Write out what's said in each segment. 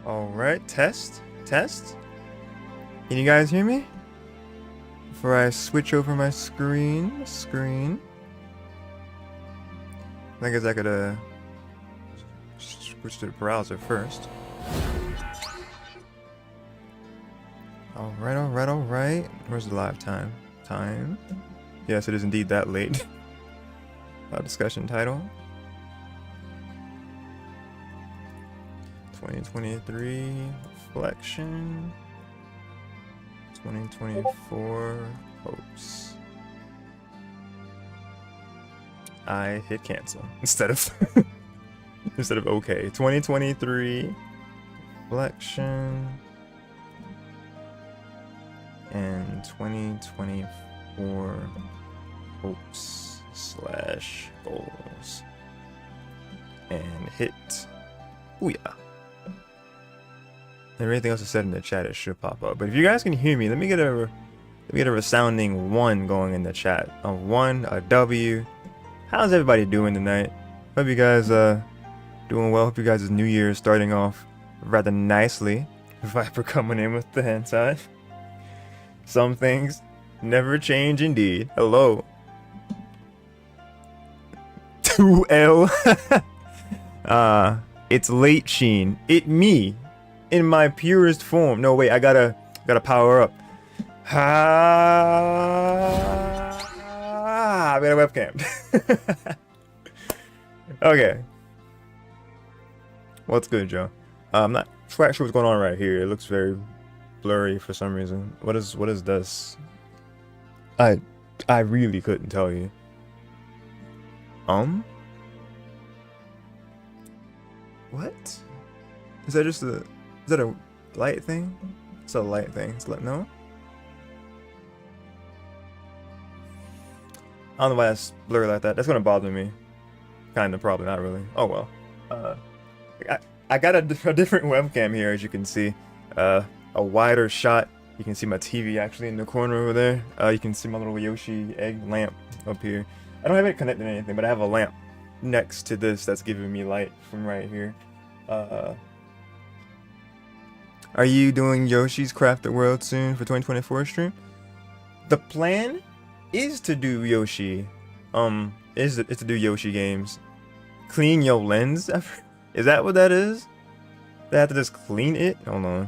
Alright, test. Test. Can you guys hear me? Before I switch over my screen. I guess I could switch to the browser first. Alright. Where's the live time? Yes, it is indeed that late. Discussion title. 2023 reflection. 2024 hopes. I hit cancel instead of okay. 2023 reflection and 2024 hopes / goals and hit. Ooh yeah. Everything else is said in the chat, it should pop up. But if you guys can hear me, let me get a resounding 1 going in the chat. A 1, a W. How's everybody doing tonight? Hope you guys doing well. Hope you guys' New Year is starting off rather nicely. Viper coming in with the hand side. Some things never change indeed. Hello. 2L. It's late, Sheen. It me. In my purest form. No, wait, I gotta power up. I got a webcam. Okay. What's good, Joe? I'm not quite sure what's going on right here. It looks very blurry for some reason. What is this? I really couldn't tell you. What? Is that just a... Is that a light thing? It's a light thing. It's like, no? I don't know why that's blurry like that. That's gonna bother me. Kinda, probably, not really. Oh well. I got a different webcam here, as you can see. A wider shot. You can see my TV actually in the corner over there. You can see my little Yoshi egg lamp up here. I don't have it connected to anything, but I have a lamp next to this that's giving me light from right here. Are you doing Yoshi's Crafted World soon for 2024 stream? The plan is to do Yoshi. Is to do Yoshi games. Clean your lens? Is that what that is? They have to just clean it? Hold on.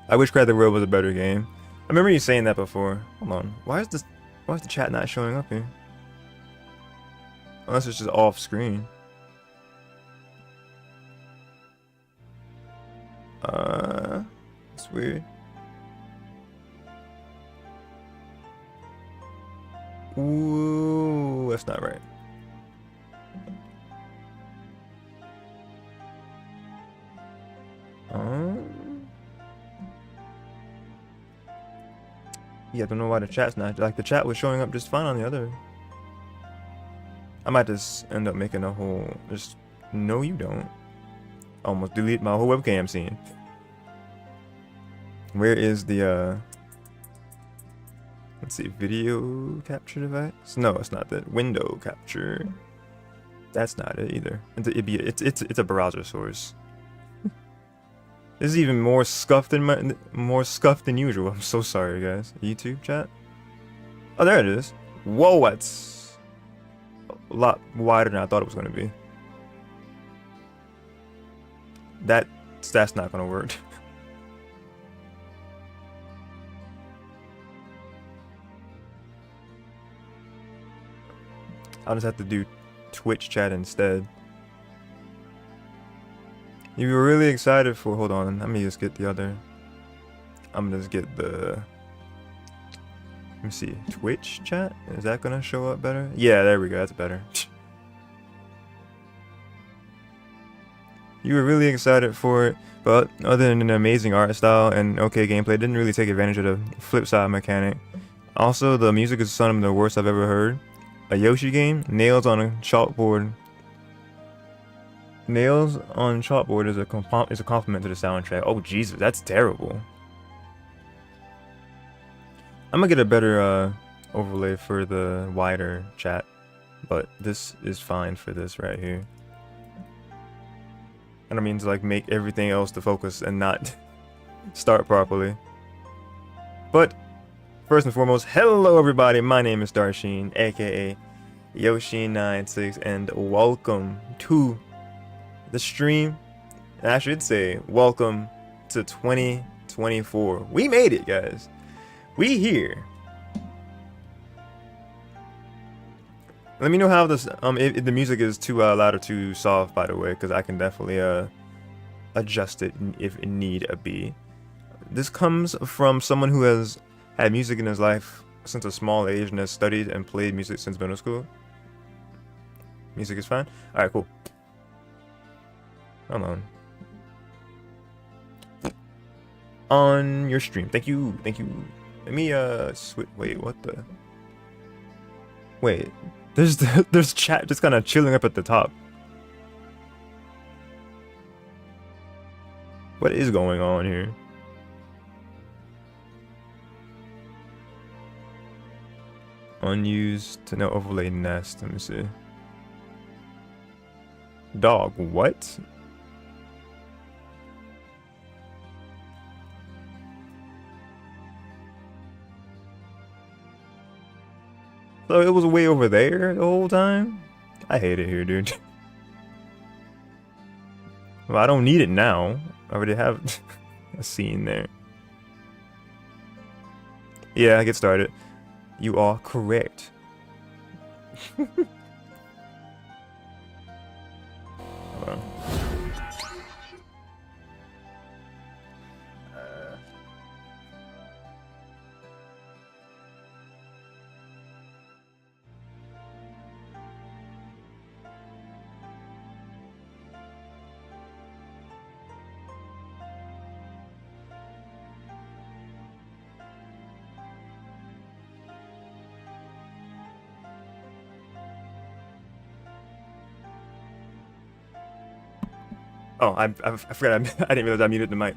I wish Crafted World was a better game. I remember you saying that before. Hold on. Why is the chat not showing up here? Unless it's just off screen. It's weird. Ooh, that's not right. Yeah, I don't know why the chat's not, like, the chat was showing up just fine on the other. I might just end up making a whole, just, no you don't. Almost delete my whole webcam scene. Where is the let's see, video capture device? No, it's not that. Window capture. That's not it either. It's a browser source. This is even more scuffed than usual. I'm so sorry, guys. YouTube chat. Oh, there it is. Whoa, that's a lot wider than I thought it was gonna be. That's not gonna work. I'll just have to do Twitch chat instead. You were really excited for... Hold on, let me just get the other... I'm gonna just get the... Let me see, Twitch chat? Is that gonna show up better? Yeah, there we go, that's better. You were really excited for it, but other than an amazing art style and okay gameplay, it didn't really take advantage of the flip side mechanic. Also, the music is some of the worst I've ever heard. A Yoshi game, nails on a chalkboard. Nails on chalkboard is a compliment to the soundtrack. Oh Jesus, that's terrible. I'm gonna get a better overlay for the wider chat, but this is fine for this right here. I don't mean to like make everything else to focus and not start properly. But first and foremost, hello everybody, my name is Darshean, aka Yoshean96, and welcome to the stream. And I should say, welcome to 2024. We made it, guys. We here. Let me know how this if the music is too loud or too soft, by the way, because I can definitely adjust it if it need be. This comes from someone who has had music in his life since a small age and has studied and played music since middle school. Music is fine. All right, cool. Hold on. On your stream, thank you. Let me switch. Wait, what the? Wait. There's chat just kind of chilling up at the top. What is going on here? Unused to no overlay nest. Let me see. Dog, what? So it was way over there the whole time? I hate it here, dude. Well, I don't need it now. I already have a scene there. Yeah, I get started. You are correct. Hold on. Oh, I forgot I didn't realize I muted the mic.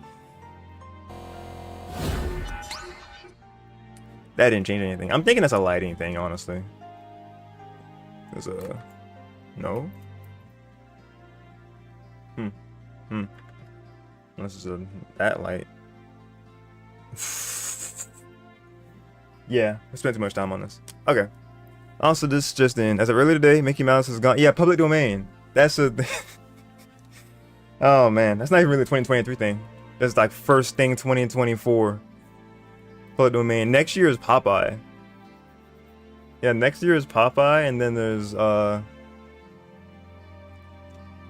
That didn't change anything. I'm thinking that's a lighting thing, honestly. There's a... No? This is that light. Yeah, I spent too much time on this. Okay. Also, this just in. As of earlier today, Mickey Mouse is gone. Yeah, public domain. That's a... Oh man, that's not even really a 2023 thing. That's like first thing 2024. Public domain. Next year is Popeye. Yeah, next year is Popeye, and then there's I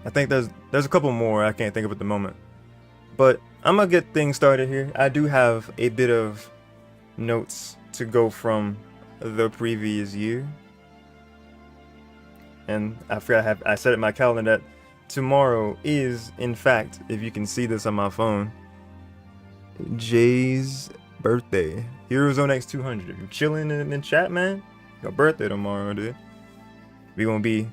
think there's a couple more I can't think of at the moment. But I'm gonna get things started here. I do have a bit of notes to go from the previous year. And I forgot I set it in my calendar that tomorrow is, in fact, if you can see this on my phone, Jay's birthday. Heroes on X200. If you're chilling in chat, man, your birthday tomorrow, dude. We're gonna be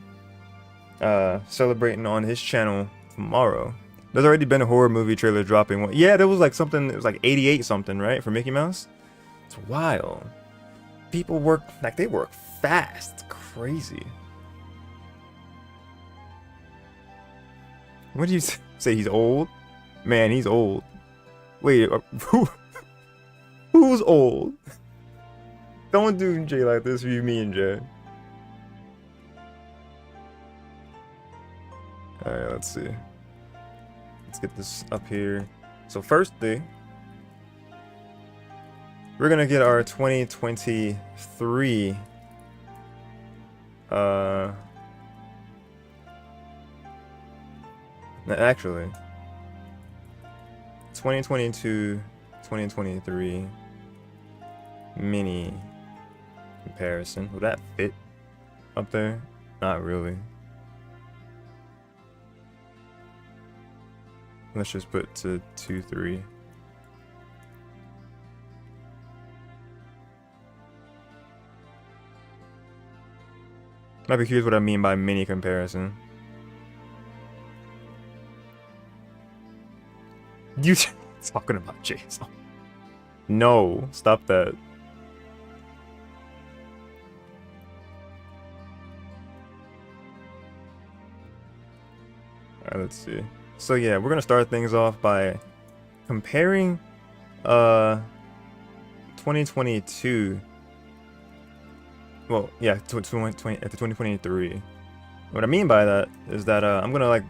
celebrating on his channel tomorrow. There's already been a horror movie trailer dropping. Yeah, there was like something, it was like 88 something, right, for Mickey Mouse? It's wild. People work, like they work fast. It's crazy. What did you say? He's old? Man, he's old. Wait, who's old? Don't do Jay like this. You, me, and Jay. All right, let's see. Let's get this up here. So first thing, we're gonna get our 2023. Actually, 2022, 2023 mini comparison. Will that fit up there? Not really. Let's just put to 2-3. Might be curious what I mean by mini comparison. You talking about Jason? No, stop that. Alright, let's see. So yeah, we're gonna start things off by comparing 2022. Well, yeah, to 2023. What I mean by that is that I'm gonna like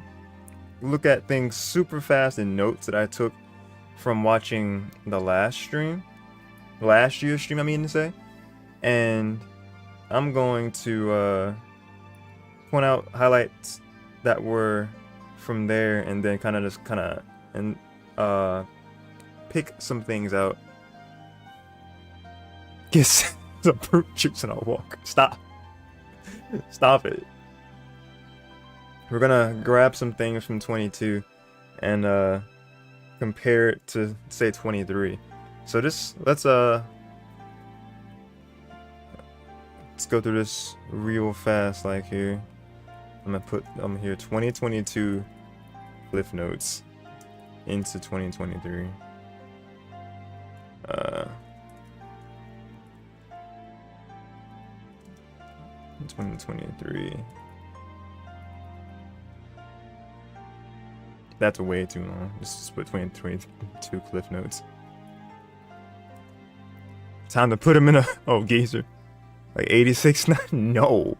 look at things super fast in notes that I took from watching the last year's stream, I mean to say, and I'm going to point out highlights that were from there, and then kind of pick some things out. Get some fruit juice and I'll walk. Stop it. We're gonna grab some things from 22 and compare it to say 23. So let's go through this real fast. Like here, I'm gonna put here 2022 Cliff Notes into 2023. 2023. That's way too long. Just put 2022 Cliff Notes. Time to put him in a geezer. Like 86. No.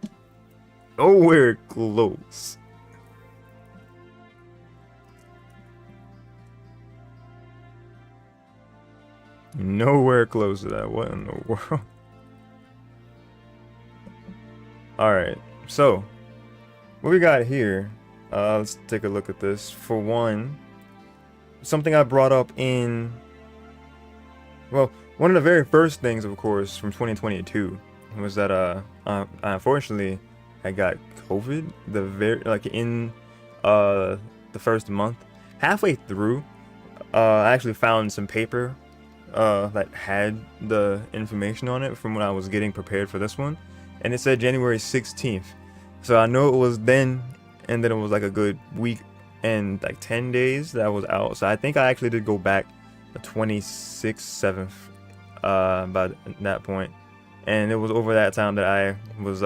Nowhere close. Nowhere close to that. What in the world? Alright, so what we got here, let's take a look at this. For one, something I brought up in, well, one of the very first things, of course, from 2022 was that I unfortunately I got COVID in the first month. Halfway through, I actually found some paper that had the information on it from when I was getting prepared for this one. And it said January 16th. So I know it was then, and then it was like a good week and like 10 days that I was out. So I think I actually did go back the 26th, 7th by that point. And it was over that time that I was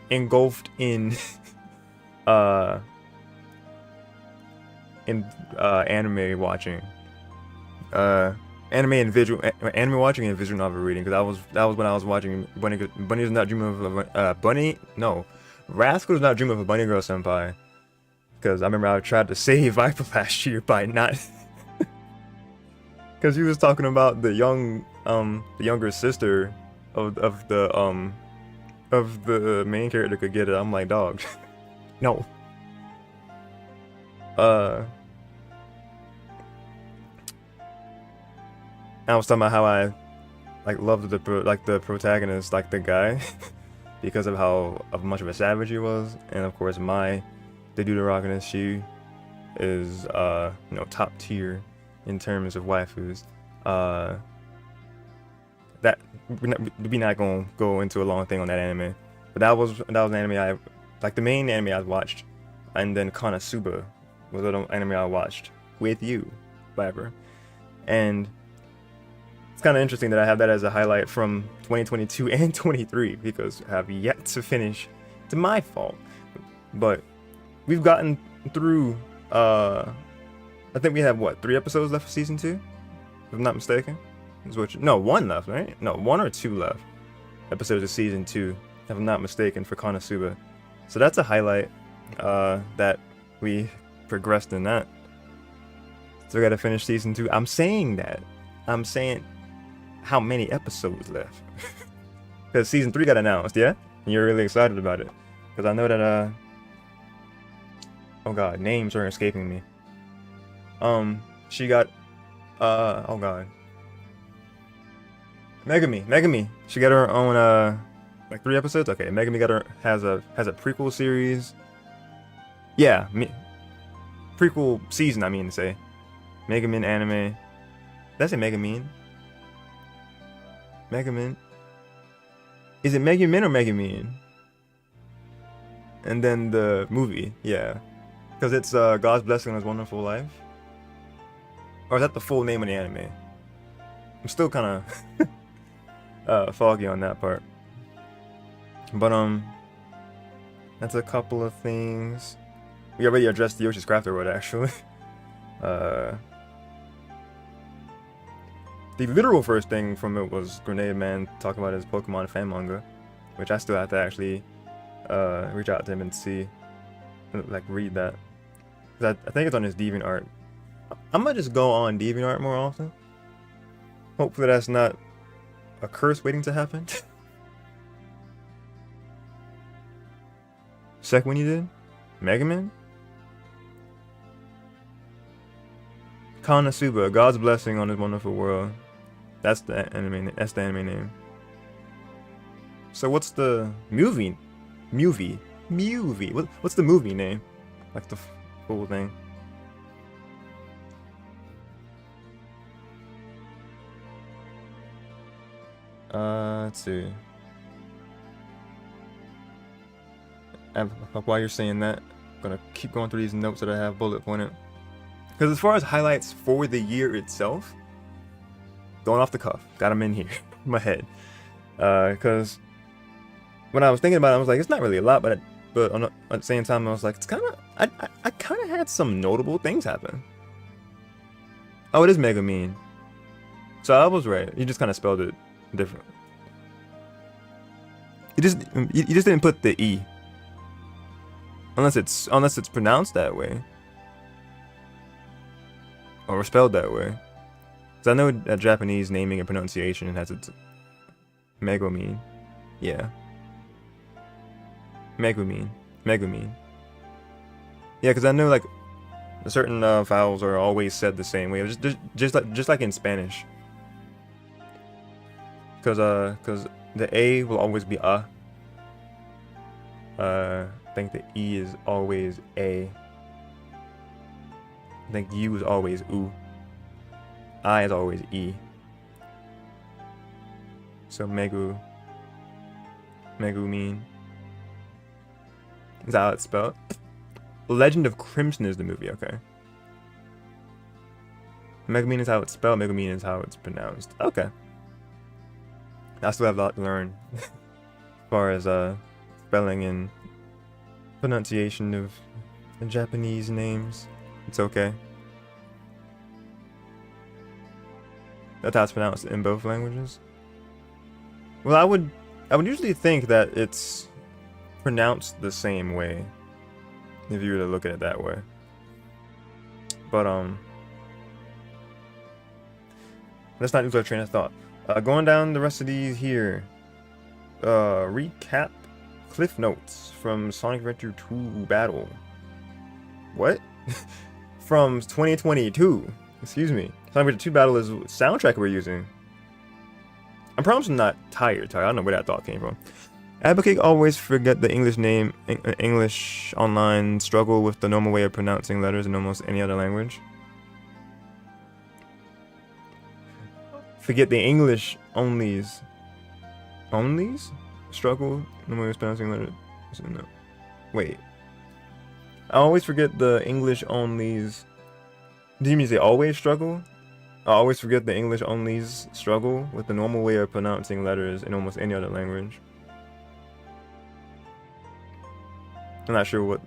engulfed in anime watching. Anime watching and visual novel reading, because that was when I was watching Bunny Does Not Dream of Rascal Does Not Dream of a Bunny Girl Senpai, because I remember I tried to save Viper last year by not because he was talking about the younger sister of the main character could get it. I'm like, dog, no. I was talking about how I loved the protagonist, like the guy, because of how much of a savage he was, and of course the Deuteragonist, she is top tier in terms of waifus. That we're not gonna go into a long thing on that anime, but that was an anime the main anime I watched, and then Konosuba was an anime I watched with you, Viper, and it's kind of interesting that I have that as a highlight from 2022 and 23 because I have yet to finish. It's my fault, but we've gotten through. I think we have 3 episodes left for season 2, if I'm not mistaken. No, 1 left, right? No, 1 or 2 left episodes of season 2, if I'm not mistaken, for Konosuba. So that's a highlight that we progressed in that. So we gotta finish season 2. I'm saying how many episodes left? Because season 3 got announced, yeah? And you're really excited about it. Because I know that, oh god, names are escaping me. She got, oh god. Megami. She got her own, 3 episodes? Okay, Megami has a prequel series. Yeah, prequel season, I mean to say. Megamin anime. Did I say Megamin? Megamin. Is it Megamin or Megamin? And then the movie, yeah. Because it's God's Blessing on His Wonderful Life. Or is that the full name of the anime? I'm still kind of foggy on that part. But that's a couple of things. We already addressed the Yoshi's Crafted World, actually. The literal first thing from it was Grenade Man talking about his Pokemon fan manga, which I still have to actually reach out to him and see, like, read that. I think it's on his DeviantArt. I'm gonna just go on DeviantArt more often. Hopefully that's not a curse waiting to happen. Second one you did? Mega Man? Konosuba, God's blessing on his wonderful world. That's the anime. That's the anime name. So what's the movie? What's the movie name? Like the full thing. Let's see. While you're saying that, I'm gonna keep going through these notes that I have bullet pointed. Because as far as highlights for the year itself, going off the cuff, got them in here, in my head. Because when I was thinking about it, I was like, it's not really a lot, but at the same time, I was like, it's kind of, I kind of had some notable things happen. Oh, it is Mega Mean. So I was right. You just kind of spelled it different. You just didn't put the E. Unless it's pronounced that way. Or spelled that way. Because I know that Japanese naming and pronunciation has its Megumin. Yeah. Megumin. Yeah, because I know like certain vowels are always said the same way. Just like in Spanish. Because the A will always be a. I think the E is always A. I think U is always U. I is always E. So Megumin. Is that how it's spelled? Legend of Crimson is the movie, okay. Megumin is how it's spelled, Megumin is how it's pronounced. Okay. I still have a lot to learn. As far as spelling and pronunciation of Japanese names. It's okay. That's how it's pronounced in both languages. Well, I would usually think that it's pronounced the same way, if you were to look at it that way. But let's not lose our train of thought. Going down the rest of these here. Recap Cliff Notes from Sonic Adventure 2 Battle. What? From 2022. Excuse me. Sonic Adventure 2 Battle is the soundtrack we're using. I promise I'm not tired. I don't know where that thought came from. Advocate always forget the English name. English online struggle with the normal way of pronouncing letters in almost any other language. Forget the English onlys. Onlys? Struggle? No way of pronouncing letters. No. Wait. I always forget the English onlys. Did you mean to say always struggle? I always forget the English onlys struggle with the normal way of pronouncing letters in almost any other language. I'm not sure what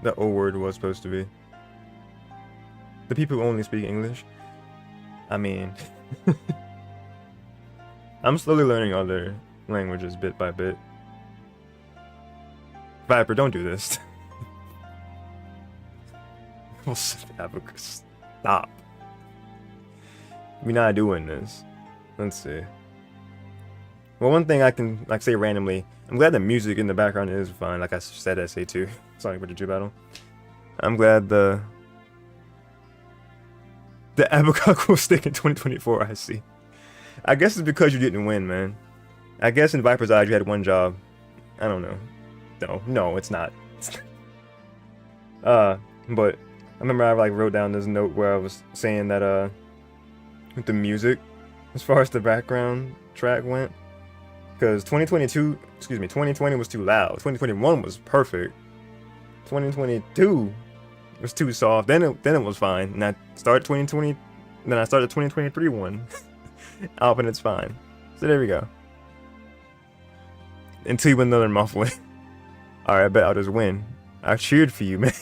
the O word was supposed to be. The people who only speak English? I mean... I'm slowly learning other languages bit by bit. Viper, don't do this. Stop. We're not doing this. Let's see. Well, one thing I can say randomly, I'm glad the music in the background is fine. Like I said, SA2, Sonic Adventure 2 Battle. I'm glad the Abacock will stick in 2024. I see. I guess it's because you didn't win, man. I guess in Viper's eyes you had one job. I don't know. No, it's not. But I remember I wrote down this note where I was saying that with the music, as far as the background track went, because 2020 was too loud. 2021 was perfect. 2022 was too soft. Then it was fine. And I started 2020. Then I started 2023 one. Up and it's fine. So there we go. Until you win another muffling. Alright, I bet I'll just win. I cheered for you, man.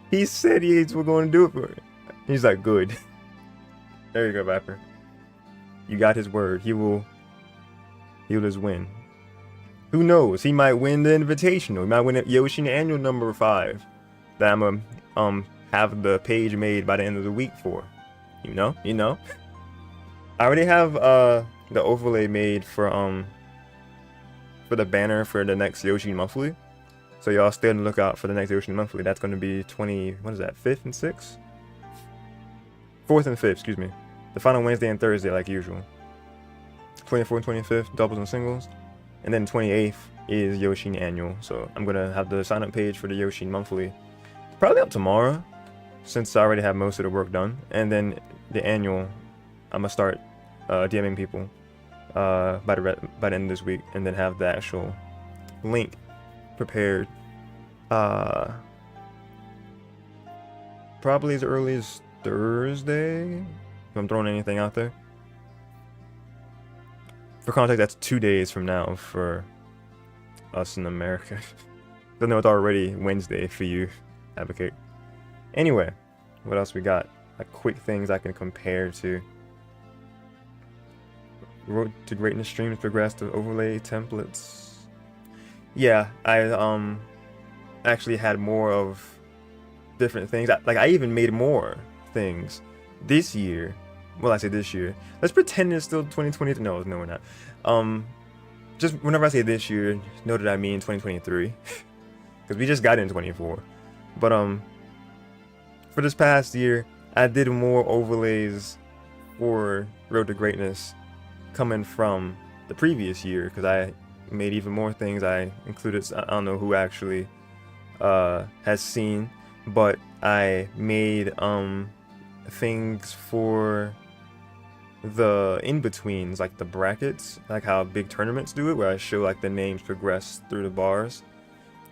He said he's going to do it for me. He's like, good. There you go, Viper. You got his word. He'll just win. Who knows? He might win the Invitational. He might win Yoshean Annual number 5. That I'm gonna have the page made by the end of the week for. You know? I already have the overlay made for the banner for the next Yoshean Monthly. So y'all stay on the lookout for the next Yoshean Monthly. That's gonna be 5th and 6th? 4th and 5th, excuse me. The final Wednesday and Thursday like usual. 24th and 25th, doubles and singles. And then 28th is Yoshean Annual. So I'm gonna have the sign up page for the Yoshean Monthly probably up tomorrow, since I already have most of the work done. And then the annual, I'm gonna start DMing people by the end of this week, and then have the actual link prepared probably as early as Thursday, if I'm throwing anything out there. For context, that's 2 days from now for us in America. I know it's already Wednesday for you, Advocate. Anyway, what else we got? Like quick things I can compare to. Road to Greatness streams progress to overlay templates. Yeah, I actually had more of different things. I even made more things this year. Well, I say this year. Let's pretend it's still 2020. No, we're not. Just whenever I say this year, know that I mean 2023, because we just got in 24. But for this past year, I did more overlays for Road to Greatness coming from the previous year, because I made even more things. I included, I don't know who actually has seen, but I made things for the in-betweens, like the brackets, like how big tournaments do it, where I show like the names progress through the bars.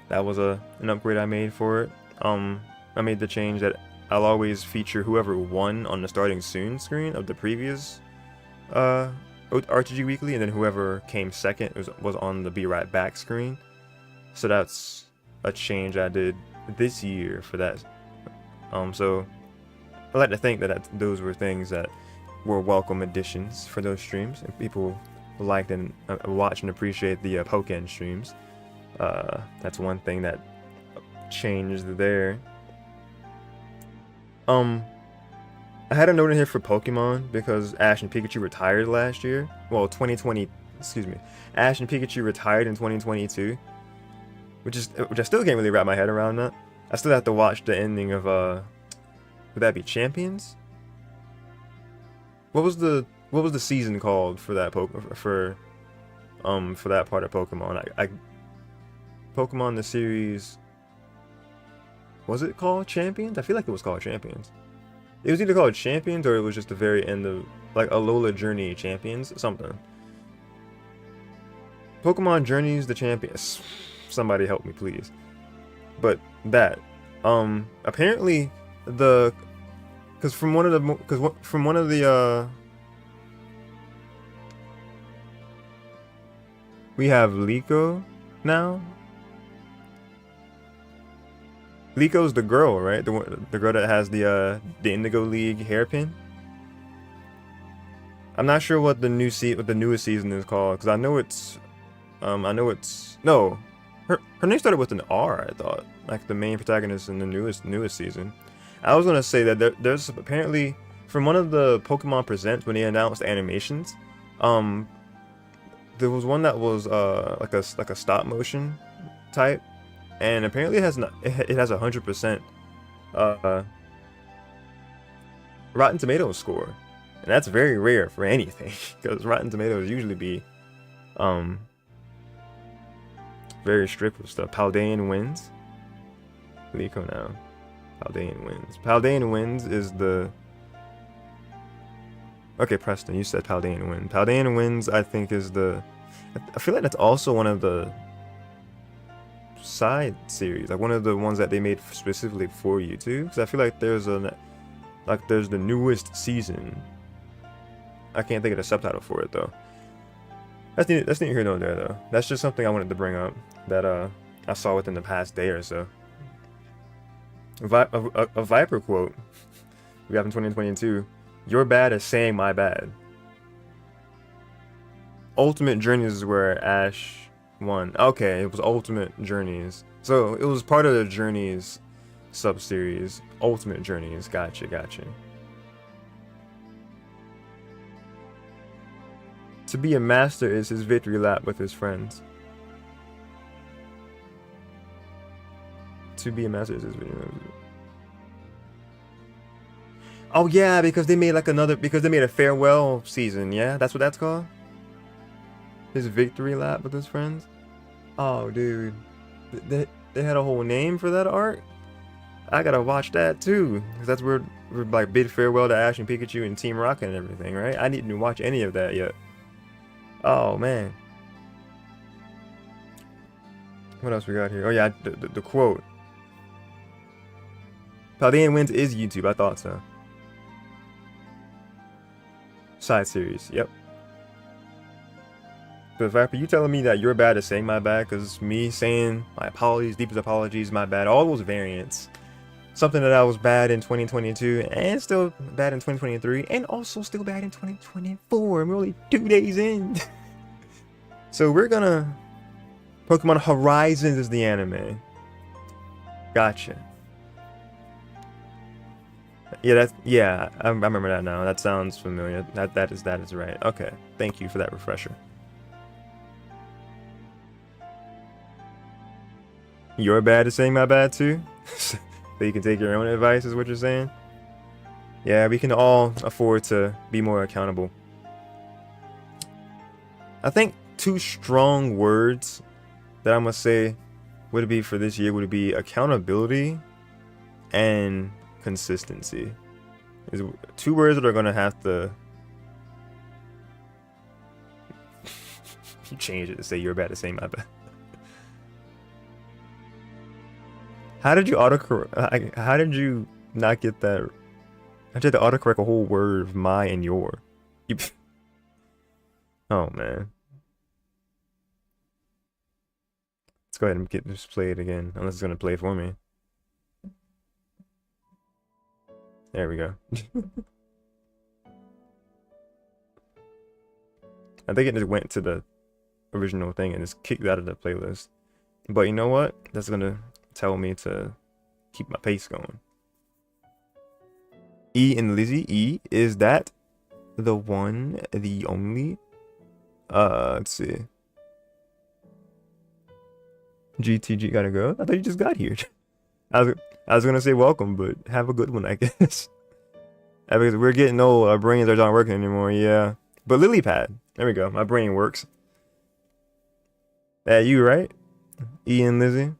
That was an upgrade I made for it. I made the change that I'll always feature whoever won on the starting soon screen of the previous RTG Weekly, and then whoever came second was on the Be Right Back screen. So that's a change I did this year for that. So I like to think that those were things that were welcome additions for those streams, and people liked and watch and appreciate the Pokken streams. That's one thing that changed there. I had a note in here for Pokemon because Ash and Pikachu retired last year. Well, 2020, excuse me. Ash and Pikachu retired in 2022, which I still can't really wrap my head around that. I still have to watch the ending of would that be Champions? What was the season called for that for that part of Pokemon? Pokemon the series, was it called Champions? I feel like it was called Champions. It was either called Champions or it was just the very end of like Alola Journey Champions, something. Pokemon Journeys the Champions. Somebody help me, please. But that, apparently because from one of the we have Liko now. Liko's the girl, right? The girl that has the Indigo League hairpin. I'm not sure what the newest season is called, because I know it's no, her name started with an R. I thought, like the main protagonist in the newest season. I was gonna say that there's apparently, from one of the Pokemon Presents when they announced animations, there was one that was like a stop motion type. And apparently it has 100% Rotten Tomatoes score, and that's very rare for anything, because Rotten Tomatoes usually be very strict with stuff. Paldean wins. Liko now. Paldean wins. Paldean wins is the. Okay, Preston, you said Paldean wins. Paldean wins, I think, is the. I feel like that's also one of the side series, like one of the ones that they made specifically for YouTube, because I feel like there's the newest season. I can't think of the subtitle for it though. That's neither here nor there though. That's just something I wanted to bring up, that I saw within the past day or so. A Viper quote we have in 2022. Your bad is saying my bad. Ultimate Journeys is where Ash won. Okay, it was Ultimate Journeys. So it was part of the Journeys sub-series. Ultimate Journeys. Gotcha. To be a master is his victory lap with his friends. To be a master is his victory lap. Oh yeah, because they made like because they made a farewell season, yeah? That's what that's called? His victory lap with his friends? Oh dude. They had a whole name for that arc? I gotta watch that too. Because that's where we're like bid farewell to Ash and Pikachu and Team Rocket and everything, right? I didn't watch any of that yet. Oh man. What else we got here? Oh yeah, the quote. Paldean Wins is YouTube, I thought so. Side series, yep. But Viper, you telling me that your bad is saying my bad, because me saying my apologies, deepest apologies, my bad, all those variants. Something that I was bad in 2022, and still bad in 2023, and also still bad in 2024. I'm only 2 days in. So we're gonna... Pokemon Horizons is the anime. Gotcha. Yeah, I remember that now. That sounds familiar. That is right. Okay, thank you for that refresher. Your bad is saying my bad too? So you can take your own advice is what you're saying? Yeah, we can all afford to be more accountable. I think 2 strong words that I must say would be for this year would be accountability and consistency. Is 2 words that are gonna have to you change it to say you're bad to say my bad. How did you autocorrect? How did you not get that? I had to autocorrect a whole word of my and your. Oh man. Let's go ahead and get this played again, unless it's gonna play for me. There we go. I think it just went to the original thing and just kicked out of the playlist. But you know what? That's gonna tell me to keep my pace going. E and Lizzie. E, is that the one, the only? Let's see. GTG gotta go. I thought you just got here. I was gonna say welcome, but have a good one, I guess. Because we're getting old, our brains aren't working anymore. Yeah, but lily pad. There we go. My brain works. You right? E and Lizzie.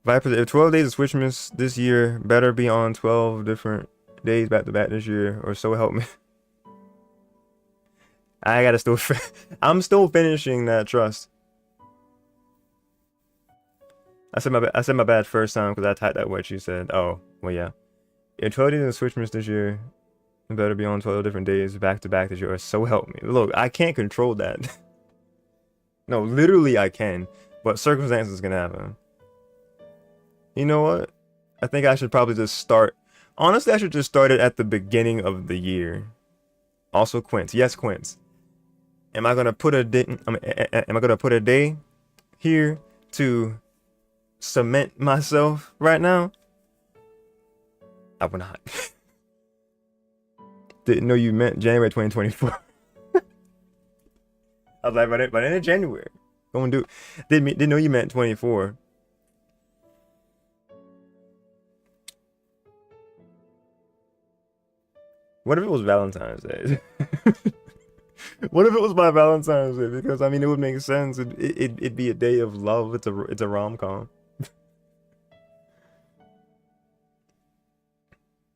Viper, if 12 days of Switchmas this year better be on 12 different days back to back this year, or so help me. I gotta still. I'm still finishing that trust. I said my bad first time because I typed out what you said. Oh, well, yeah. If 12 days of Switchmas this year better be on 12 different days back to back this year, or so help me. Look, I can't control that. No, literally I can, but circumstances can happen. You know what? I think I should probably just start. Honestly, I should just start it at the beginning of the year. Also, Quince. Yes, Quince. Am I gonna put a day? Am I gonna put a day here to cement myself right now? I will not. Didn't know you meant January 2024. I was like, by the end of January. Don't do. Didn't know you meant 24. What if it was Valentine's Day? What if it was my Valentine's Day? Because I mean, it would make sense. It'd be a day of love. It's a rom-com.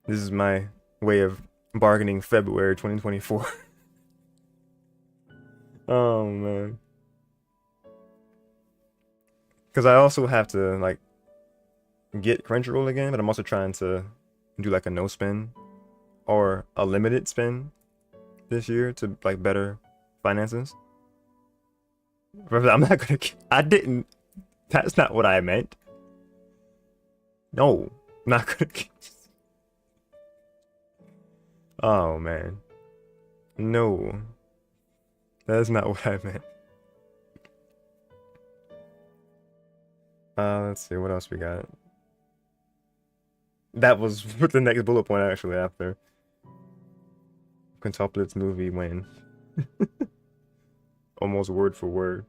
This is my way of bargaining February 2024. Oh man. Because I also have to like get Crunchyroll again, but I'm also trying to do like a no spin or a limited spin this year to like better finances. Brother, I'm not gonna. I didn't. That's not what I meant. No, I'm not gonna. Oh man, no, that's not what I meant. Let's see what else we got. That was with the next bullet point actually after. Quintuplets movie when almost word for word.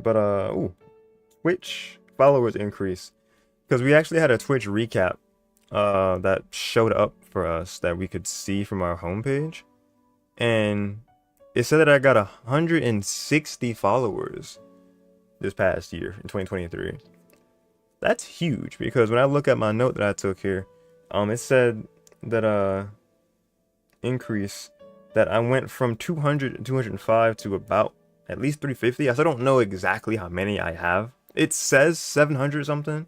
But ooh, Twitch followers increase because we actually had a Twitch recap that showed up for us that we could see from our homepage, and it said that I got 160 followers this past year in 2023. That's huge because when I look at my note that I took here, it said that increase that I went from 200 and 205 to about at least 350. I still don't know exactly how many I have. It says 700 something,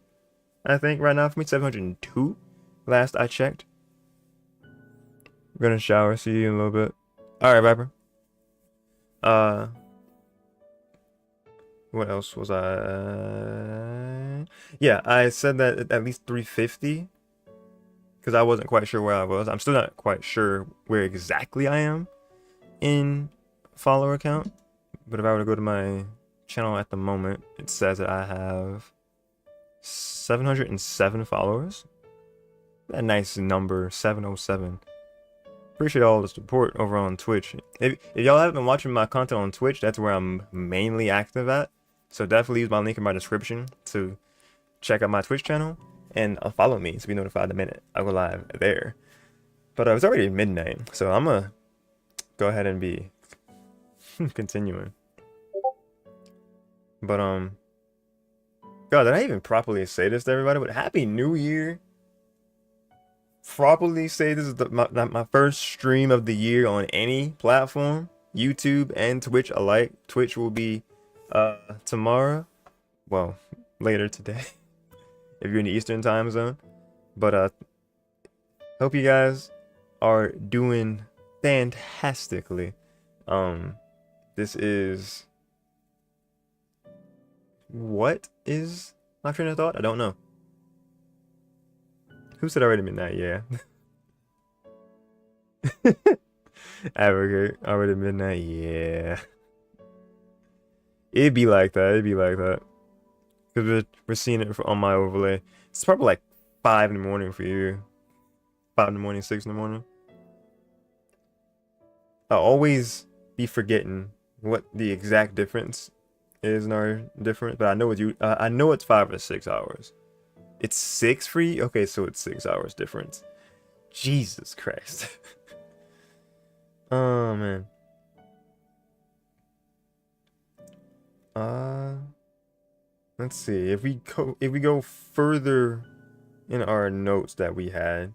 I think, right now for me. 702 last I checked. I'm gonna shower, see you in a little bit. Alright, Viper. What else was I? Yeah, I said that at least 350 because I wasn't quite sure where I was. I'm still not quite sure where exactly I am in follower count. But if I were to go to my channel at the moment, it says that I have 707 followers. A nice number, 707. Appreciate all the support over on Twitch. If y'all haven't been watching my content on Twitch, that's where I'm mainly active at. So definitely use my link in my description to check out my Twitch channel and follow me to be notified the minute I go live there. But it's already midnight, so I'm gonna go ahead and be continuing. But God, did I even properly say this to everybody? But Happy New Year. Properly say this is my first stream of the year on any platform, YouTube and Twitch alike. Twitch will be tomorrow, well, later today if you're in the Eastern time zone. But hope you guys are doing fantastically. This is, what is my train of thought? I don't know. Who said already midnight? Yeah. Advocate, already midnight. Yeah. It'd be like that. It'd be like that. Because we're seeing it on my overlay. It's probably like 5 in the morning for you. 5 in the morning, 6 in the morning. I'll always be forgetting what the exact difference is in our difference, but I know I know it's 5 or 6 hours. It's 6 for you? Okay, so it's 6 hours difference. Jesus Christ. Oh man. Let's see. If we go further in our notes that we had.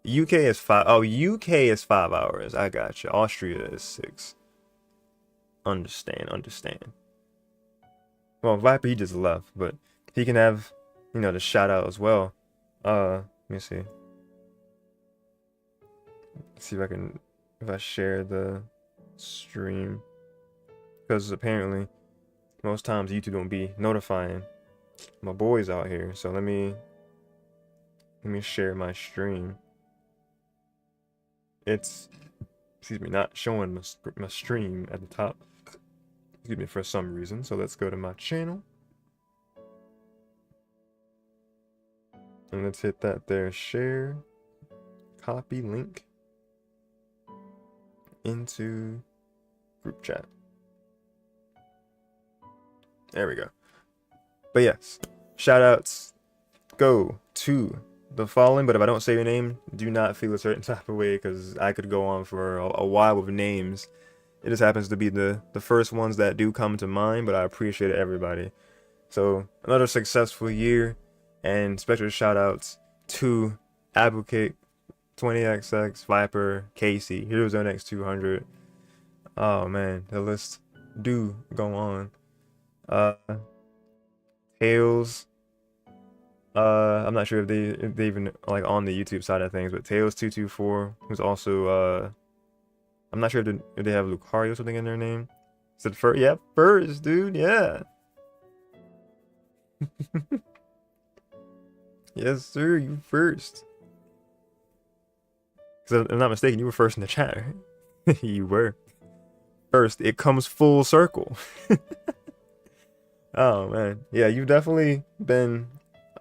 UK is 5. Oh, UK is 5 hours. I got you. Austria is 6. Understand. Well, Viper, he just left, but he can have, the shout out as well. Let me see. Let's see if I share the stream, because apparently most times YouTube don't be notifying my boys out here. So let me share my stream. It's, excuse me, not showing my stream at the top. Excuse me, for some reason. So let's go to my channel. And let's hit that there, share, copy link into group chat. There we go. But yes, shout outs go to the following, but if I don't say your name, do not feel a certain type of way, because I could go on for a while with names. It just happens to be the first ones that do come to mind, but I appreciate everybody. So another successful year, and special shout outs to Advocate, 20XX, Viper, Casey, Heroes NX 200. Oh man, the list do go on. Tails, I'm not sure if they even like on the YouTube side of things, but Tails224, who's also I'm not sure if they have Lucario or something in their name. Said first, yeah, first, dude, yeah. Yes, sir, you first. Because if I'm not mistaken, you were first in the chat, right? You were first. It comes full circle. Oh man, yeah, you've definitely been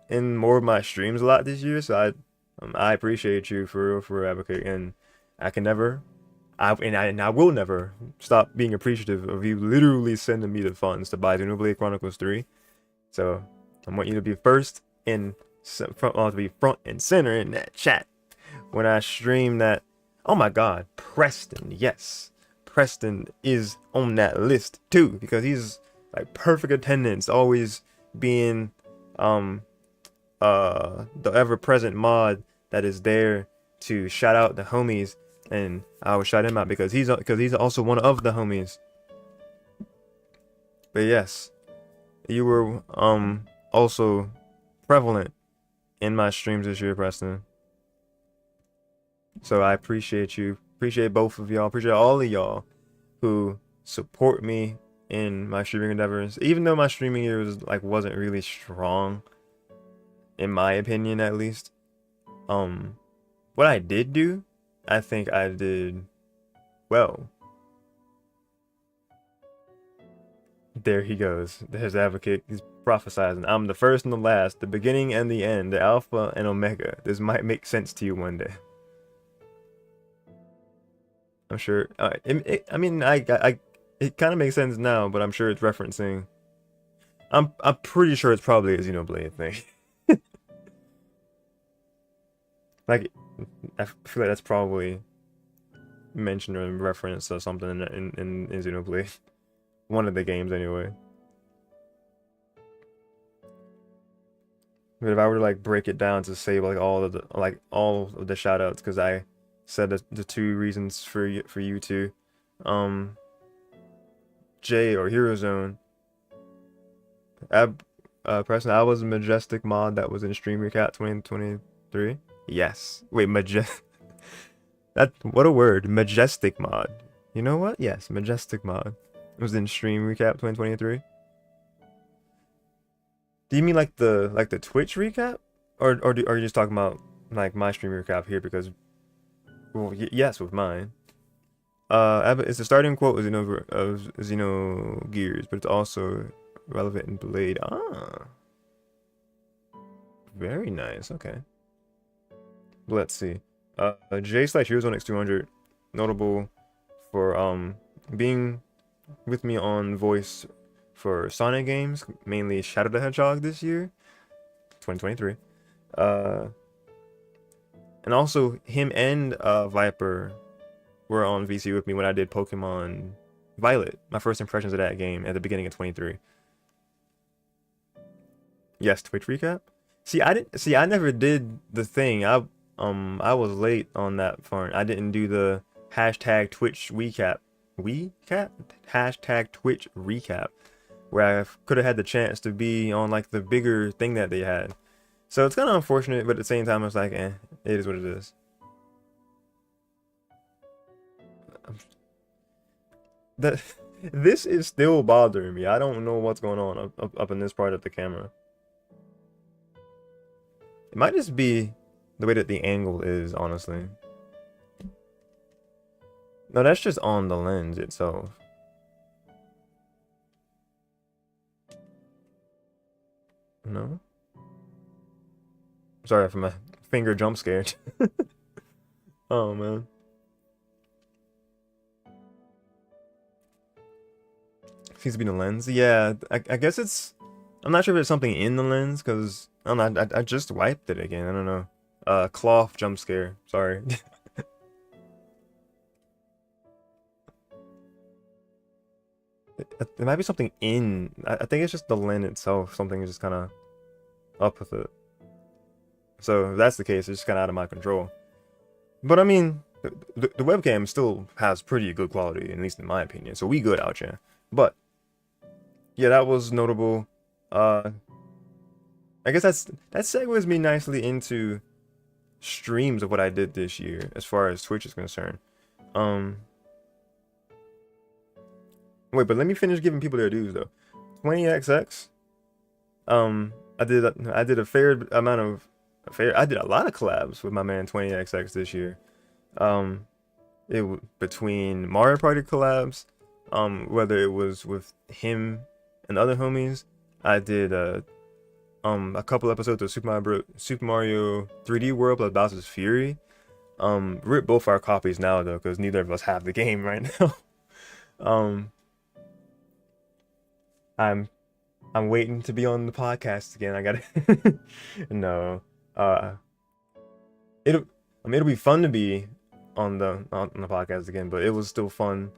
in more of my streams a lot this year, so I appreciate you for advocating, and I can never, and I will never stop being appreciative of you literally sending me the funds to buy Xenoblade Chronicles 3. So I want you to be first in front, to be front and center in that chat when I stream that. Oh my God, Preston, yes, Preston is on that list too because he's like perfect attendance, always being the ever-present mod that is there to shout out the homies, and I will shout him out because he's also one of the homies. But yes, you were also prevalent in my streams this year, Preston. So I appreciate you, appreciate both of y'all, appreciate all of y'all who support me in my streaming endeavors, even though my streaming year wasn't really strong, in my opinion at least. What I did do, I think I did well. There he goes. His advocate. He's prophesizing. I'm the first and the last, the beginning and the end, the alpha and omega. This might make sense to you one day. I'm sure. I mean, it kind of makes sense now, but I'm sure it's referencing. I'm pretty sure it's probably a Xenoblade thing. Like, I feel like that's probably mentioned or reference or something in Xenoblade. One of the games, anyway. But if I were to like break it down to say like all of the shoutouts, because I said the two reasons for you to, J or Hero Zone. Preston, I was a Majestic mod that was in Stream Recap 2023. Yes. Wait, what a word. Majestic mod. You know what? Yes, Majestic mod. It was in Stream Recap 2023. Do you mean like the Twitch recap? Or are you just talking about like my stream recap here? Because well, yes, with mine. It's the starting quote of Xenogears, but it's also relevant in Blade. Ah. Very nice, okay. Let's see. J/HeroesOnX200, notable for being with me on voice for Sonic games, mainly Shadow the Hedgehog this year, 2023. And also him and Viper were on VC with me when I did Pokemon Violet, my first impressions of that game at the beginning of 23. Yes, Twitch recap. I never did the thing. I was late on that part. I didn't do the hashtag Twitch recap. Hashtag Twitch recap, where I could have had the chance to be on like the bigger thing that they had. So it's kind of unfortunate, but at the same time, it's like, it is what it is. This is still bothering me. I don't know what's going on up in this part of the camera. It might just be the way that the angle is, honestly. No, that's just on the lens itself. No? Sorry for my finger jump scared. Oh, man. Seems to be the lens. Yeah, I guess it's... I'm not sure if there's something in the lens, because... I don't know, I just wiped it again. I don't know. Cloth jump scare. Sorry. It might be something in... I think it's just the lens itself. Something is just kind of up with it. So if that's the case, it's just kind of out of my control. But I mean, the webcam still has pretty good quality, at least in my opinion. So we good out here. But yeah, that was notable. I guess that segues me nicely into streams of what I did this year as far as Twitch is concerned. Um, Wait, but let me finish giving people their dues though. 20XX. I did a fair amount of I did a lot of collabs with my man 20XX this year. Um, Between Mario Party collabs, whether it was with him and other homies, I did a couple episodes of Super Mario 3D World plus Bowser's Fury. Rip both our copies now though, because neither of us have the game right now. um, I'm I'm waiting to be on the podcast again. I gotta no. Uh, it'll it'll be fun to be on the podcast again, but it was still fun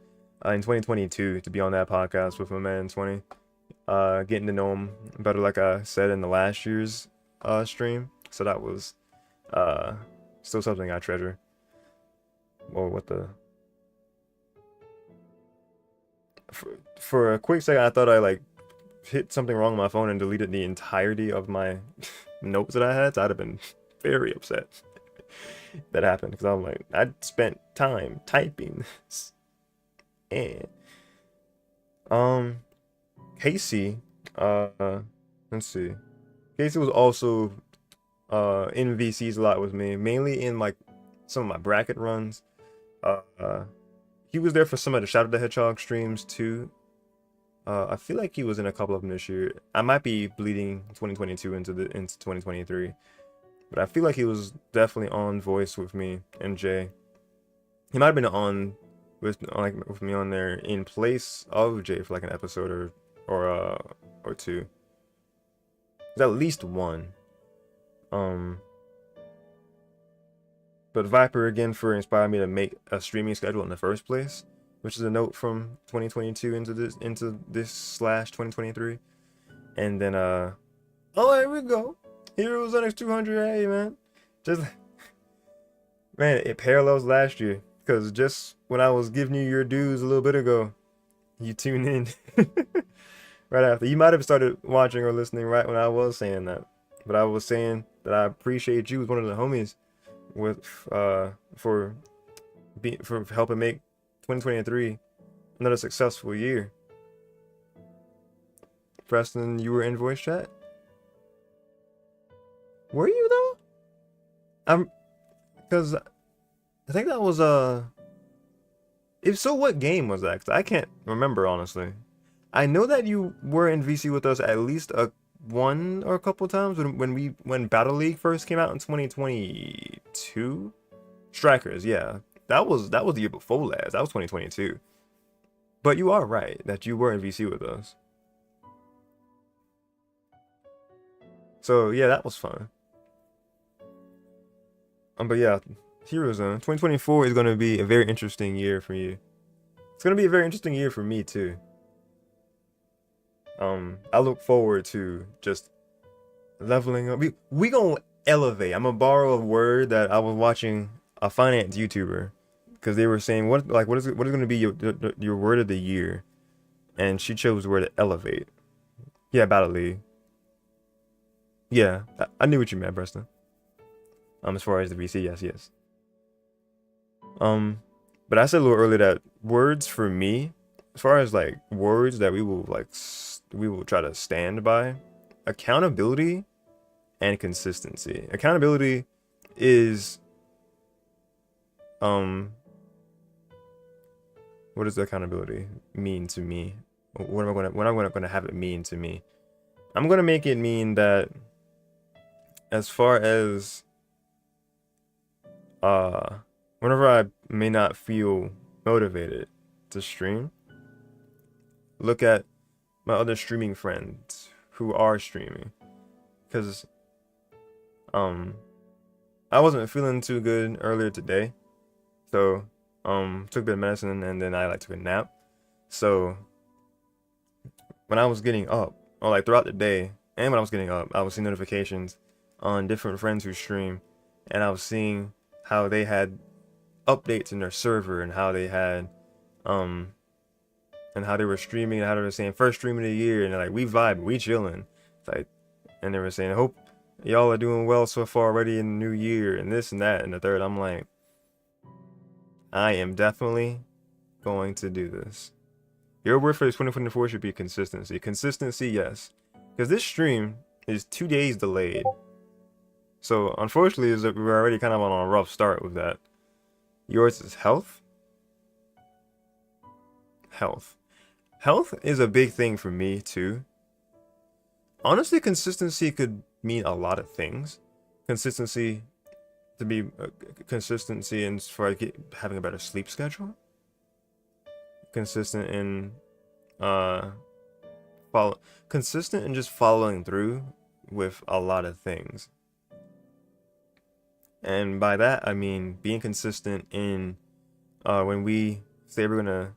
in 2022 to be on that podcast with my man 20. Getting to know him better, like I said in the last year's stream. So that was still something I treasure. Or what the for a quick second I thought I like hit something wrong on my phone and deleted the entirety of my notes that I had. So I'd have been very upset that happened because I'm like, I spent time typing this. And Casey, let's see. Casey was also in VCs a lot with me, mainly in like some of my bracket runs. He was there for some of the Shadow the Hedgehog streams too. I feel like he was in a couple of them this year. I might be bleeding 2022 into 2023, but I feel like he was definitely on voice with me and Jay. He might have been on with me on there in place of Jay for like an episode or two. There's at least one. But Viper again for inspiring me to make a streaming schedule in the first place, which is a note from 2022 into this slash 2023. And then oh, here we go. Heroes on X200. Hey man, just man, it parallels last year because just when I was giving you your dues a little bit ago, you tuned in right after. You might have started watching or listening right when I was saying that, but I was saying that I appreciate you as one of the homies with for helping make 2023 another successful year. Preston, you were in voice chat? Were you though? Because I think that was if so, what game was that? 'Cause I can't remember honestly. I know that you were in VC with us at least one or a couple times when Battle League first came out in 2022. Strikers, yeah. That was the year before last. That was 2022. But you are right that you were in VC with us. So yeah, that was fun. But yeah, Heroes Zone 2024 is gonna be a very interesting year for you. It's gonna be a very interesting year for me too. I look forward to just leveling up. We gonna elevate. I'm gonna borrow a word that I was watching a finance YouTuber, because they were saying what is going to be your word of the year, and she chose the word elevate. Yeah, Battle League. Yeah, I knew what you meant, Preston. As far as the VC, yes. But I said a little earlier that words for me, as far as like words that we will try to stand by, accountability and consistency. Accountability is what does accountability mean to me? What am I gonna have it mean to me? I'm gonna make it mean that as far as whenever I may not feel motivated to stream, look at my other streaming friends who are streaming, because I wasn't feeling too good earlier today, so took a bit of medicine and then I took a nap. So when I was getting up, or like throughout the day, and when I was getting up, I was seeing notifications on different friends who stream, and I was seeing how they had updates in their server and how they had and how they were streaming and how they were saying first stream of the year, and they're like, we vibe, we chilling. It's like, and they were saying, "Hope y'all are doing well so far already in the new year," and this and that and the third. I'm like, I am definitely going to do this. Your word for 2024 should be consistency. Consistency, yes, because this stream is 2 days delayed. So unfortunately, we're already kind of on a rough start with that. Yours is health. Health. Health is a big thing for me too. Honestly, consistency could mean a lot of things. Consistency to be consistency in for having a better sleep schedule. Consistent in consistent in just following through with a lot of things. And by that I mean being consistent in when we say we're gonna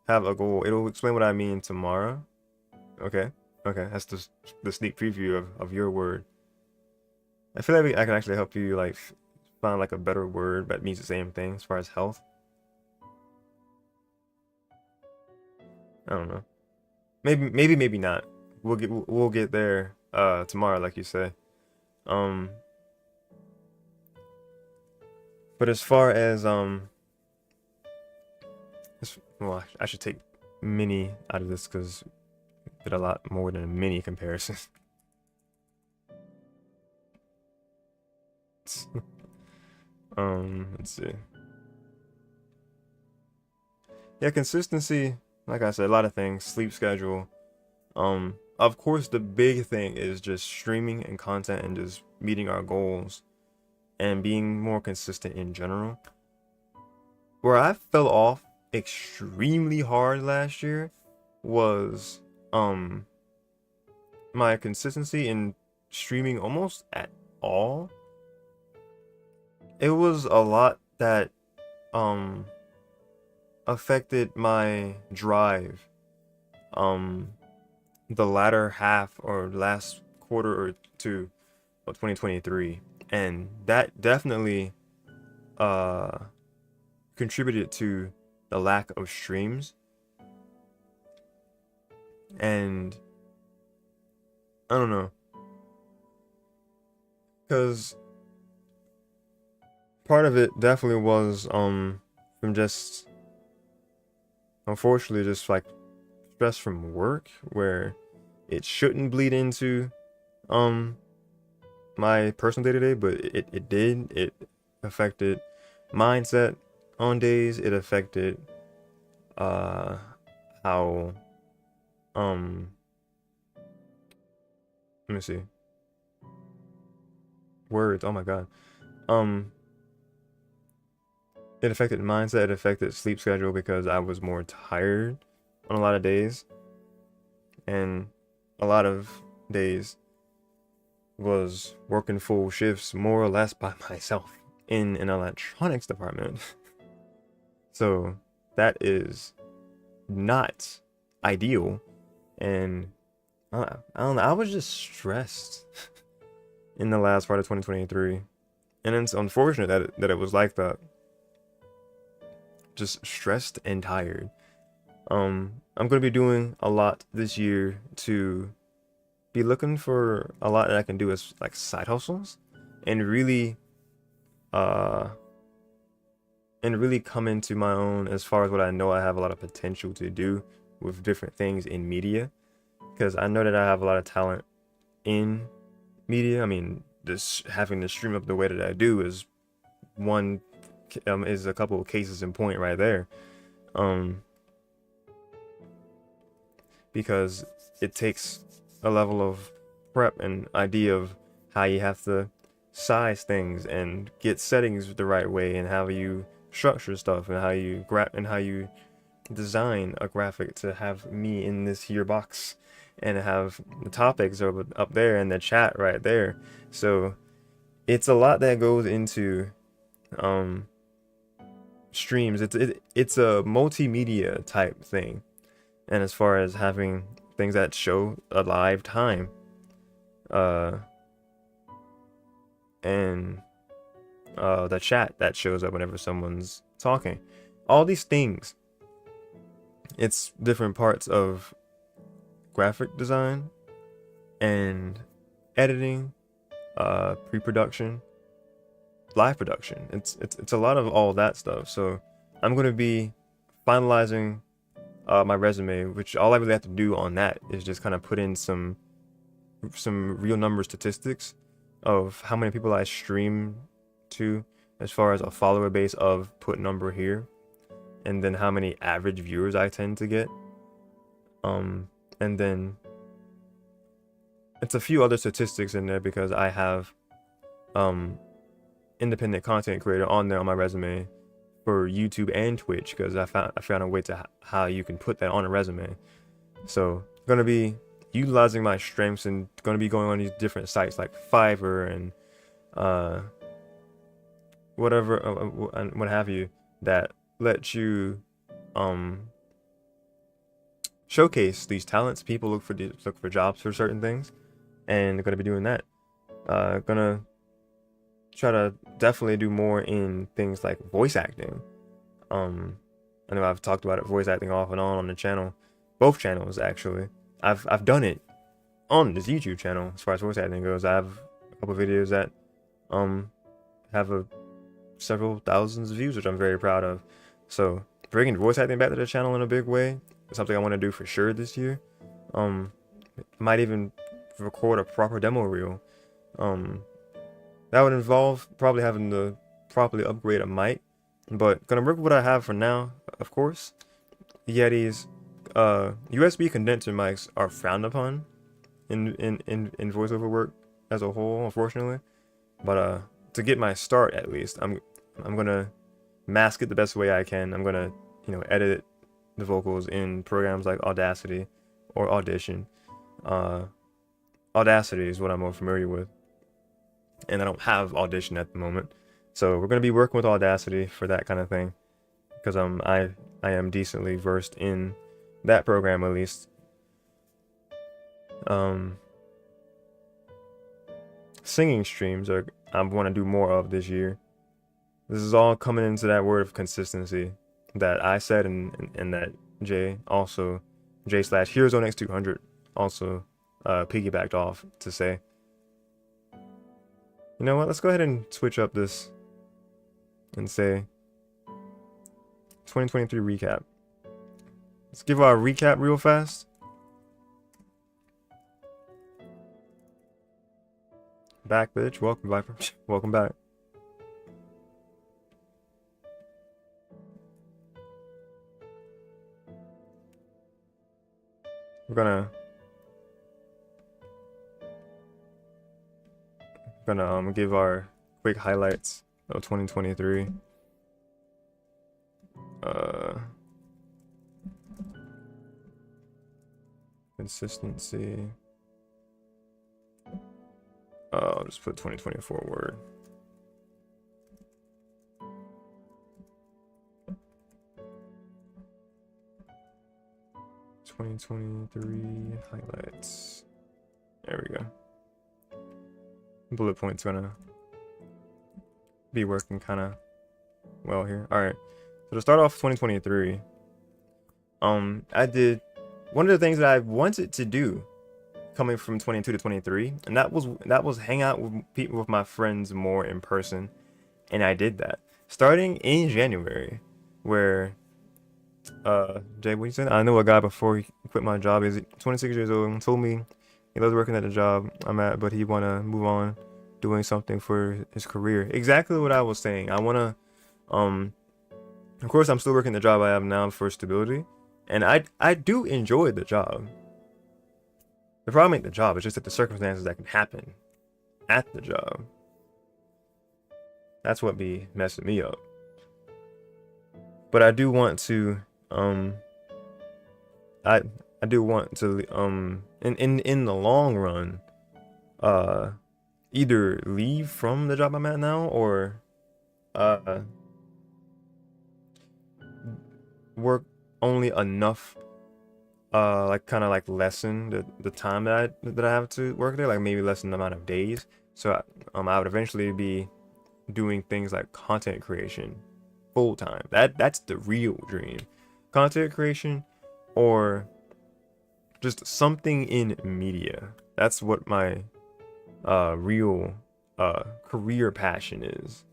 have a goal. It'll explain what I mean tomorrow. Okay. Okay, that's the sneak preview of your word. I feel like I can actually help you like find like a better word that means the same thing as far as health. I don't know. Maybe not. We'll get there tomorrow, like you say. But as far as well, I should take mini out of this because did a lot more than a mini comparison. Let's see. Yeah, consistency, like I said, a lot of things, sleep schedule. Of course the big thing is just streaming and content and just meeting our goals and being more consistent in general. Where I fell off extremely hard last year was my consistency in streaming almost at all. It was a lot that affected my drive the latter half or last quarter or two of 2023, and that definitely contributed to the lack of streams. And I don't know, because part of it definitely was from just unfortunately just like stress from work, where it shouldn't bleed into my personal day-to-day, but it did. It affected mindset on days. It affected how let me see, words, oh my god, it affected mindset. It affected sleep schedule because I was more tired on a lot of days, and a lot of days was working full shifts more or less by myself in an electronics department. So that is not ideal, and I don't know, I was just stressed in the last part of 2023, and it's unfortunate that it was like that. Just stressed and tired. I'm gonna be doing a lot this year to be looking for a lot that I can do as like side hustles and really come into my own as far as what I know I have a lot of potential to do with different things in media, because I know that I have a lot of talent in media. I mean, just having to stream up the way that I do is is a couple of cases in point right there, because it takes a level of prep and idea of how you have to size things and get settings the right way, and how you structure stuff, and how you design a graphic to have me in this here box and have the topics up there and the chat right there. So it's a lot that goes into streams. It's a multimedia type thing, and as far as having things that show a live time and the chat that shows up whenever someone's talking, all these things, it's different parts of graphic design, and editing, pre-production, live production. It's a lot of all that stuff. So I'm gonna be finalizing my resume, which all I really have to do on that is just kind of put in some real number statistics of how many people I stream to, as far as a follower base of put number here, and then how many average viewers I tend to get. And then it's a few other statistics in there because I have independent content creator on there on my resume for YouTube and Twitch, because I found a way to how you can put that on a resume. So I'm gonna be utilizing my strengths and gonna be going on these different sites like Fiverr and whatever and what have you, that let you showcase these talents. People look for jobs for certain things, and they're gonna be doing that. Gonna try to definitely do more in things like voice acting. I know I've talked about it, voice acting off and on the channel, both channels actually. I've done it on this YouTube channel as far as voice acting goes. I have a couple videos that have several thousands of views, which I'm very proud of. So bringing voice acting back to the channel in a big way is something I want to do for sure this year. Might even record a proper demo reel. That would involve probably having to properly upgrade a mic, but gonna work with what I have for now, of course. Yeti's USB condenser mics are frowned upon in voiceover work as a whole, unfortunately. But to get my start, at least, I'm gonna mask it the best way I can. I'm gonna, edit the vocals in programs like Audacity or Audition. Audacity is what I'm more familiar with, and I don't have Audition at the moment. So we're gonna be working with Audacity for that kind of thing, because I am decently versed in that program, at least. Singing streams I want to do more of this year. This is all coming into that word of consistency that I said, and that J/HeroZoneX200 also piggybacked off to say. You know what? Let's go ahead and switch up this and say 2023 recap. Let's give our recap real fast. Back, bitch. Welcome, Viper. Welcome back. We're gonna give our quick highlights of 2023. Consistency. I'll just put 2024 word. '23 highlights. There we go. Bullet points gonna be working kind of well here. All right. So to start off 2023, I did one of the things that I wanted to do coming from 22 to 23, and that was hang out with people, with my friends more in person, and I did that starting in January, where Jay, what you said? I know a guy before he quit my job. He's 26 years old and told me he loves working at the job I'm at, but he wanna move on, doing something for his career. Exactly what I was saying. I wanna of course I'm still working the job I have now for stability, and I do enjoy the job. The problem ain't the job, it's just that the circumstances that can happen at the job. That's what be messing me up. But I do want to I do want to in the long run either leave from the job I'm at now, or work only enough, like kind of like lessen the time that I have to work there, like maybe lessen the amount of days. So I would eventually be doing things like content creation full time. That's the real dream. Content creation, or just something in media. That's what my real career passion is.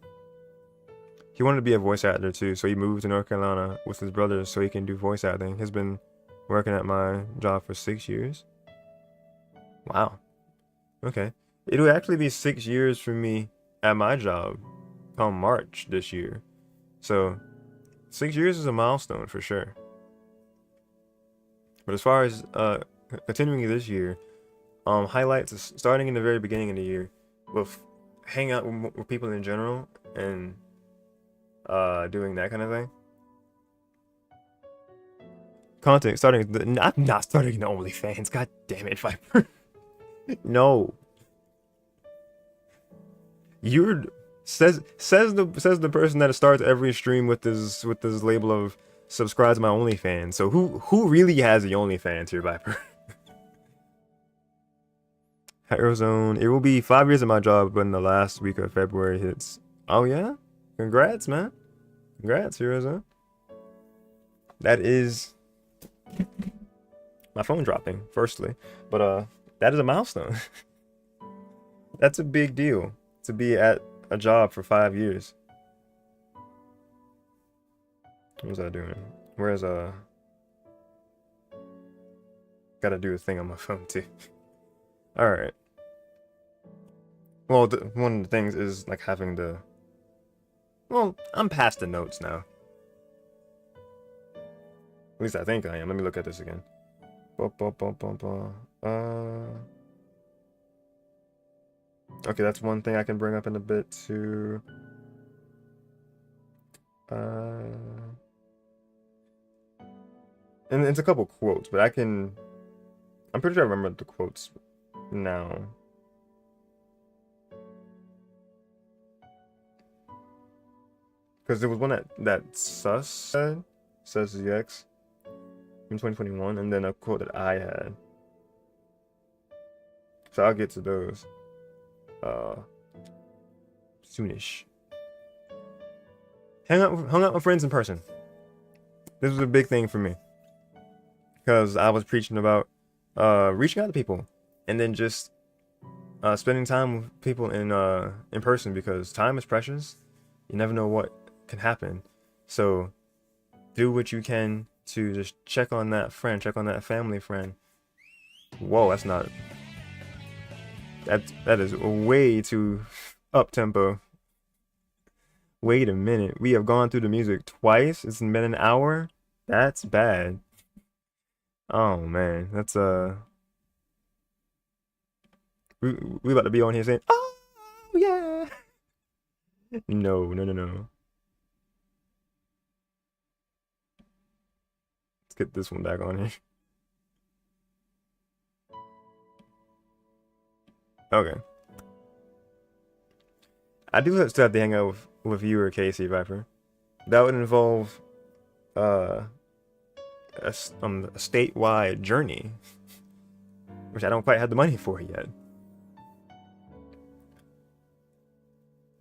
He wanted to be a voice actor too, so he moved to North Carolina with his brother so he can do voice acting. He's been working at my job for 6 years. Wow. Okay. It'll actually be 6 years for me at my job come March this year. So 6 years is a milestone for sure. But as far as continuing this year, highlights is starting in the very beginning of the year with hang out with people in general and doing that kind of thing. Content starting. I'm not starting the OnlyFans. God damn it, Viper. No. You're says the person that starts every stream with this label of subscribe to my OnlyFans. So who really has the OnlyFans here, Viper? Arizona. It will be 5 years of my job when the last week of February hits. Oh yeah? Congrats, man. Congrats, Arizona. That is my phone dropping, firstly. But that is a milestone. That's a big deal to be at a job for 5 years. What was I doing? Where's gotta do a thing on my phone too. All right. Well, one of the things is like having the. Well, I'm past the notes now. At least I think I am. Let me look at this again. Okay, that's one thing I can bring up in a bit too. And it's a couple quotes, but I'm pretty sure I remember the quotes now. Because there was one that Sus said, Sus ZX, in 2021, and then a quote that I had. So I'll get to those soonish. Hung out with friends in person. This was a big thing for me. Because I was preaching about reaching out to people and then just spending time with people in person, because time is precious. You never know what can happen. So do what you can to just check on that friend, check on that family friend. Whoa, that's not. That is way too up tempo. Wait a minute. We have gone through the music twice. It's been an hour. That's bad. Oh man, that's we about to be on here saying, "Oh yeah." No. Let's get this one back on here. Okay. I do still have to hang out with you or Casey, Viper. That would involve a statewide journey, which I don't quite have the money for yet.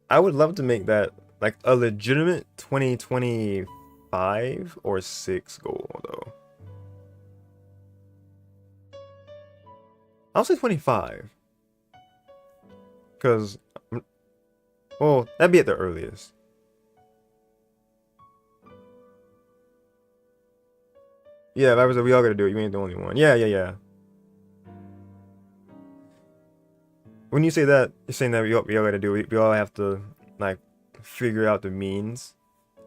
I would love to make that like a legitimate 2025 or 6 goal, though. I'll say 25. Because, well, that'd be at the earliest. Yeah, if I was like, we all gotta do it. You ain't the only one. Yeah. When you say that, you're saying that we all gotta do it. We all have to, like, figure out the means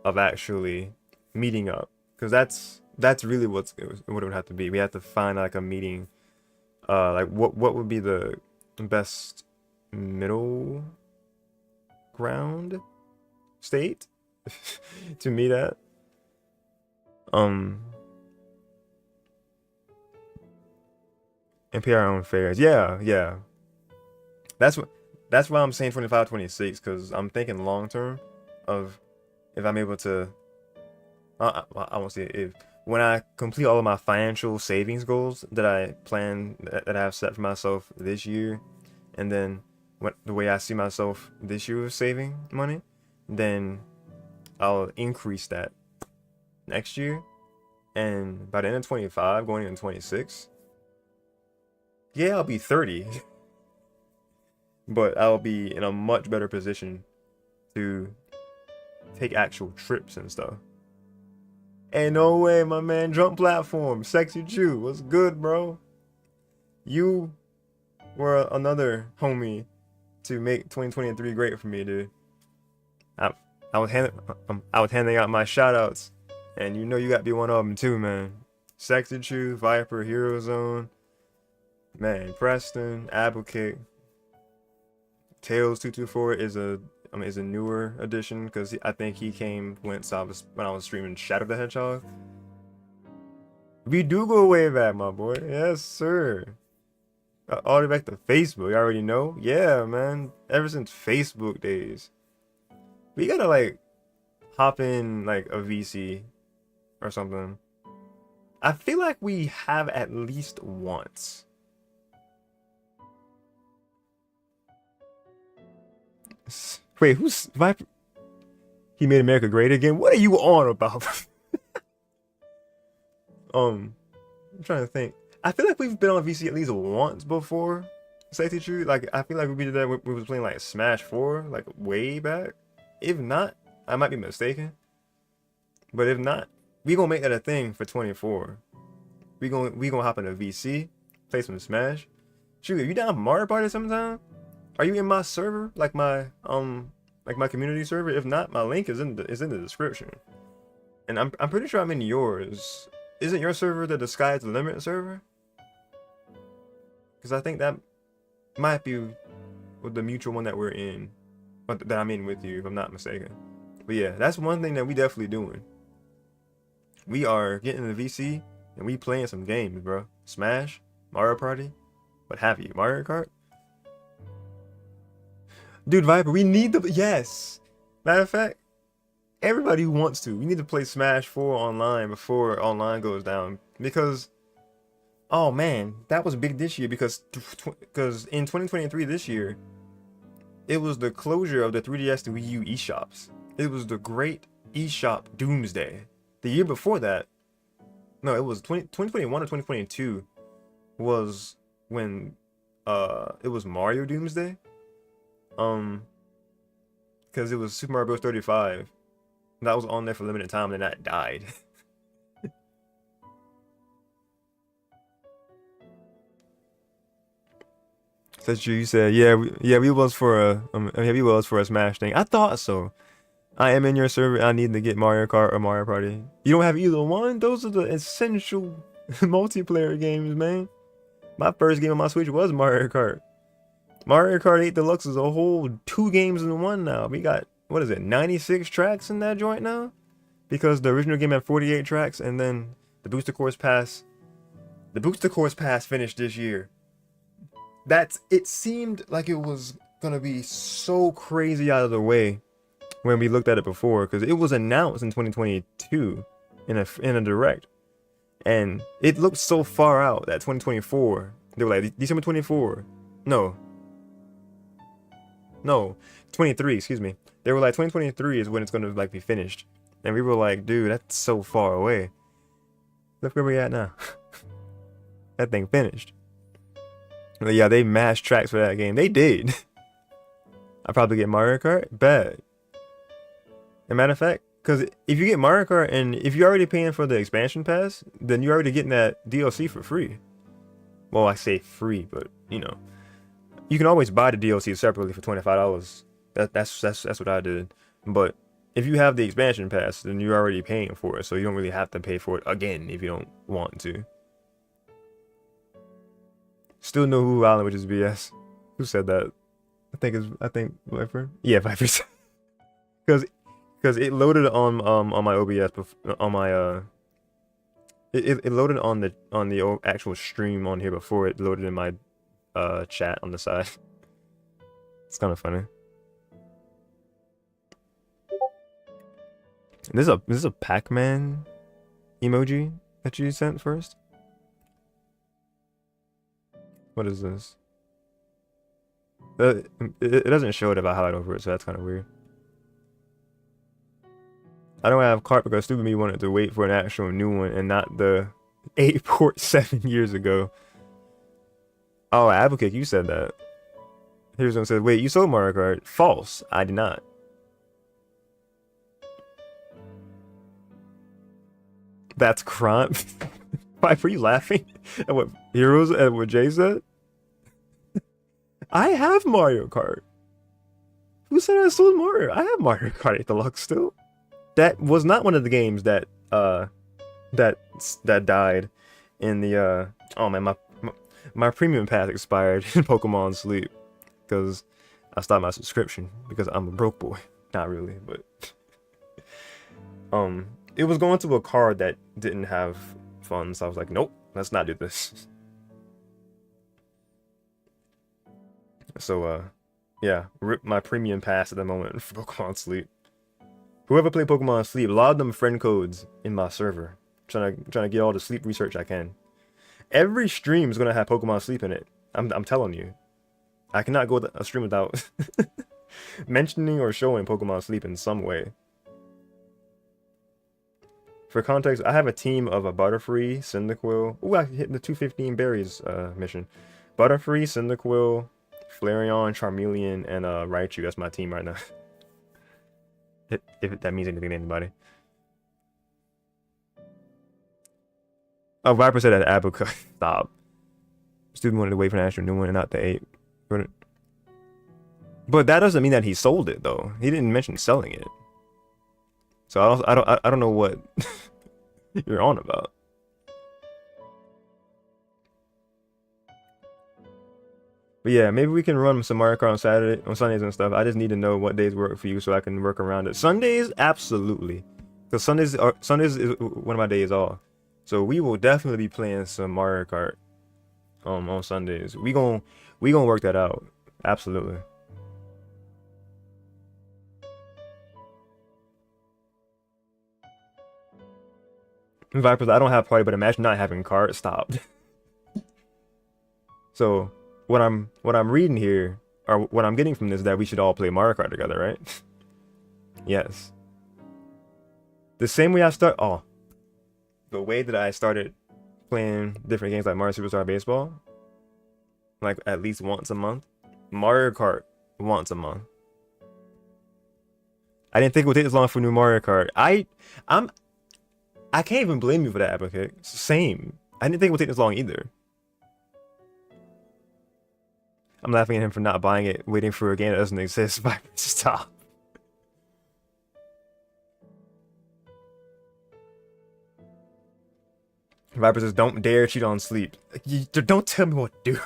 of actually meeting up. Because that's really what it would have to be. We have to find, like, a meeting. Like, what would be the best middle ground state to meet at? And pay our own fares. Yeah. That's why I'm saying 25, 26, because I'm thinking long term of if I'm able to. I won't say if when I complete all of my financial savings goals that I plan that I have set for myself this year, and then the way I see myself this year with saving money, then I'll increase that next year, and by the end of 25, going into 26, yeah, I'll be 30. but I'll be in a much better position to take actual trips and stuff. Ain't no way, my man. Jump platform, Sexy Chew. What's good, bro? You were another homie to make 2023 great for me, dude. I, I was handing out my shout outs, and you know you got to be one of them too, man. Sexy Chew, Viper, Hero Zone, man, Preston, Applekick, Tails 224 is a newer addition because I think he came when I was streaming Shadow the Hedgehog. We do go way back, my boy. Yes, sir. All the way back to Facebook. You already know. Yeah, man. Ever since Facebook days, we gotta like hop in like a VC or something. I feel like we have at least once. Wait, who's Viper? He made America great again? What are you on about? I'm trying to think. I feel like we've been on VC at least once before. Safety True. Like, I feel like we did that when we was playing like Smash 4, like way back. If not, I might be mistaken. But if not, we gonna make that a thing for 24. We gonna hop in a VC, play some Smash. Shoot, you down Mario Party sometime? Are you in my server, like my community server? If not, my link is in the description. And I'm pretty sure I'm in yours. Isn't your server the Sky's the Limit server? Because I think that might be the mutual one that we're in, that I'm in with you, if I'm not mistaken. But yeah, that's one thing that we definitely doing. We are getting the VC and we playing some games, bro. Smash, Mario Party, what have you, Mario Kart. Dude, Viper, we need the yes. Matter of fact, everybody who wants to, we need to play Smash 4 online before online goes down. Because, oh man, that was big this year. Because in 2023 this year, it was the closure of the 3DS to Wii U eShops. It was the great eShop doomsday. The year before that, no, it was 2021 or 2022 was when it was Mario Doomsday. Because it was Super Mario Bros. 35. That was on there for a limited time, and then that died. That's true. You said, yeah, we was for a Smash thing. I thought so. I am in your server. I need to get Mario Kart or Mario Party. You don't have either one? Those are the essential multiplayer games, man. My first game on my Switch was Mario Kart. Mario Kart 8 Deluxe is a whole 2 games in one now. We got, what is it, 96 tracks in that joint now? Because the original game had 48 tracks, and then the Booster Course Pass finished this year. It seemed like it was gonna be so crazy out of the way when we looked at it before, because it was announced in 2022 in a direct, and it looked so far out that 2024, they were like December 24, no 23, excuse me, they were like 2023 is when it's gonna like be finished, and we were like, dude, that's so far away. Look where we at now. That thing finished. But yeah, they mashed tracks for that game. They did. I probably get Mario Kart. Bad. As a matter of fact, because if you get Mario Kart and if you're already paying for the expansion pass, then you're already getting that DLC for free. Well, I say free, but you know, you can always buy the DLC separately for $25. That's what I did. But if you have the expansion pass, then you're already paying for it, so you don't really have to pay for it again if you don't want to. Still know who Island, which is BS. Who said that? I think Viper. Yeah, Viper. Because it loaded on my OBS on my it loaded on the actual stream on here before it loaded in my chat on the side. It's kind of funny. This is a Pac-Man emoji that you sent first. What is this? It doesn't show it if I highlight over it, so that's kind of weird. I don't have cart because stupid me wanted to wait for an actual new one and not the 8 port 7 years ago. Oh, Advocate, you said that. Here's one says, wait, you sold Mario Kart? False. I did not. That's crime. Why were you laughing at what Heroes at what Jay said? I have Mario Kart. Who said I sold Mario? I have Mario Kart 8 Deluxe still. That was not one of the games that that died in the oh man, my premium pass expired in Pokemon Sleep because I stopped my subscription because I'm a broke boy. Not really, but it was going to a card that didn't have funds, so I was like, nope, let's not do this. So yeah, rip my premium pass at the moment for Pokemon Sleep. Whoever played Pokemon Sleep, a lot of them friend codes in my server. Trying to get all the sleep research I can. Every stream is gonna have Pokemon Sleep in it. I'm telling you. I cannot go a stream without mentioning or showing Pokemon Sleep in some way. For context, I have a team of a Butterfree, Cyndaquil. Ooh, I hit the 215 berries mission. Butterfree, Cyndaquil, Flareon, Charmeleon, and Raichu. That's my team right now. if that means anything to anybody. Oh, Viper said that Abaca. Stop. Student wanted to wait for an actual new one and not the 8. But that doesn't mean that he sold it though. He didn't mention selling it. So I don't know what you're on about. But yeah, maybe we can run some Mario Kart on Sundays and stuff. I just need to know what days work for you so I can work around it. Sundays, absolutely. Because Sundays is one of my days off. So we will definitely be playing some Mario Kart on Sundays. We gonna work that out. Absolutely. Vipers, I don't have party, but imagine not having cart. Stop. So what I'm reading here, or what I'm getting from this, is that we should all play Mario Kart together, right? Yes. The same way the way that I started playing different games like Mario Superstar Baseball, like at least once a month. Mario Kart once a month. I didn't think it would take this long for new Mario Kart. I can't even blame you for that, Advocate. Same. I didn't think it would take this long either. I'm laughing at him for not buying it, waiting for a game that doesn't exist. Stop. Viper says, don't dare cheat on sleep. Don't tell me what to do.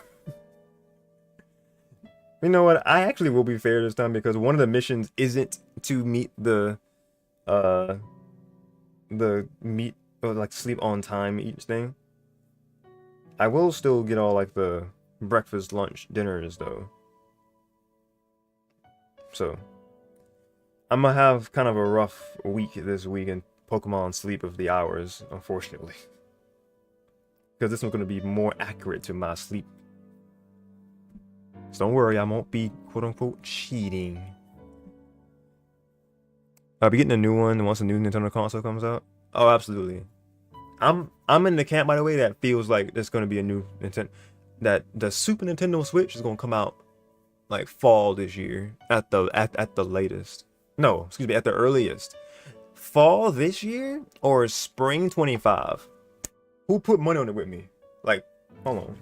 You know what? I actually will be fair this time because one of the missions isn't to meet the meet or like sleep on time each thing. I will still get all like the breakfast, lunch, dinners though. So I'm gonna have kind of a rough week this week in Pokemon Sleep of the hours, unfortunately. Because this one's gonna be more accurate to my sleep. So don't worry, I won't be quote unquote cheating. I'll be getting a new one once a new Nintendo console comes out. Oh, absolutely. I'm in the camp, by the way, that feels like there's gonna be a new Nintendo, that the Super Nintendo Switch is gonna come out like fall this year at the latest. No, excuse me, at the earliest. Fall this year or spring 25? Who put money on it with me? Like, hold on.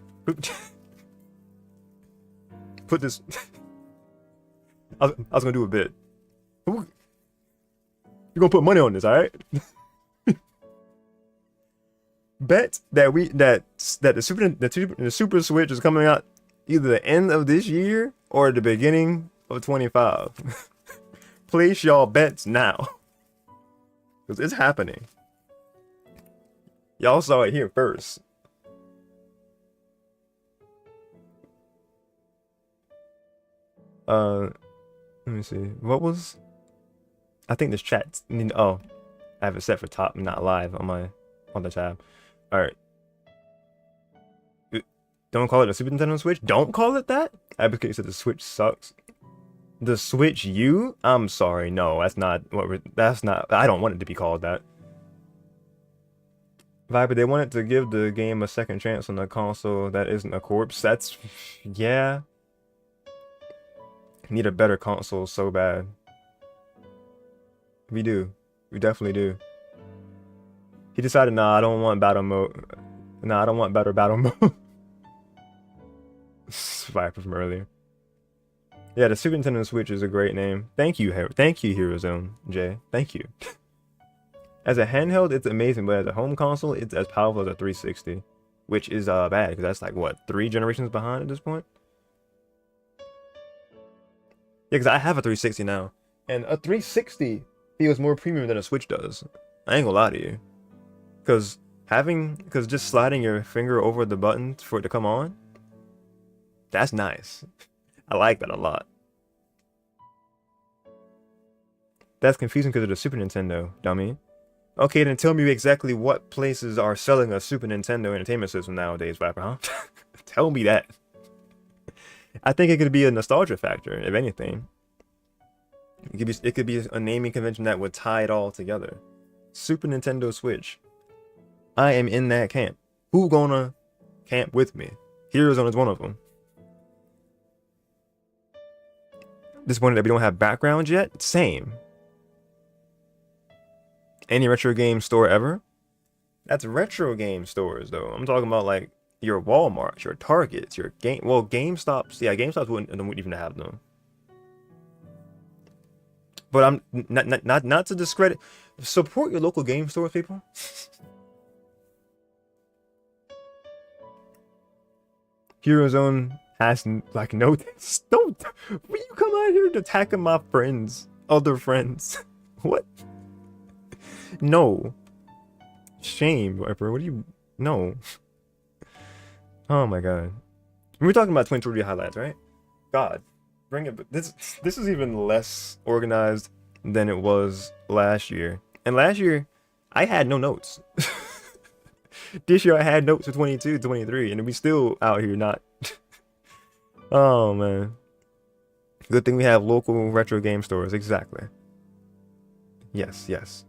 Put this. I was gonna do a bit. You're gonna put money on this, all right? Bet that the Super Switch is coming out either the end of this year or the beginning of 25. Place y'all bets now, because it's happening. Y'all saw it here first. Let me see. What was? I think this chat. Oh, I have it set for top, not live on the tab. All right. Don't call it a Super Nintendo Switch. Don't call it that. Advocate said the Switch sucks. The Switch U? I'm sorry. No, that's not what. That's not. I don't want it to be called that. Viper, they wanted to give the game a second chance on a console that isn't a corpse. That's, yeah. Need a better console so bad. We do. We definitely do. He decided, nah, I don't want battle mode. Nah, I don't want better battle mode. Viper from earlier. Yeah, the Super Nintendo Switch is a great name. Thank you, Hero Zone, Jay. Thank you. As a handheld, it's amazing, but as a home console, it's as powerful as a 360, which is bad because that's like what, 3 generations behind at this point. Yeah, because I have a 360 now, and a 360 feels more premium than a Switch does. I ain't gonna lie to you, because just sliding your finger over the button for it to come on, that's nice. I like that a lot. That's confusing because of the Super Nintendo, dummy. Okay, then tell me exactly what places are selling a Super Nintendo Entertainment System nowadays, Viper, huh? Tell me that. I think it could be a nostalgia factor, if anything. It could be a naming convention that would tie it all together. Super Nintendo Switch. I am in that camp. Who gonna camp with me? Hero Zone is one of them. Disappointed that we don't have backgrounds yet? Same. Any retro game store ever? That's retro game stores though. I'm talking about like your Walmarts, your Targets, your GameStops. Yeah, GameStops wouldn't even have them. But I'm not to discredit. Support your local game stores, people. Hero Zone has like no. Don't. Will you come out here attacking my friends, other friends? What? No. Shame, Viper. What do you? No. Oh my god. We're talking about 2023 highlights, right? God, bring it. This is even less organized than it was last year. And last year, I had no notes. This year I had notes for 22, 23, and we still out here not. Oh man. Good thing we have local retro game stores. Exactly. Yes, yes.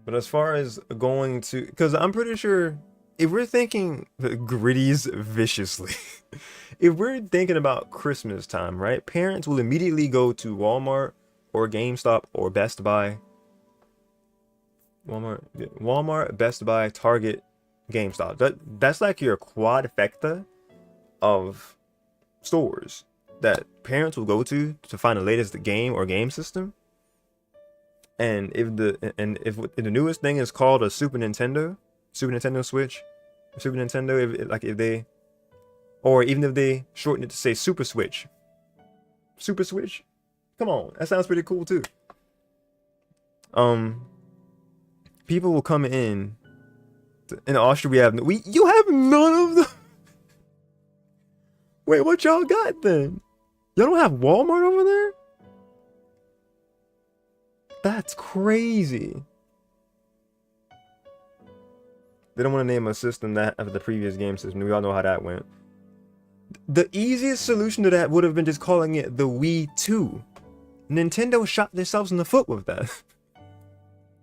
But as far as going to, because I'm pretty sure if we're thinking gritties viciously, if we're thinking about Christmas time, right? Parents will immediately go to Walmart or GameStop or Best Buy. Walmart, Best Buy, Target, GameStop. That's like your quadfecta of stores that parents will go to find the latest game or game system. And if the newest thing is called a Super Nintendo Switch, Super Nintendo, or even if they shorten it to say Super Switch, come on, that sounds pretty cool too. People will come in Austria. You have none of them. Wait, what y'all got then? Y'all don't have Walmart over there? That's crazy. They don't want to name a system that of the previous game system. We all know how that went. The easiest solution to that would have been just calling it the Wii 2. Nintendo shot themselves in the foot with that.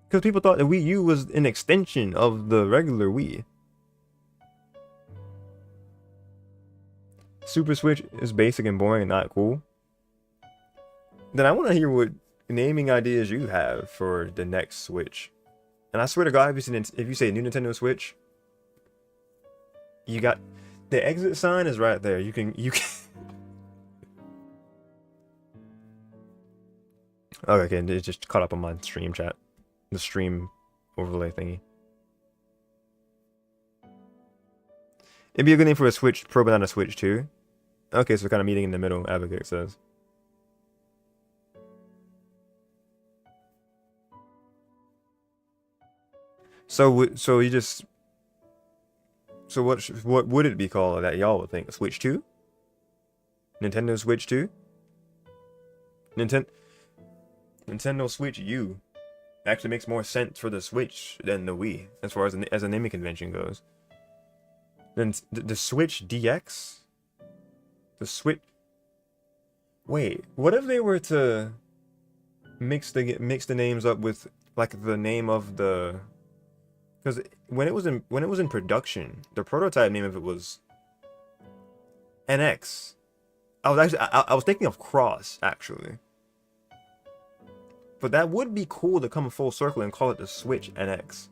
Because people thought the Wii U was an extension of the regular Wii. Super Switch is basic and boring and not cool. Then I want to hear what naming ideas you have for the next Switch. And I swear to God, if you say new Nintendo Switch, you got the exit sign is right there. You can okay, it just caught up on my stream chat. The stream overlay thingy. It'd be a good name for a Switch Pro, but not a Switch 2. Okay, so kind of meeting in the middle, Advocate says. So what would it be called that y'all would think? A Switch 2? Nintendo Switch 2? Nintendo Switch U actually makes more sense for the Switch than the Wii, as far as a naming convention goes. Then the Switch DX? The Switch... Wait, what if they were to mix the names up with like the name of the... Because when it was in production, the prototype name of it was NX. I was thinking of Cross actually, but that would be cool to come full circle and call it the Switch NX.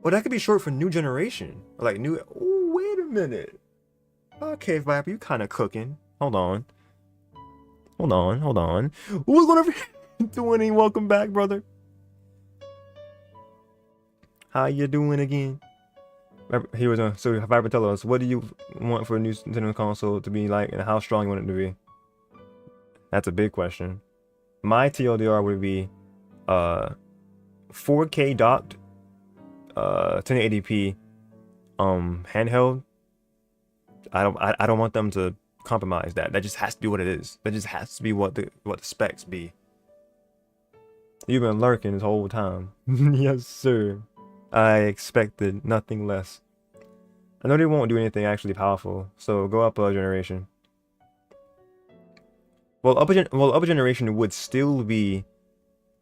Well, that could be short for new generation, like new. Oh, wait a minute. Okay, Viper, you kind of cooking. Hold on. What's going on? Doing? Welcome back, brother. How you doing again? He was on. So Viper, tell us, what do you want for a new Nintendo console to be like, and how strong you want it to be? That's a big question. My TLDR would be 4K docked, 1080p handheld. I don't want them to compromise that. That just has to be what it is. That just has to be what the specs be. You've been lurking this whole time. Yes, sir. I expected nothing less. I know they won't do anything actually powerful, so go up a generation. Well, up a generation would still be,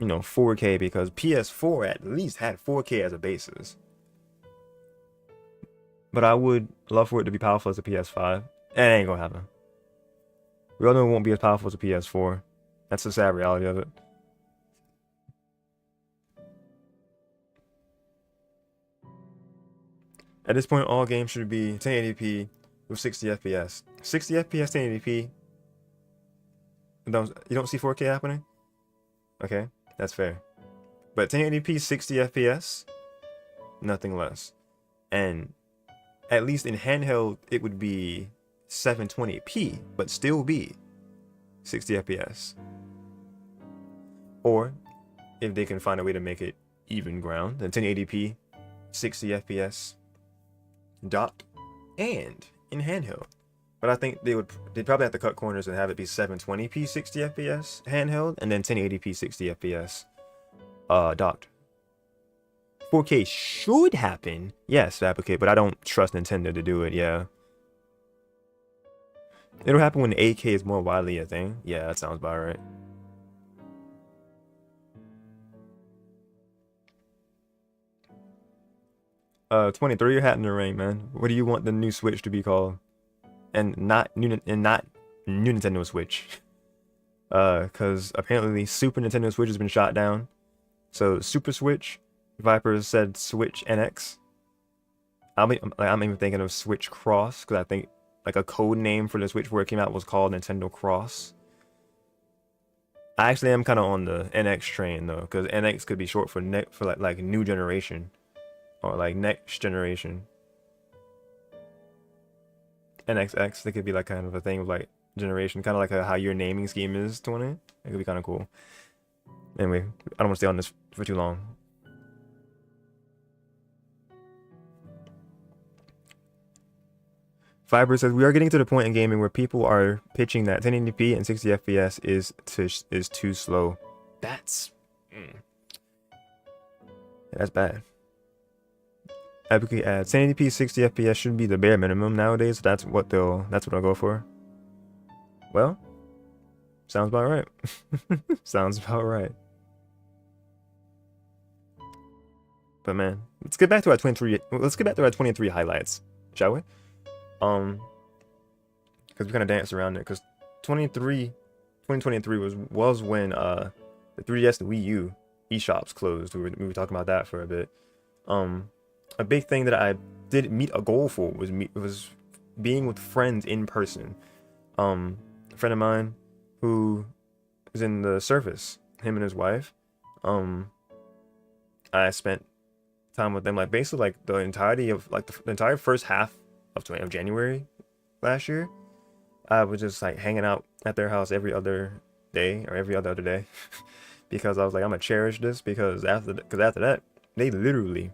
4K, because PS4 at least had 4K as a basis. But I would love for it to be powerful as a PS5. It ain't gonna happen. We all know it won't be as powerful as a PS4. That's the sad reality of it. At this point, all games should be 1080p with 60 FPS. 60 FPS, 1080p. You don't see 4K happening? Okay, that's fair. But 1080p, 60 FPS, nothing less. And at least in handheld, it would be 720p, but still be 60 FPS. Or, if they can find a way to make it even ground, then 1080p, 60 FPS, docked, and in handheld. But I think they'd probably have to cut corners and have it be 720p 60 FPS handheld, and then 1080p 60 FPS docked. 4K should happen, yes, Fabricate, but I don't trust Nintendo to do it. Yeah, it'll happen when 8K is more widely a thing. Yeah, that sounds about right. $23, your hat in the ring, man. What do you want the new Switch to be called? And not new Nintendo Switch. Cause apparently Super Nintendo Switch has been shot down. So Super Switch, Viper said Switch NX. I'm even thinking of Switch Cross, because I think like a code name for the Switch before it came out was called Nintendo Cross. I actually am kind of on the NX train though, because NX could be short for like new generation, or like next generation. NXX, that could be like kind of a thing of like generation, kind of like how your naming scheme is, 20. It could be kind of cool. Anyway, I don't want to stay on this for too long. Fiber says, we are getting to the point in gaming where people are pitching that 1080p and 60 FPS is too slow. That's bad. Advocate adds 1080p 60 FPS should be the bare minimum nowadays. So that's what I'll go for. Well, sounds about right. Sounds about right. But man, let's get back to our 23. Let's get back to our 23 highlights, shall we? Because we kind of danced around it. Because 2023 was when the 3DS and Wii U eShops closed. We were talking about that for a bit. A big thing that I did meet a goal for was being with friends in person. A friend of mine who is in the service, him and his wife. I spent time with them, like basically like the entirety of like the entire first half of January last year. I was just like hanging out at their house every other day or every other day because I was like, I'm gonna cherish this, because after that they literally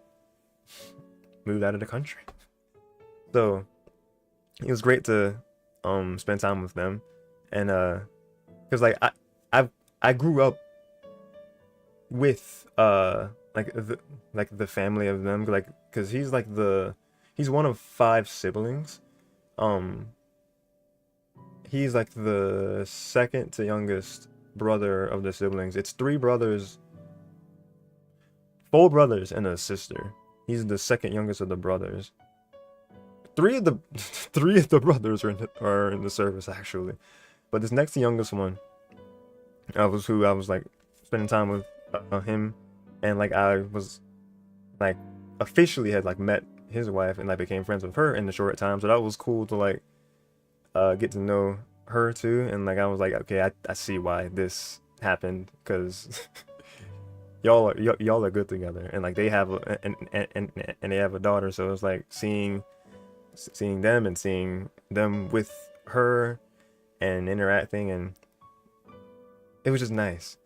moved out of the country. So it was great to spend time with them, and because like I grew up with the family of them, like, because he's one of 5 siblings. He's like the second to youngest brother of the siblings. It's 4 brothers and a sister. He's the second youngest of the brothers. Three of the three of the brothers are in the service actually, but this next youngest one, I was like spending time with him, and like I was like officially had like met his wife and like became friends with her in the short time, so that was cool to like get to know her too, and like I was like, okay, I see why this happened, because y'all are good together, and like they have and they have a daughter, so it's like seeing them and seeing them with her and interacting, and it was just nice.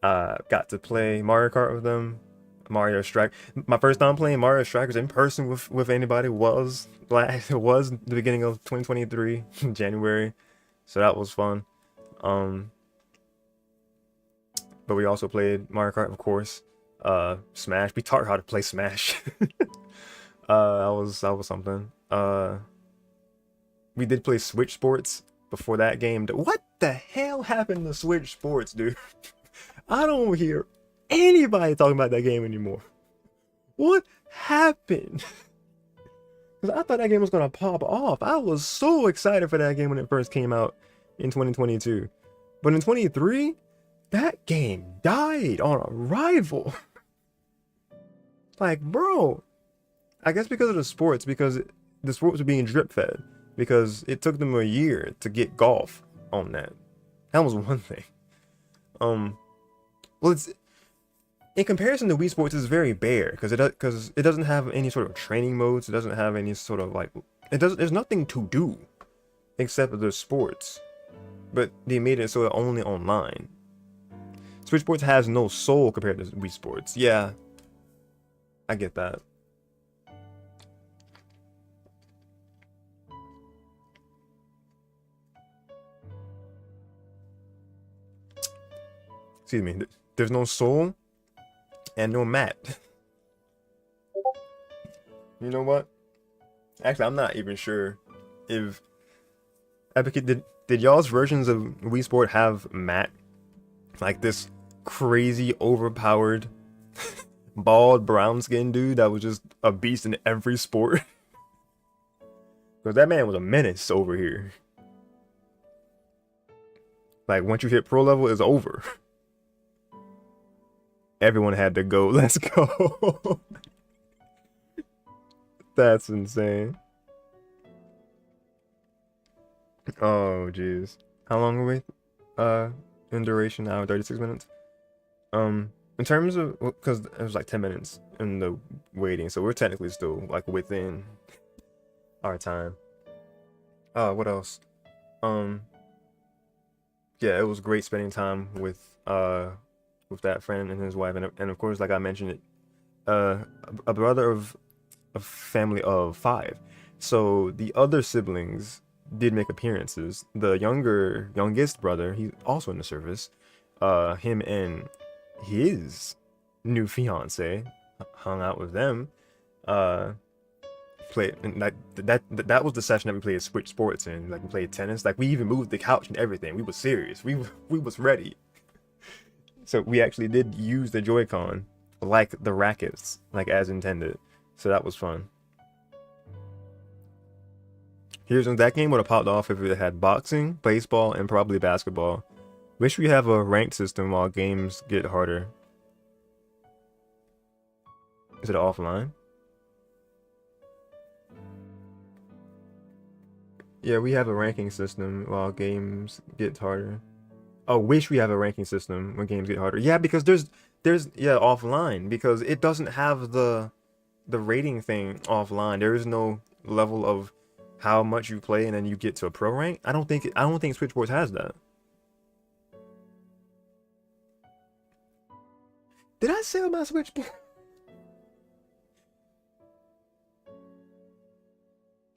Got to play Mario Kart with them. Mario Strike. My first time playing Mario Strikers in person with anybody was the beginning of 2023 January, so that was fun. Um, but we also played Mario Kart, of course. Smash. We taught her how to play Smash. That was something. We did play Switch Sports before that game. What the hell happened to Switch Sports, dude? I don't hear anybody talking about that game anymore. What happened? Because I thought that game was gonna pop off. I was so excited for that game when it first came out in 2022. But in 23, that game died on arrival. Like, bro. I guess because of the sports, because the sports were being drip fed. Because it took them a year to get golf on that. That was one thing. Well, it's in comparison to Wii Sports, it's very bare because it doesn't have any sort of training modes. It doesn't have any sort of like there's nothing to do except the sports, but they made it so it's only online. Switch Sports has no soul compared to Wii Sports. Yeah, I get that. Excuse me. There's no soul and no mat. You know what? Actually, I'm not even sure if Epic did y'all's versions of Wii Sport have mat, like this crazy overpowered bald brown skinned dude that was just a beast in every sport. Because that man was a menace over here. Like once you hit pro level, it's over. Everyone had to go. Let's go. That's insane. Oh jeez. How long are we? In duration now, 36 minutes. In terms of, because it was like 10 minutes in the waiting, so we're technically still like within our time. What else? Yeah, it was great spending time with that friend and his wife, and of course, like I mentioned, it a brother of a family of 5. So the other siblings did make appearances. The youngest brother, he's also in the service. Him and his new fiance hung out with them. Played, and that was the session that we played Switch Sports in. Like we played tennis. Like we even moved the couch and everything. We was serious. We was ready. So we actually did use the Joy-Con like the rackets, like as intended. So that was fun. Here's when that game would have popped off if it had boxing, baseball, and probably basketball. Wish we have a ranked system while games get harder. Is it offline? Yeah, we have a ranking system while games get harder. Oh, wish we have a ranking system when games get harder. Yeah, because there's yeah, offline, because it doesn't have the rating thing offline. There is no level of how much you play and then you get to a pro rank. I don't think Switchboards has that. Did I sell my Switchboard?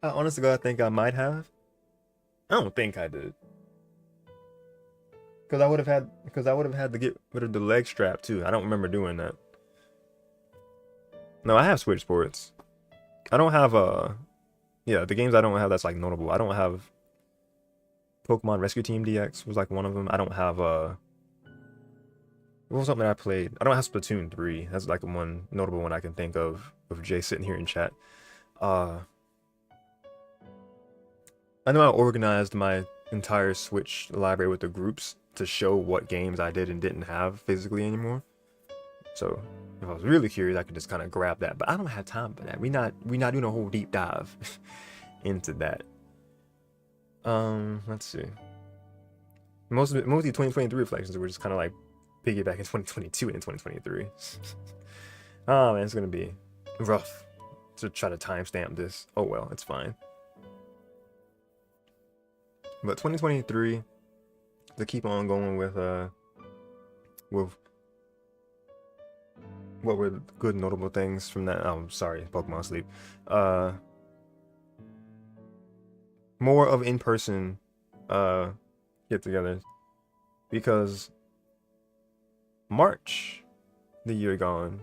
I honestly God think I might have. I don't think I did. Because I would have had to get rid of the leg strap too. I don't remember doing that. No, I have Switch Sports. I don't have yeah, the games I don't have that's like notable. I don't have Pokemon Rescue Team DX was like one of them. I don't have what was something I played? I don't have Splatoon 3. That's like the one notable one I can think of Jay sitting here in chat. I know I organized my entire Switch library with the groups to show what games I did and didn't have physically anymore. So if I was really curious, I could just kind of grab that. But I don't have time for that. We not doing a whole deep dive into that. Let's see. Mostly 2023 reflections were just kind of like piggyback in 2022 and 2023. Oh man, it's gonna be rough to try to timestamp this. Oh well, it's fine. But 2023, to keep on going with what were good notable things from that? Oh, sorry, Pokemon Sleep. More of in-person get-togethers, because March, the year gone.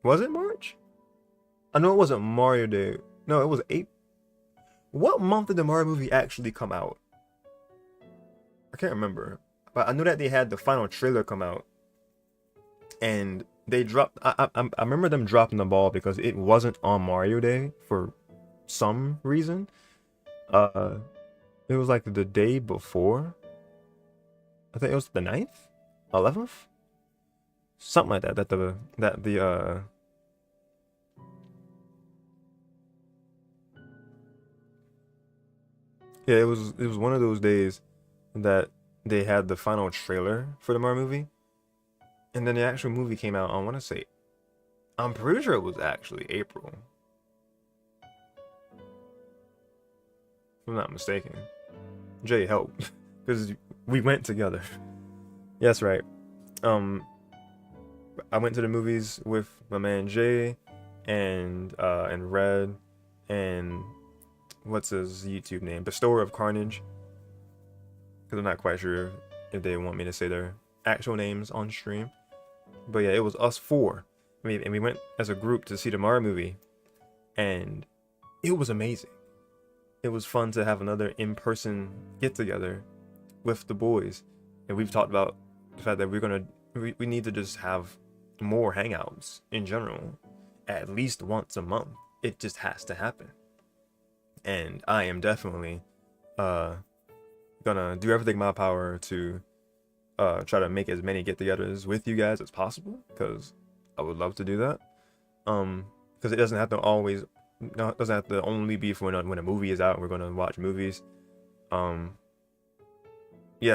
Was it March? I know it wasn't Mario Day. No, it was April. What month did the Mario movie actually come out? I can't remember. But I know that they had the final trailer come out. And they dropped... I remember them dropping the ball because it wasn't on Mario Day for some reason. It was like the day before. I think it was the 9th? 11th? Something like that. Yeah, it was one of those days that they had the final trailer for the Mario movie. And then the actual movie came out, I want to say, I'm pretty sure it was actually April. If I'm not mistaken. Jay, help. Because we went together. Yes, right. I went to the movies with my man Jay and Red and what's his YouTube name? Bestower of Carnage. Because I'm not quite sure if they want me to say their actual names on stream. But yeah, it was us four. And we went as a group to see the Mario movie. And it was amazing. It was fun to have another in-person get-together with the boys. And we've talked about the fact that we need to just have more hangouts in general. At least once a month. It just has to happen. And I am definitely gonna do everything in my power to try to make as many get-togethers with you guys as possible, because I would love to do that. Because it doesn't have to always, no, it doesn't have to only be for when a movie is out and we're gonna watch movies. Yeah,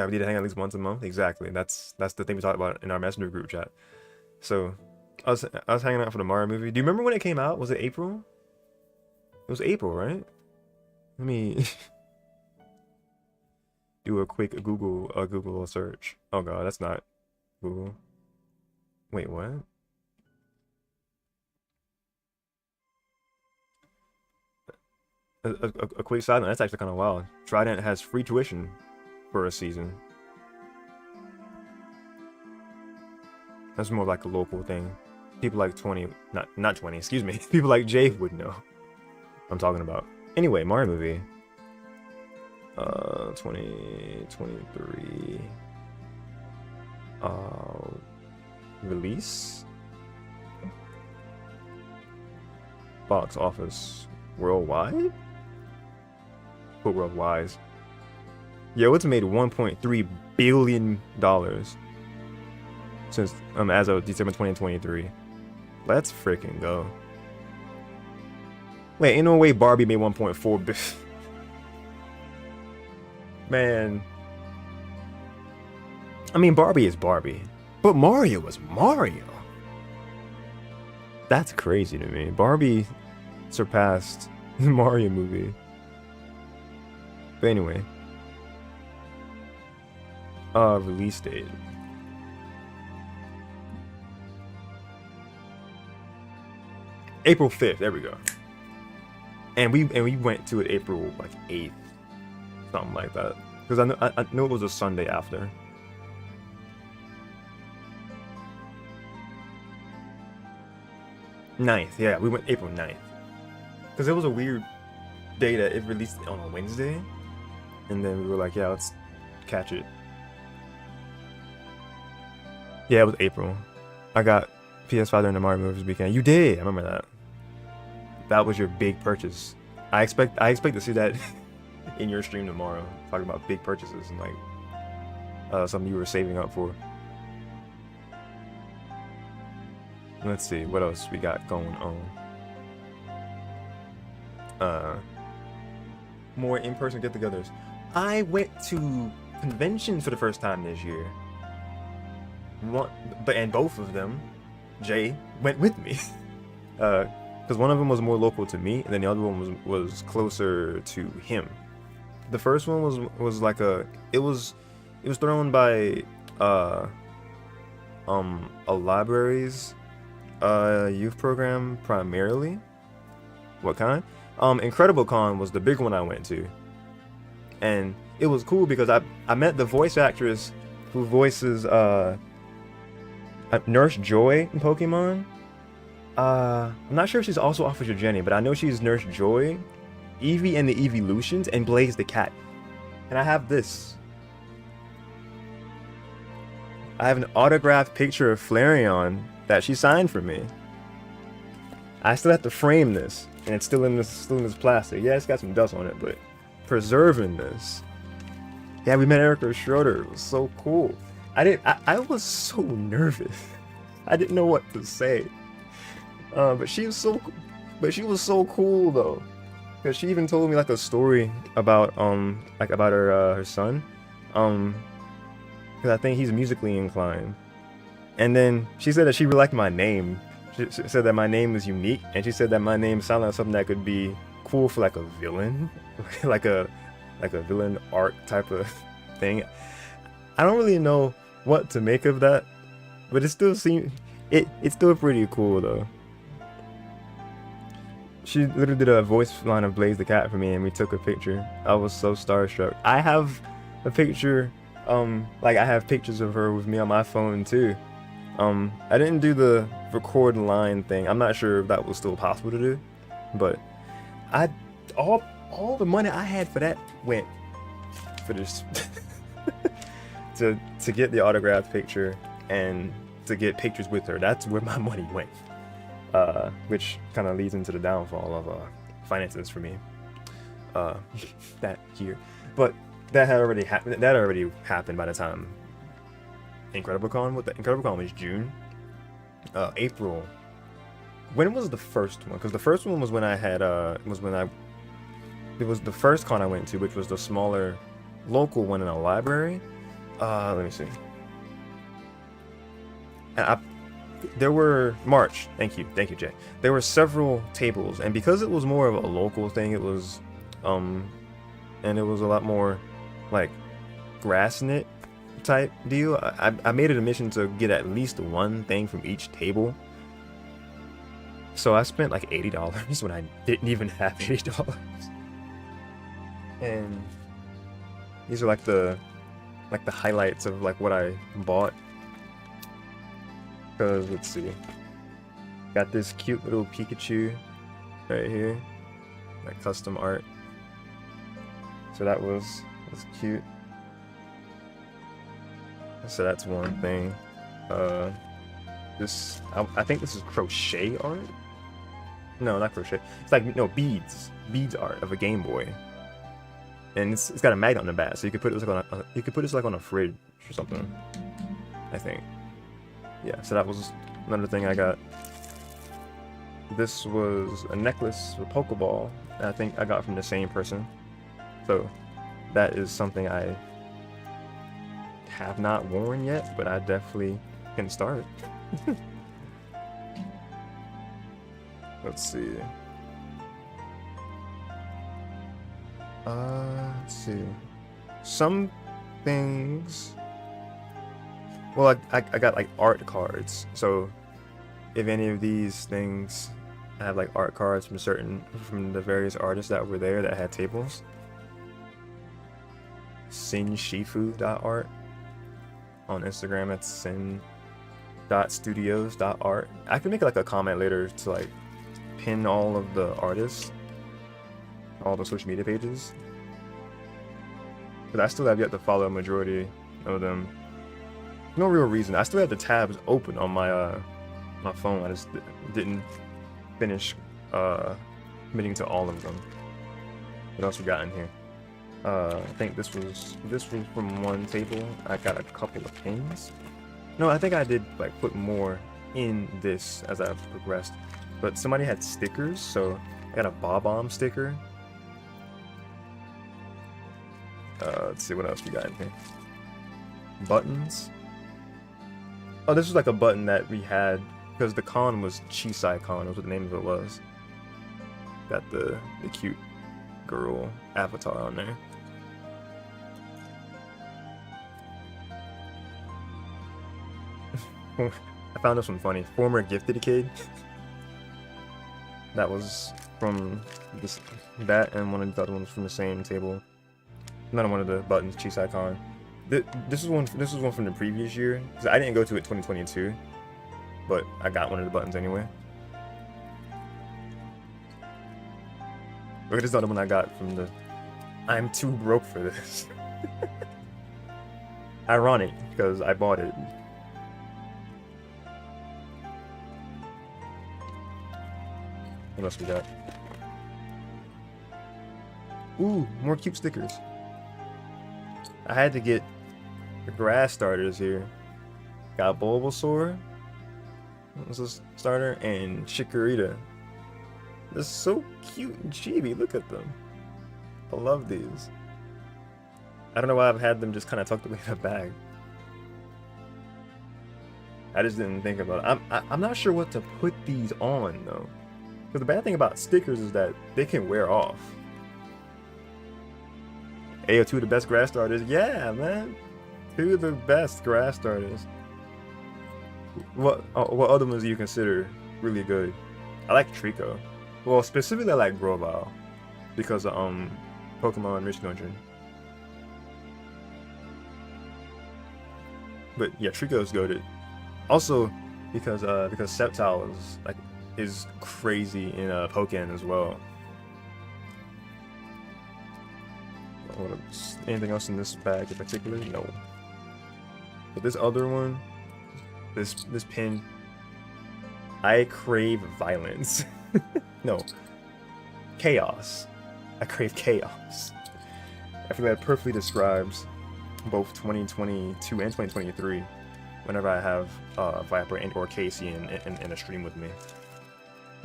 we need to hang out at least once a month. Exactly. That's the thing we talked about in our messenger group chat. So I was hanging out for the Mario movie. Do you remember when it came out? Was it April? It was April, right? Let me do a quick Google search. Oh god, that's not Google. Wait, what? A quick side note, that's actually kind of wild. Trident has free tuition for a season. That's more like a local thing. People like 20, not 20, excuse me. People like Jay would know I'm talking about. Anyway, Mario movie. 2023. Release. Box office worldwide? Put worldwide. Yo, it's made $1.3 billion since as of December 2023. Let's freaking go. Wait, ain't no way Barbie made 1.4 billion. Man. I mean, Barbie is Barbie. But Mario was Mario. That's crazy to me. Barbie surpassed the Mario movie. But anyway. Release date. April 5th, there we go. And we went to it April like 8th. Something like that. Because I know it was a Sunday after. Ninth, yeah, we went April 9th. Because it was a weird day that it released on a Wednesday. And then we were like, yeah, let's catch it. Yeah, it was April. I got PS5 during the Mario movies weekend. You did! I remember that. That was your big purchase I expect to see that in your stream tomorrow, talking about big purchases and like something you were saving up for. Let's see what else we got going on. More in-person get-togethers. I went to conventions for the first time this year. And both of them, Jay went with me. Because one of them was more local to me, and then the other one was closer to him. The first one was like it was thrown by a library's youth program primarily. What kind? Incredible Con was the big one I went to, and it was cool because I met the voice actress who voices Nurse Joy in Pokemon. I'm not sure if she's also Officer Jenny, but I know she's Nurse Joy, Eevee and the Eeveelutions, and Blaze the cat. And I have this. I have an autographed picture of Flareon that she signed for me. I still have to frame this, and it's still in this plastic. Yeah, it's got some dust on it, but preserving this. Yeah, we met Erica Schroeder. It was so cool. I was so nervous. I didn't know what to say. But she was so cool though, because she even told me like a story about her son, because I think he's musically inclined. And then she said that she really liked my name. She said that my name was unique, and she said that my name sounded like something that could be cool for like a villain, like a villain art type of thing. I don't really know what to make of that, but it's still pretty cool though. She literally did a voice line of Blaze the cat for me, and we took a picture. I was so starstruck. I have a picture, I have pictures of her with me on my phone too. I didn't do the record line thing. I'm not sure if that was still possible to do, but all the money I had for that went for this to get the autographed picture and to get pictures with her. That's where my money went. Which kind of leads into the downfall of finances for me that year. But that had already happened. That already happened by the time Incredible Con. What the Incredible Con was June, April. When was the first one? Because the first one was when I had it was the first con I went to, which was the smaller local one in a library. Let me see. And there were March. Thank you, Jay. There were several tables, and because it was more of a local thing, it was, and it was a lot more, like, grass knit type deal. I made it a mission to get at least one thing from each table. So I spent like $80 when I didn't even have $80. And these are like the highlights of like what I bought. Cause let's see, got this cute little Pikachu right here, like custom art. So that was cute. So that's one thing. This I think this is crochet art. No, not crochet. It's like beads art of a Game Boy. And it's got a magnet on the back, so you could put this like on a fridge or something, I think. Yeah, so that was another thing I got. This was a necklace with a Pokeball that I think I got from the same person. So that is something I have not worn yet, but I definitely can start. Let's see. Let's see. Some things. Well, I got like art cards. So if any of these things have like art cards from the various artists that were there that had tables. Sinshifu.art on Instagram. It's sin.studios.art. I can make like a comment later to like pin all of the artists, all the social media pages, but I still have yet to follow a majority of them. No real reason. I still have the tabs open on my my phone. I just didn't finish committing to all of them. What else we got in here? I think this was from one table. I got a couple of pins. No, I think I did like put more in this as I progressed. But somebody had stickers, so I got a Bob-omb sticker. Let's see what else we got in here. Buttons. Oh, this was like a button that we had because the con was Chisai Con, was what the name of it was. Got the cute girl avatar on there. I found this one funny. Former gifted kid. That was from that, and one of the other ones from the same table. Not on one of the buttons, Chisai Con. This is one from the previous year. I didn't go to it 2022, but I got one of the buttons anyway. Look at this other one I got from the. I'm too broke for this. Ironic, because I bought it. What else we got? Ooh, more cute stickers. I had to get the grass starters here. Got Bulbasaur. This is starter, and Chikorita. They're so cute and chibi. Look at them. I love these. I don't know why I've had them just kind of tucked away in the bag. I just didn't think about it. I'm not sure what to put these on though. Because the bad thing about stickers is that they can wear off. Ayo, two of the best grass starters. Yeah, man. Two of the best grass starters. What other ones do you consider really good? I like Trico. Well, specifically I like Grovyle. Because of Pokemon Rich Dungeon. But yeah, Trico is goated. Also, because Sceptile is crazy in Pokken as well. Anything else in this bag in particular? No. But this other one, this pin, I crave violence. No, chaos. I crave chaos. I feel that perfectly describes both 2022 and 2023. Whenever I have Viper and or Casey in a stream with me.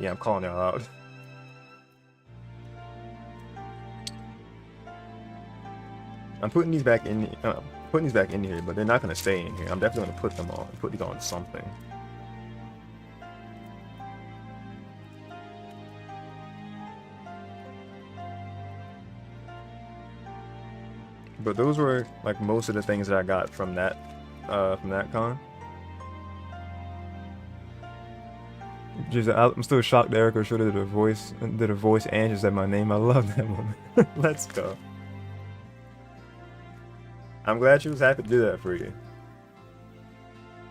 Yeah, I'm calling it out. I'm putting these back in here, but they're not gonna stay in here. I'm definitely gonna put these on something. But those were like most of the things that I got from that con. Just, I'm still shocked that Erica showed did a voice and just said my name. I love that woman. Let's go. I'm glad she was happy to do that for you.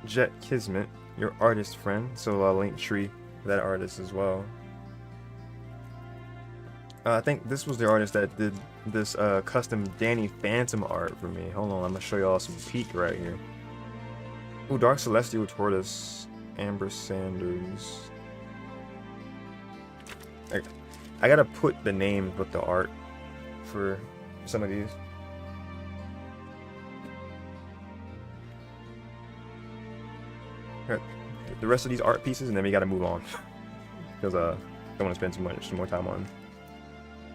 Jet Kismet, your artist friend, so I'll link tree for that artist as well. I think this was the artist that did this custom Danny Phantom art for me. Hold on, I'm gonna show y'all some peek right here. Ooh, Dark Celestial Tortoise, Amber Sanders. I gotta put the names with the art for some of these. The rest of these art pieces, and then we gotta move on because I don't want to spend too much more time on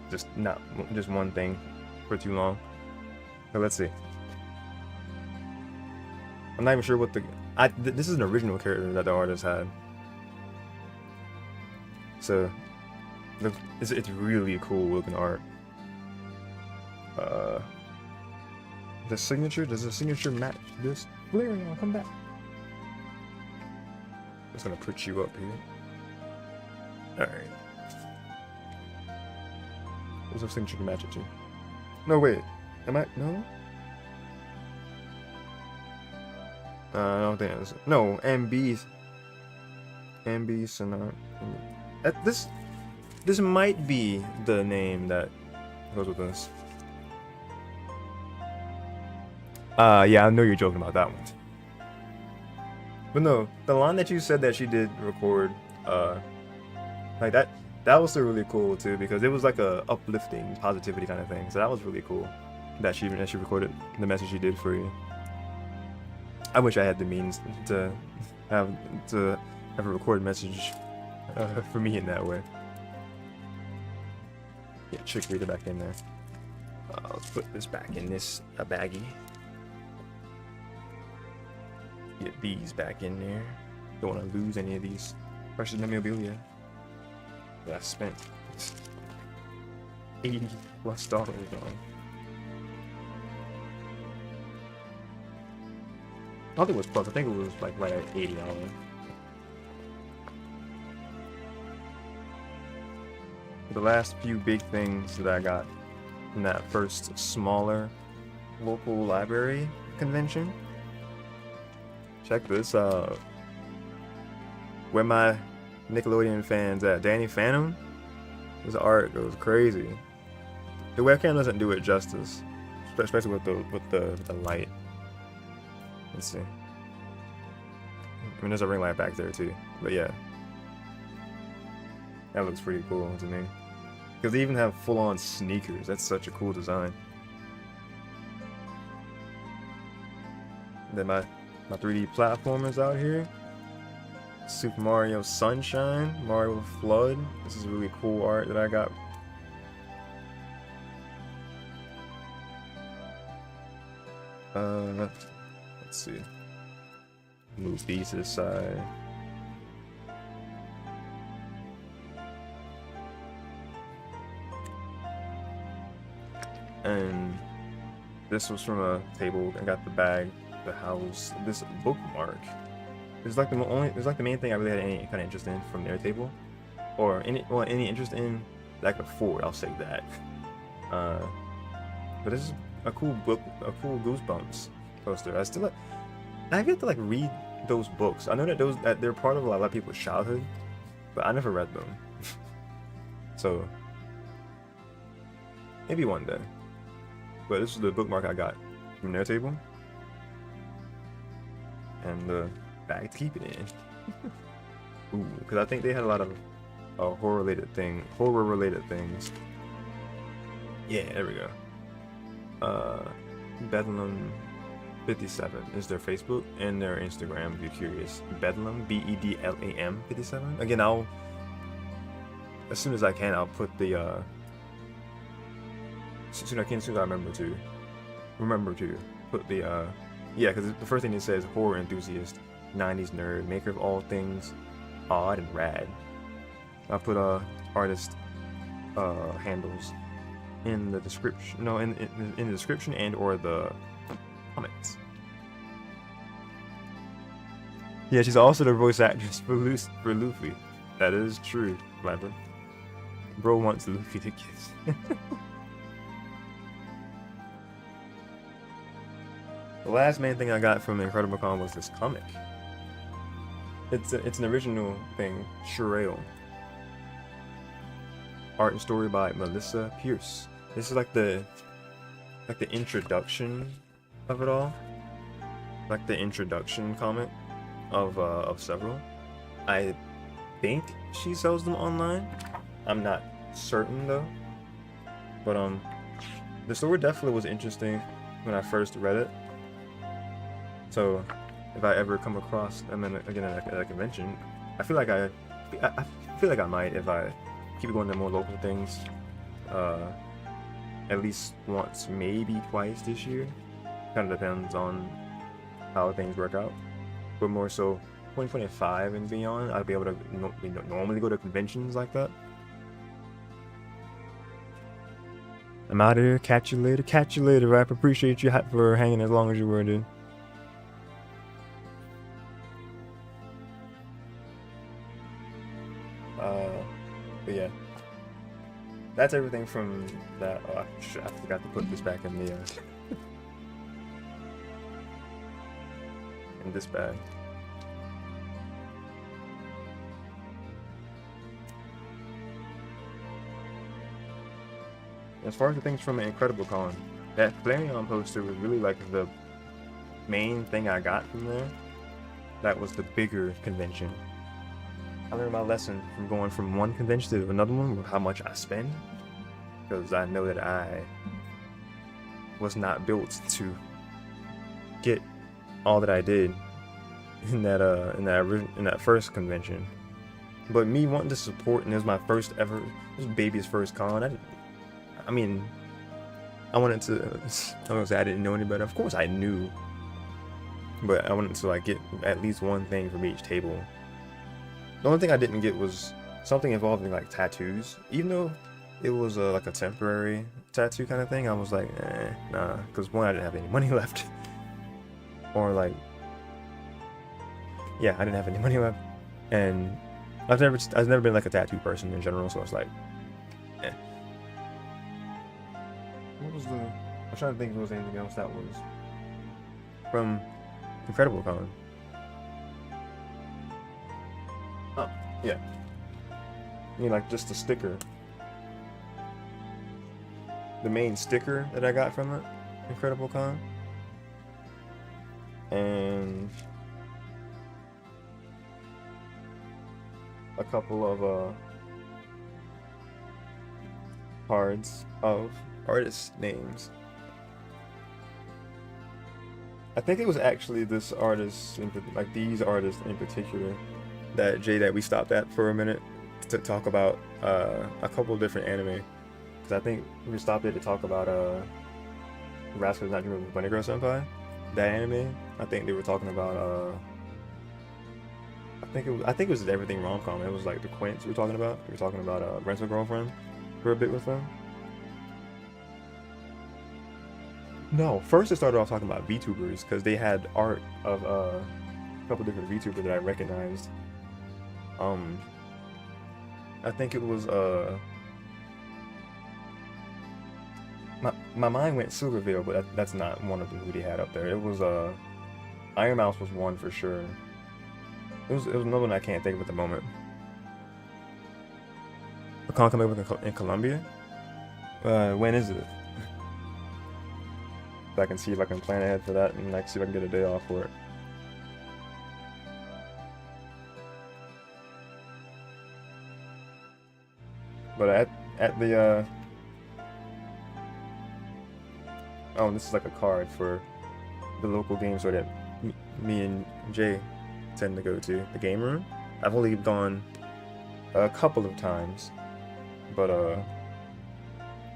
just one thing for too long. So let's see. I'm not even sure what this is an original character that the artist had. So it's really cool looking art. Does the signature match this? Valerian, come back. I'm just gonna put you up here. Alright. What's the signature to match it to? No, wait. Am I? No? I don't think that's... No, MB's... Sonata. This might be the name that goes with this. Yeah, I know you're joking about that one. But no, the line that you said that she did record, like that That was still really cool too, because it was like a uplifting positivity kind of thing. So that was really cool that she recorded the message she did for you. I wish I had the means to have a recorded message for me in that way. Yeah, trick reader back in there. Let's put this back in this baggie. Get these back in there. Don't want to lose any of these precious memorabilia that I spent $80+ on. I don't think it was plus. I think it was like right at $80. The last few big things that I got in that first smaller local library convention. Check this out. Where my Nickelodeon fans at? Danny Phantom? His art goes crazy. The webcam doesn't do it justice, especially with the light. Let's see. I mean, there's a ring light back there too, but yeah, that looks pretty cool to me. Because they even have full-on sneakers. That's such a cool design. Then my 3D platformers out here. Super Mario Sunshine, Mario Flood. This is really cool art that I got. Let's see. Move these to the side. And this was from a table. I got the bag, the house, this bookmark. It's like the main thing I really had any kind of interest in from their table, or any interest in that I could afford. I'll say that. But this is a cool book, a cool Goosebumps poster. I've yet to like read those books. I know that they're part of a lot of people's childhood, but I never read them. So maybe one day. But this is the bookmark I got from their table, and the bag to keep it in. Ooh, because I think they had a lot of horror-related things. Yeah, there we go. Bedlam 57 is their Facebook and their Instagram if you're curious. Bedlam, BEDLAM 57. Again, as soon as I can, I'll put the as soon as I remember to put the yeah, because the first thing it says horror enthusiast, 90s nerd, maker of all things odd and rad. I'll put artist handles in the description, in the description and or the comments. Yeah, she's also the voice actress for Luffy. That is true, Viper. Bro wants Luffy to kiss. The last main thing I got from Incredible Con was this comic. It's an original thing, Shirail. Art and story by Melissa Pierce. This is like the introduction of it all. Like the introduction comic of several. I think she sells them online. I'm not certain though. But the story definitely was interesting when I first read it. So if I ever come across them again at a convention, I feel like I might if I keep going to more local things, at least once, maybe twice this year. Kind of depends on how things work out. But more so 2025 and beyond, I'll be able to normally go to conventions like that. I'm out of here. Catch you later, Rap. Appreciate you for hanging as long as you were, dude. But yeah, that's everything from that. Oh, I forgot to put this back in the in this bag. As far as the things from Incredible Con, that Flareon poster was really like the main thing I got from there. That was the bigger convention. I learned my lesson from going from one convention to another one with how much I spend, because I know that I was not built to get all that I did in that first convention. But me wanting to support, and it was my first ever, it was baby's first con. I mean, I wanted to. I'm gonna say I didn't know any better. Of course, I knew, but I wanted to like get at least one thing from each table. The only thing I didn't get was something involving like tattoos, even though it was like a temporary tattoo kind of thing. I was like, nah, because one, I didn't have any money left, or like, yeah, I didn't have any money left, and I've never been like a tattoo person in general, so it's like, eh. What was the? I'm trying to think if there was anything else that was from Incredible Con. Oh, yeah. I mean, like just the sticker. The main sticker that I got from it, Incredible Con. And a couple of cards of artist names. I think it was actually this artist, like these artists in particular, that we stopped at for a minute to talk about a couple of different anime. Because I think we stopped there to talk about Rascal's Not Dreaming of Bunny Girl Senpai. That anime. I think they were talking about I think it was everything rom-com. It was like the Quints we were talking about. We were talking about Rental Girlfriend for a bit with them. No, first it started off talking about VTubers because they had art of a couple different VTubers that I recognized. I think it was my mind went Silvervale, but that's not one of them who they had up there. It was Iron Mouse was one for sure. It was another one I can't think of at the moment. A con coming up in Colombia? When is it? So I can see if I can plan ahead for that and like see if I can get a day off for it. But at the oh, this is like a card for the local game store that me and Jay tend to go to, the game room. I've only gone a couple of times, but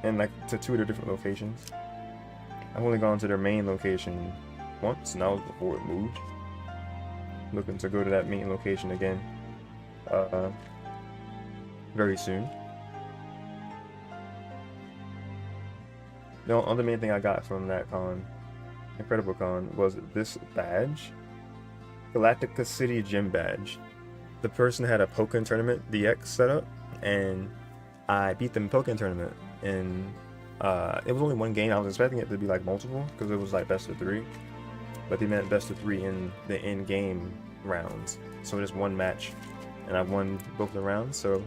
and like to two of their different locations. I've only gone to their main location once, and that was before it moved. Looking to go to that main location again very soon. The other main thing I got from that con, Incredible Con, was this badge. Galactica City Gym badge. The person had a Pokken tournament DX set up, and I beat them Pokken tournament. And it was only one game. I was expecting it to be like multiple because it was like best of 3, but they meant best of 3 in the in-game rounds. So just one match, and I won both the rounds. So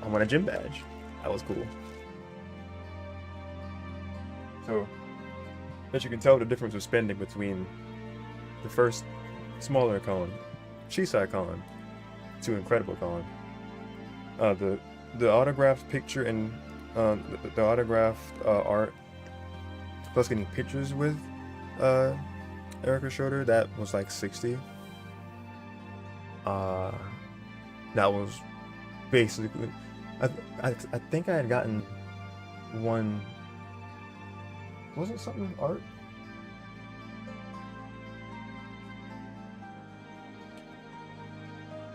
I won a gym badge. That was cool. So, as you can tell, the difference of spending between the first smaller con, Chisai Con, to Incredible Con. The autographed picture and the autographed art, plus getting pictures with Erica Schroeder, that was like 60. That was basically, I think I had gotten one. Was it something art?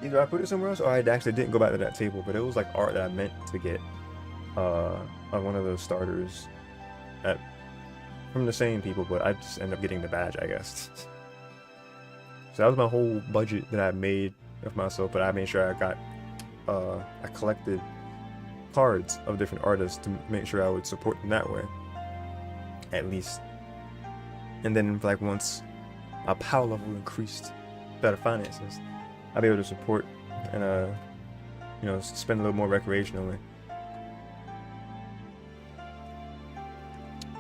Either I put it somewhere else, or I actually didn't go back to that table. But it was like art that I meant to get on one of those starters from the same people. But I just ended up getting the badge, I guess. So that was my whole budget that I made of myself. But I made sure I got I collected cards of different artists to make sure I would support them that way. At least. And then like once my power level increased, better finances, I'll be able to support and spend a little more recreationally.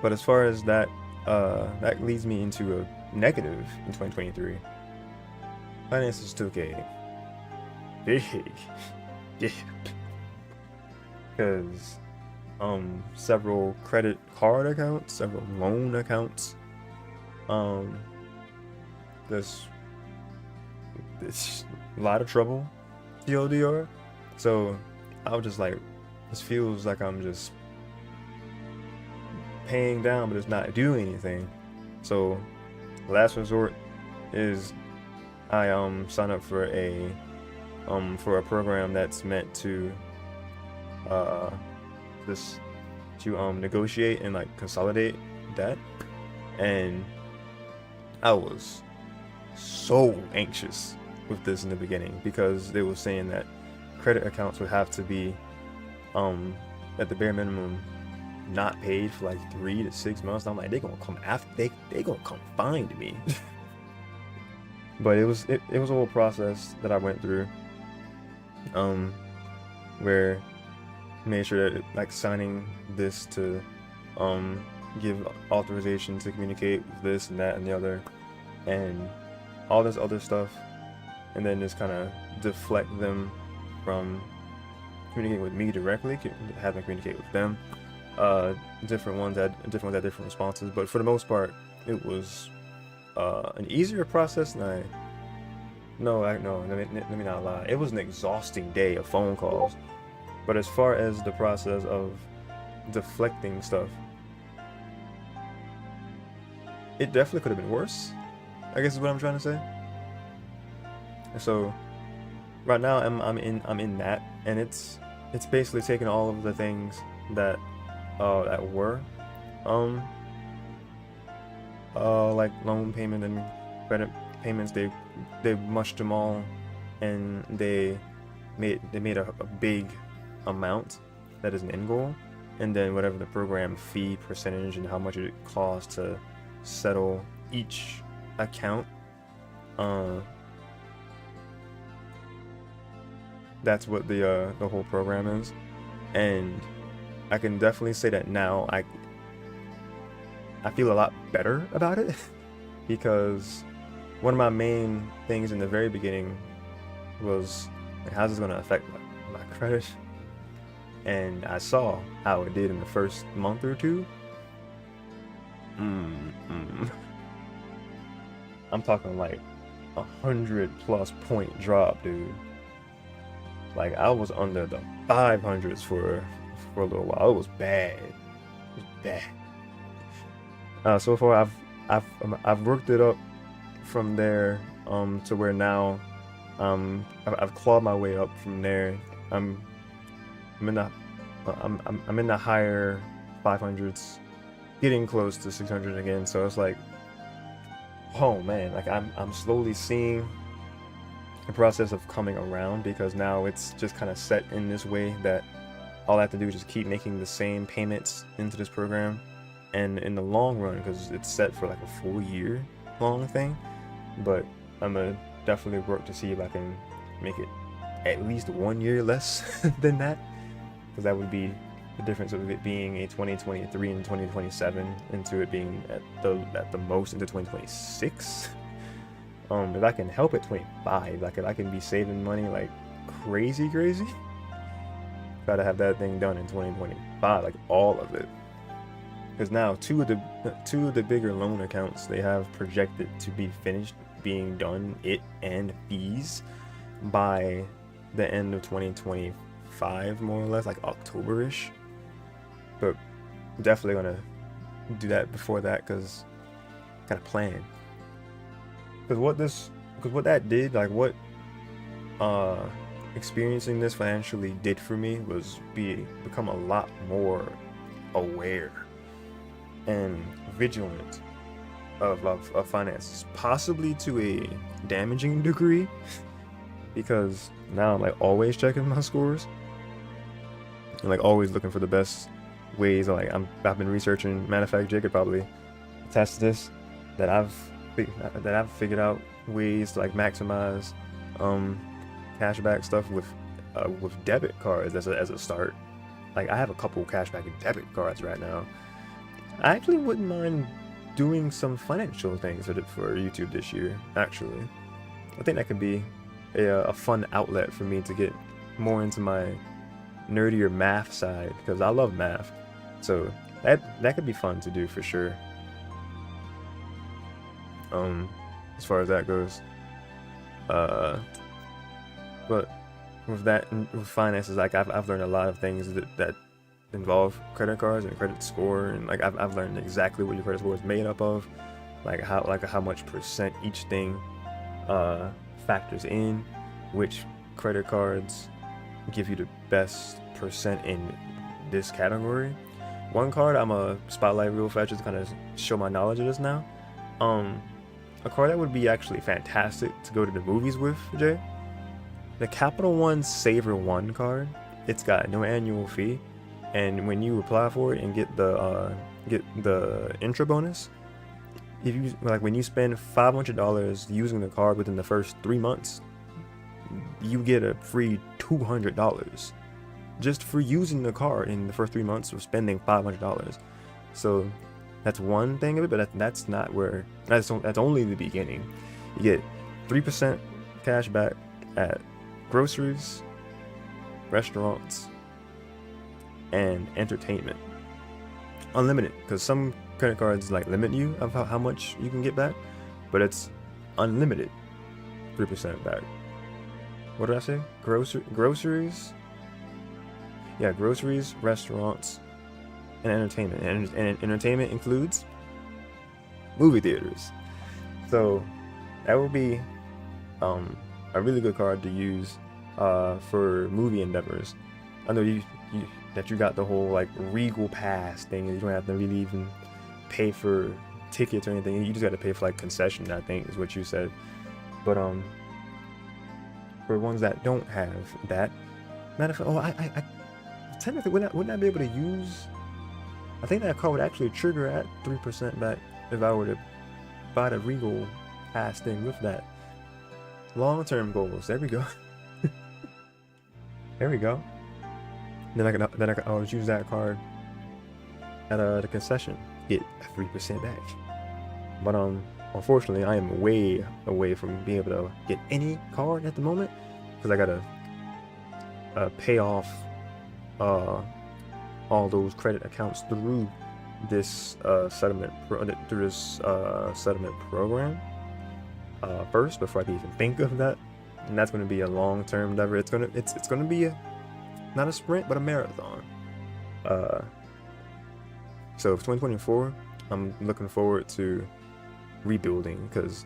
But as far as that that leads me into a negative in 2023. Finances took a big. Yeah. Because several credit card accounts, several loan accounts, there's a lot of trouble, TLDR. So I was just like, this feels like I'm just paying down, but it's not doing anything. So last resort is I sign up for a program that's meant to just to negotiate and like consolidate debt. And I was so anxious with this in the beginning because they were saying that credit accounts would have to be at the bare minimum not paid for like 3 to 6 months. I'm like, they're gonna come after, they gonna come find me. But it was a whole process that I went through, where I made sure that like signing this to give authorization to communicate with this and that and the other and all this other stuff, and then just kind of deflect them from communicating with me directly, have them communicate with them. Different ones had different responses, but for the most part, it was an easier process than let me not lie. It was an exhausting day of phone calls, but as far as the process of deflecting stuff, it definitely could have been worse, I guess is what I'm trying to say. So right now I'm in that, and it's basically taking all of the things that were like loan payment and credit payments. They mushed them all, and they made a big amount that is an end goal, and then whatever the program fee percentage and how much it costs to settle each account, that's what the whole program is. And I can definitely say that now I feel a lot better about it because one of my main things in the very beginning was like, how's this going to affect my credit? And I saw how it did in the first month or two. I'm talking like 100+ point drop, dude. Like I was under the 500s for a little while. It was bad. It was bad. So far I've worked it up from there to where now I've clawed my way up from there. I'm in the higher 500s, getting close to 600 again. So it's like, oh man, like I'm slowly seeing the process of coming around, because now it's just kind of set in this way that all I have to do is just keep making the same payments into this program. And in the long run, because it's set for like a full year long thing, but I'm gonna definitely work to see if I can make it at least 1 year less than that, because that would be the difference of it being a 2023 and 2027 into it being at the most into 2026. If I can help at 25, like if I can be saving money like crazy, try to have that thing done in 2025, like all of it. Because now two of the bigger loan accounts, they have projected to be finished being done, it and fees, by the end of 2025, more or less, like October-ish. But definitely gonna do that before that, because kind of plan. Because what that did, like what experiencing this financially did for me was become a lot more aware and vigilant of finances, possibly to a damaging degree, because now I'm like always checking my scores and like always looking for the best ways. Like I've been researching. Matter of fact, Jake could probably attest to this, that I've figured out ways to like maximize cashback stuff with debit cards as a start. Like I have a couple cashback and debit cards right now. I actually wouldn't mind doing some financial things for YouTube this year. Actually, I think that could be a fun outlet for me to get more into my nerdier math side, because I love math. So that could be fun to do for sure. As far as that goes. But with that, with finances, like I've learned a lot of things that involve credit cards and credit score, and like I've learned exactly what your credit score is made up of, like how much percent each thing factors in, which credit cards give you the best percent in this category. One card I'm a spotlight real fast just to kind of show my knowledge of this now. A card that would be actually fantastic to go to the movies with, Jay. The Capital One Saver One card. It's got no annual fee, and when you apply for it and get the intro bonus, if you when you spend $500 using the card within the first 3 months, you get a free $200 just for using the card in the first 3 months of spending $500. So that's one thing of it, but that's not where that's only the beginning. You get 3% cash back at groceries, restaurants, and entertainment. Unlimited, because some credit cards like limit you of how much you can get back, but it's unlimited 3% back. What did I say? Groceries? Yeah, groceries, restaurants, and entertainment. And entertainment includes movie theaters. So that would be a really good card to use for movie endeavors. I know you got the whole like Regal Pass thing, and you don't have to really even pay for tickets or anything. You just got to pay for like concession, I think is what you said. But for ones that don't have that, matter of fact, I technically wouldn't I be able to use? I think that card would actually trigger at 3% back if I were to buy the Regal Pass thing with that. Long-term goals. There we go. There we go. Then I can always use that card at the concession, get 3% back. But unfortunately, I am way away from being able to get any card at the moment because I gotta pay off all those credit accounts through this settlement program first before I can even think of that. And that's going to be a long-term endeavor. It's gonna be not a sprint, but a marathon. So for 2024, I'm looking forward to rebuilding, because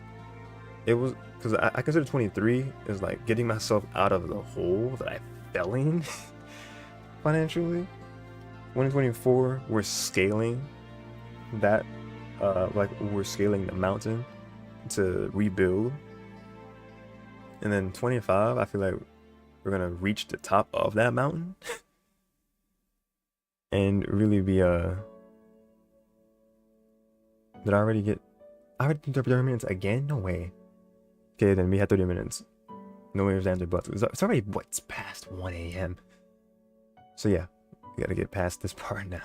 I consider 23 is like getting myself out of the hole that I fell in financially. 2024, we're scaling that, we're scaling the mountain to rebuild. And then 25, I feel like we're gonna reach the top of that mountain and really be did I already did 30 minutes again? No way. Okay, then we had 30 minutes. No ifs, ands, or buts. It's already what's past 1 a.m. So yeah, we gotta get past this part now.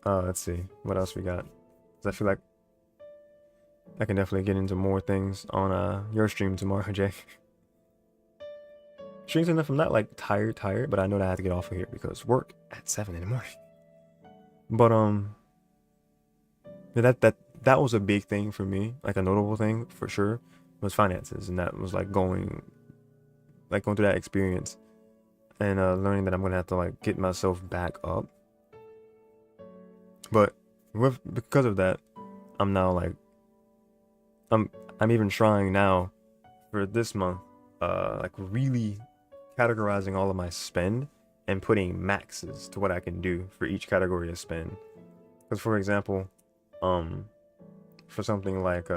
Let's see what else we got. 'Cause I feel like I can definitely get into more things on your stream tomorrow, Jay. Streams enough. I'm not like tired, but I know that I have to get off of here because work at 7 in the morning. But yeah, that was a big thing for me, like a notable thing for sure, was finances, and that was like going through that experience and learning that I'm gonna have to like get myself back up. But because of that, I'm now like I'm even trying now for this month, like really categorizing all of my spend and putting maxes to what I can do for each category of spend. Because for example, for something like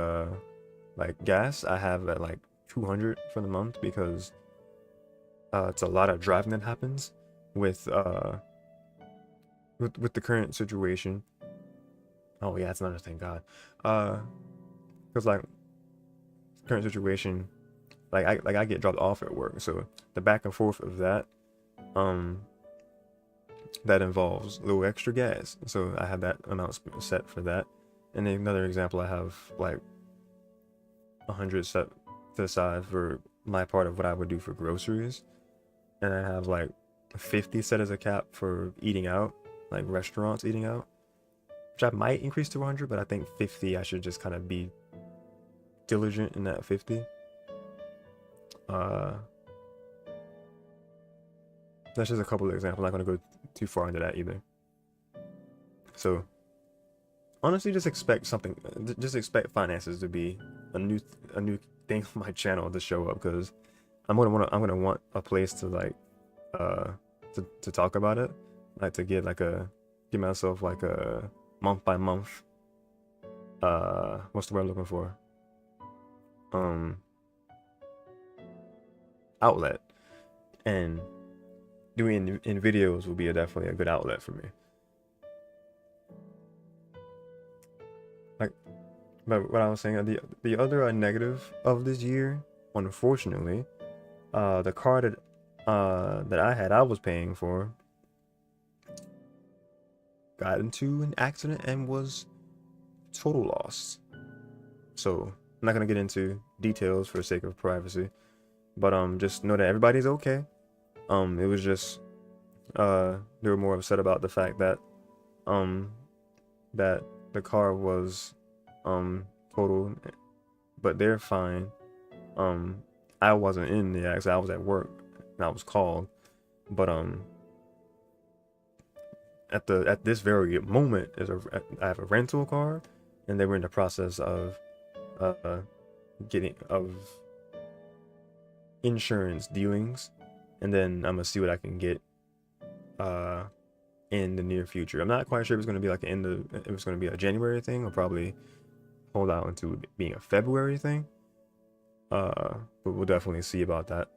gas, I have at like 200 for the month because it's a lot of driving that happens with the current situation. Oh yeah, that's another thing. God, because like current situation, like I get dropped off at work, so the back and forth of that, that involves a little extra gas. So I have that amount set for that, And then another example, I have like 100 set to the side for my part of what I would do for groceries, and I have like 50 set as a cap for eating out, like restaurants eating out, which I might increase to 100, but I think 50 I should just kind of be diligent in that 50. That's just a couple of examples. I'm not gonna go too far into that either. So honestly, just expect something. Just expect finances to be a new thing on my channel to show up, because I'm gonna want a place to like to talk about it, like to get like give myself like a month by month what's the word I'm looking for, outlet, and doing in videos will be definitely a good outlet for me. Like, but what I was saying, the other negative of this year, unfortunately, the car that I was paying for got into an accident and was total loss. So I'm not gonna get into details for the sake of privacy, but just know that everybody's okay. It was just they were more upset about the fact that that the car was totaled, but they're fine. I wasn't in the accident. I was at work and I was called, but at this very moment I have a rental car, and they were in the process of getting insurance dealings, and then I'm gonna see what I can get in the near future. I'm not quite sure if it's gonna be like if it's gonna be a January thing, or probably hold out into being a February thing. But we'll definitely see about that.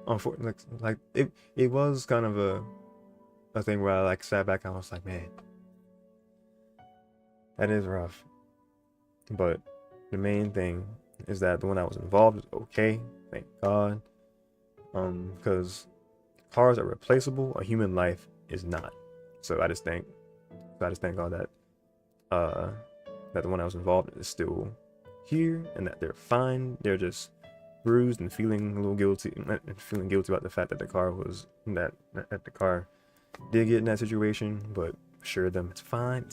Unfortunately, like it was kind of a thing where I like sat back and I was like, man, that is rough. But the main thing is that the one that was involved is okay, thank God. Because cars are replaceable, a human life is not. So I just thank God that that the one that was involved is still here, and that they're fine. They're just bruised and feeling a little guilty, about the fact that the car did get in that situation. But assure them it's fine.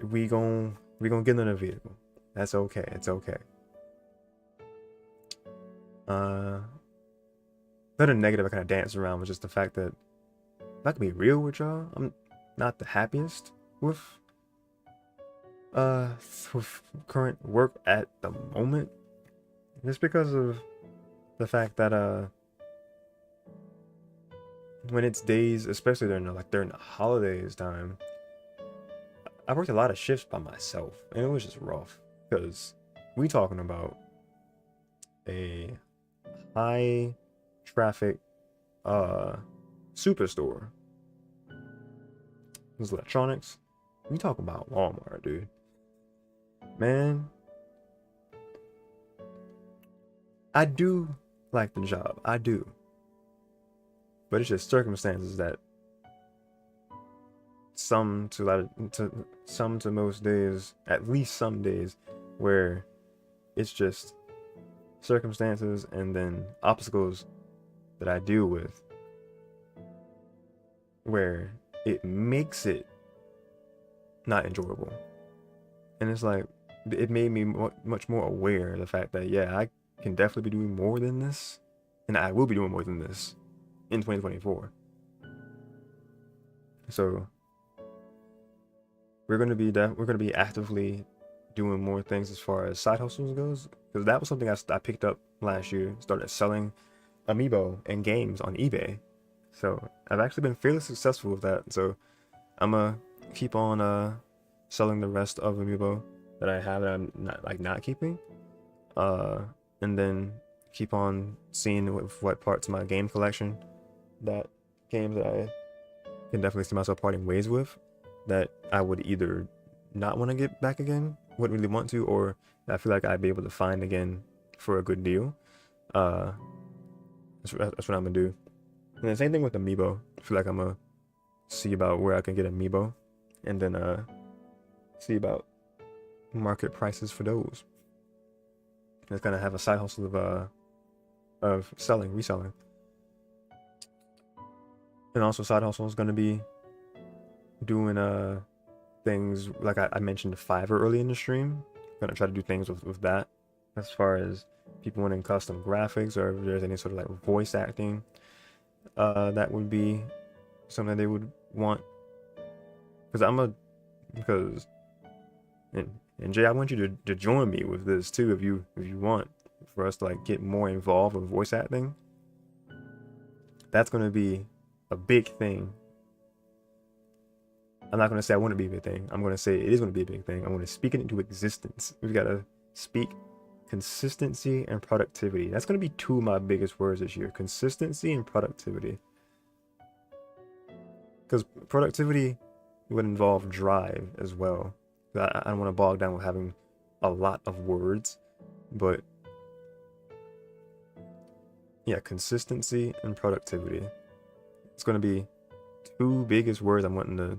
We gonna get in a vehicle. That's okay. It's okay. Another negative I kind of danced around was just the fact that, if I can be real with y'all, I'm not the happiest with current work at the moment, just because of the fact that when it's days, especially during the holidays time, I worked a lot of shifts by myself, and it was just rough, because we talking about a high traffic superstore. This electronics. We talking about Walmart, dude. Man, I do like the job. I do. But it's just circumstances that some to most days, at least some days, where it's just circumstances and then obstacles that I deal with, where it makes it not enjoyable. And it's like, it made me much more aware of the fact that, yeah, I can definitely be doing more than this, and I will be doing more than this in 2024. So we're gonna be actively doing more things as far as side hustles goes, because that was something I picked up last year. Started selling amiibo and games on eBay. So I've actually been fairly successful with that. So I'm gonna keep on selling the rest of amiibo that I have that I'm not keeping, and then keep on seeing what parts of my game collection, that games that I can definitely see myself parting ways with, that I would either not want to get back again, wouldn't really want to, or I feel like I'd be able to find again for a good deal. That's what I'm gonna do. And the same thing with amiibo. I feel like I'm gonna see about where I can get amiibo, and then see about market prices for those. It's gonna have a side hustle of reselling, and also side hustle is gonna be doing things like I mentioned Fiverr early in the stream. Gonna try to do things with that, as far as people wanting custom graphics, or if there's any sort of like voice acting, that would be something they would want. Because and Jay, I want you to join me with this too, if you want, for us to like get more involved with voice acting. That's gonna be a big thing. I'm not gonna say I want to be a big thing. I'm gonna say it is gonna be a big thing. I'm gonna speak it into existence. We've gotta speak consistency and productivity. That's gonna be two of my biggest words this year: consistency and productivity. Because productivity would involve drive as well. I don't want to bog down with having a lot of words, but yeah, consistency and productivity. It's going to be two biggest words I'm wanting to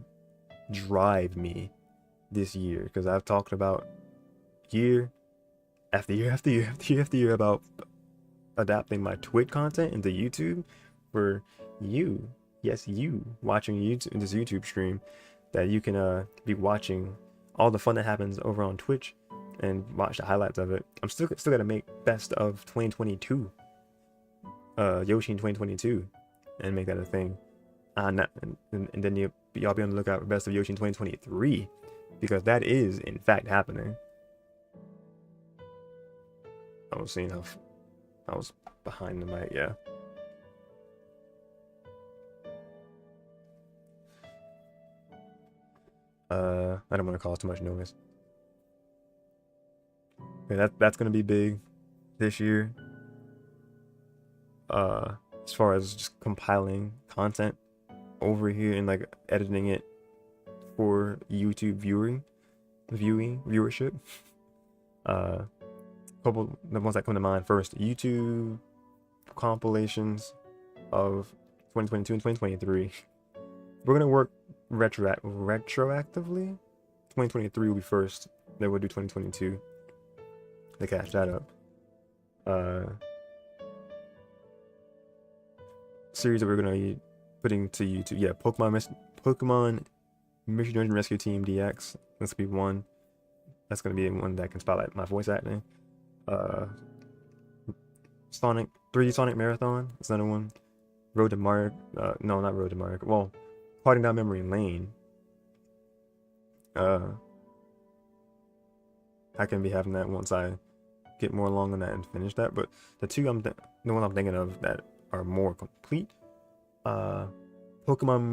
drive me this year, because I've talked about year after year after year after year after year about adapting my Twitch content into YouTube for you. Yes, you watching YouTube, this YouTube stream, that you can be watching all the fun that happens over on Twitch and watch the highlights of it. I'm still gonna make best of 2022, Yoshean 2022, and make that a thing. And then y'all be on the lookout for best of Yoshean 2023, because that is in fact happening. I was seeing how I was behind the mic, yeah. I don't want to cause too much noise. Okay, that's gonna be big this year. As far as just compiling content over here and like editing it for YouTube viewership. Couple the ones that come to mind first: YouTube compilations of 2022 and 2023. We're gonna work retroactively. 2023 will be first, then we'll do 2022 to catch that up. Series that we're gonna be putting to YouTube, yeah, Pokemon Mystery Dungeon Rescue Team DX. That's gonna be one. That's gonna be one that can spotlight my voice acting. 3D Sonic Marathon. That's another one. Road to Mario. No, not Road to Mario. Well, Parting Down Memory Lane. I can be having that once I get more along on that and finish that. But the one I'm thinking of that are more complete. Pokemon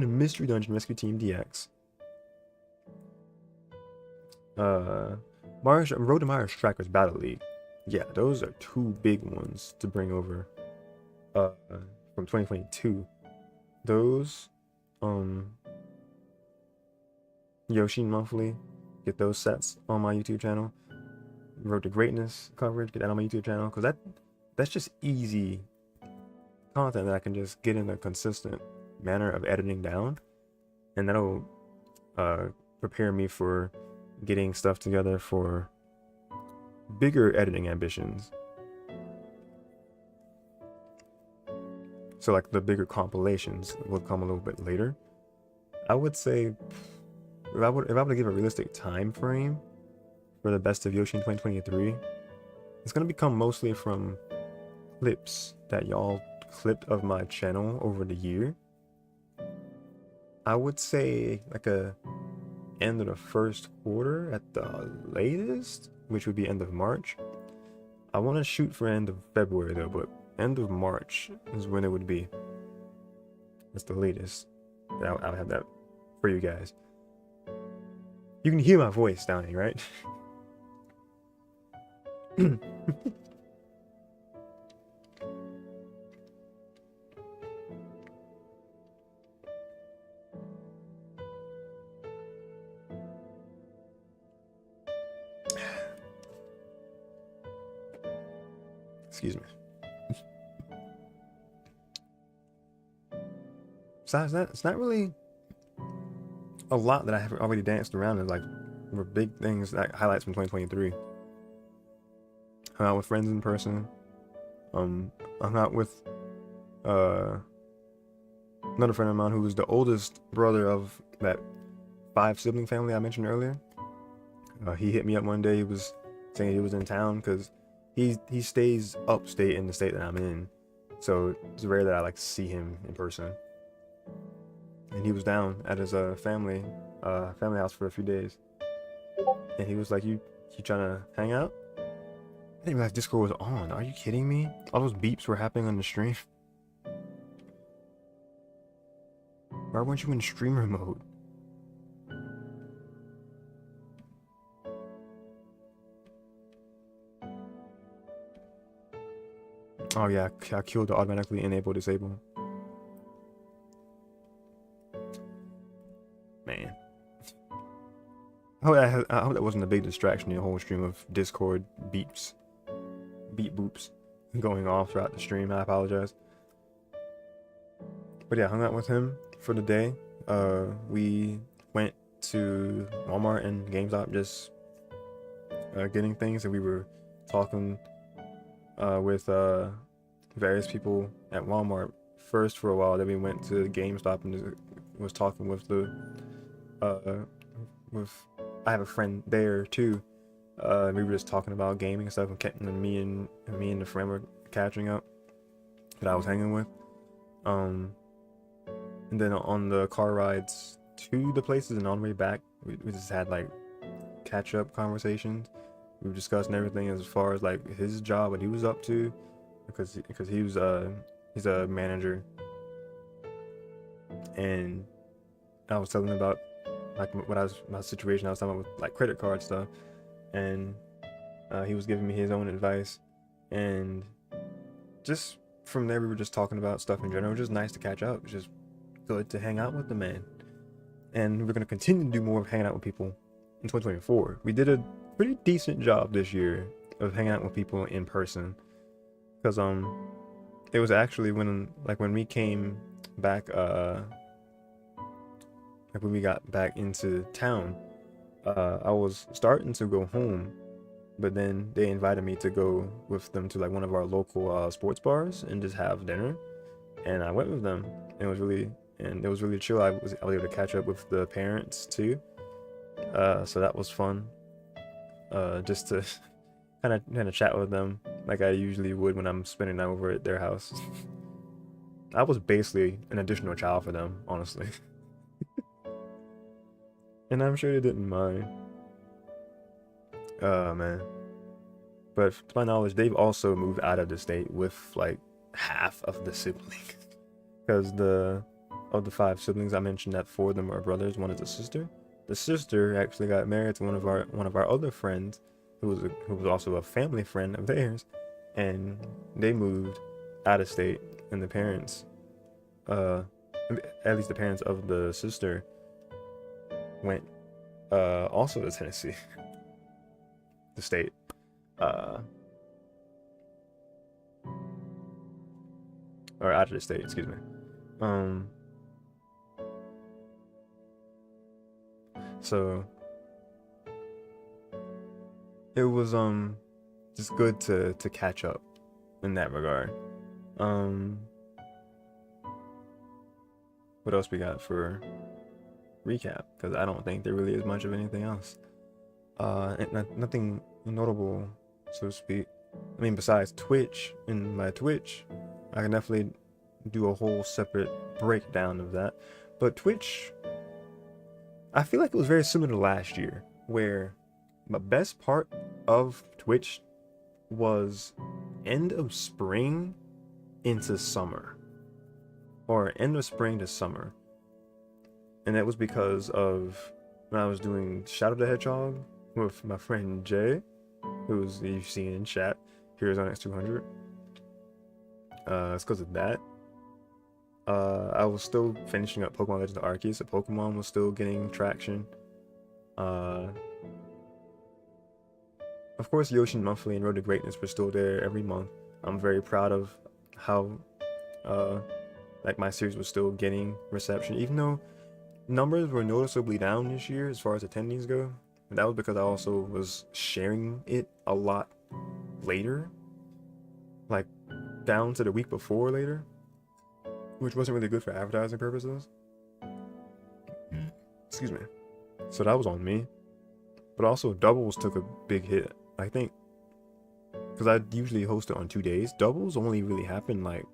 Mystery Dungeon Rescue Team DX. Road to Mario Strikers Battle League. Yeah, those are two big ones to bring over from 2022. Those Yoshean Monthly, get those sets on my YouTube channel. Road to Greatness coverage, get that on my YouTube channel, because that's just easy content that I can just get in a consistent manner of editing down, and that'll prepare me for getting stuff together for bigger editing ambitions. So like the bigger compilations will come a little bit later. I would say if I were to give a realistic time frame for the best of Yoshean 2023, it's gonna become mostly from clips that y'all clipped of my channel over the year. I would say like a end of the first quarter at the latest, which would be end of March. I want to shoot for end of February though, but end of March is when it would be. That's the latest. I'll have that for you guys. You can hear my voice down here, right? Excuse me. Besides that, it's not really a lot that I have already danced around is like were big things, like highlights from 2023. Hung out with friends in person. Hung out with another friend of mine who was the oldest brother of that 5-sibling family I mentioned earlier. He hit me up one day. He was saying he was in town because he stays upstate in the state that I'm in, so it's rare that I like to see him in person. And he was down at his family house for a few days, and he was like, "You trying to hang out?" I didn't realize Discord was on. Are you kidding me? All those beeps were happening on the stream. Why weren't you in streamer mode? Oh yeah, I killed the automatically enable disable. Man. I hope that wasn't a big distraction in the whole stream of Discord beeps. Beep boops going off throughout the stream. I apologize. But yeah, hung out with him for the day. We went to Walmart and GameStop just getting things, and we were talking with various people at Walmart first for a while. Then we went to GameStop and was talking with the I have a friend there too. We were just talking about gaming and stuff, and me and the friend were catching up that I was hanging with. And then on the car rides to the places and on the way back, we just had like catch up conversations. We were discussing everything as far as like his job, what he was up to, because he was he's a manager, and I was telling him about like my situation. I was talking about with like credit card stuff, and he was giving me his own advice, and just from there we were just talking about stuff in general. It was just nice to catch up. It was just good to hang out with the man, and we're gonna continue to do more of hanging out with people in 2024. We did a pretty decent job this year of hanging out with people in person, because it was actually when we came back like when we got back into town, I was starting to go home, but then they invited me to go with them to like one of our local sports bars and just have dinner, and I went with them, and it was really chill. I was able to catch up with the parents too, so that was fun. Just to kind of chat with them like I usually would when I'm spending time over at their house. I was basically an additional child for them, honestly. And I'm sure they didn't mind. Man. But to my knowledge, they've also moved out of the state with like half of the siblings. Because of the 5 siblings I mentioned, that 4 of them are brothers, 1 is a sister. The sister actually got married to one of our other friends, who was also a family friend of theirs, and they moved out of state. And the parents, at least the parents of the sister, went also to Tennessee, the state. Or out of the state, excuse me. So it was just good to catch up in that regard. What else we got for recap? Because I don't think there really is much of anything else. Nothing notable, so to speak. I mean, besides Twitch, in my Twitch, I can definitely do a whole separate breakdown of that. But Twitch, I feel like it was very similar to last year, where my best part of Twitch was end of spring into summer, or end of spring to summer. And that was because of when I was doing Shadow the Hedgehog with my friend Jay, who's you've seen in chat, Heroes on X200. It's because of that. I was still finishing up Pokemon Legends Arceus, so Pokemon was still getting traction. Of course, Yoshin Monthly and Road to Greatness were still there every month. I'm very proud of how like my series was still getting reception, even though numbers were noticeably down this year as far as attendees go. And that was because I also was sharing it a lot later, like down to the week before later, which wasn't really good for advertising purposes. Excuse me. So that was on me. But also doubles took a big hit. I think because I usually host it on 2 days, doubles only really happen like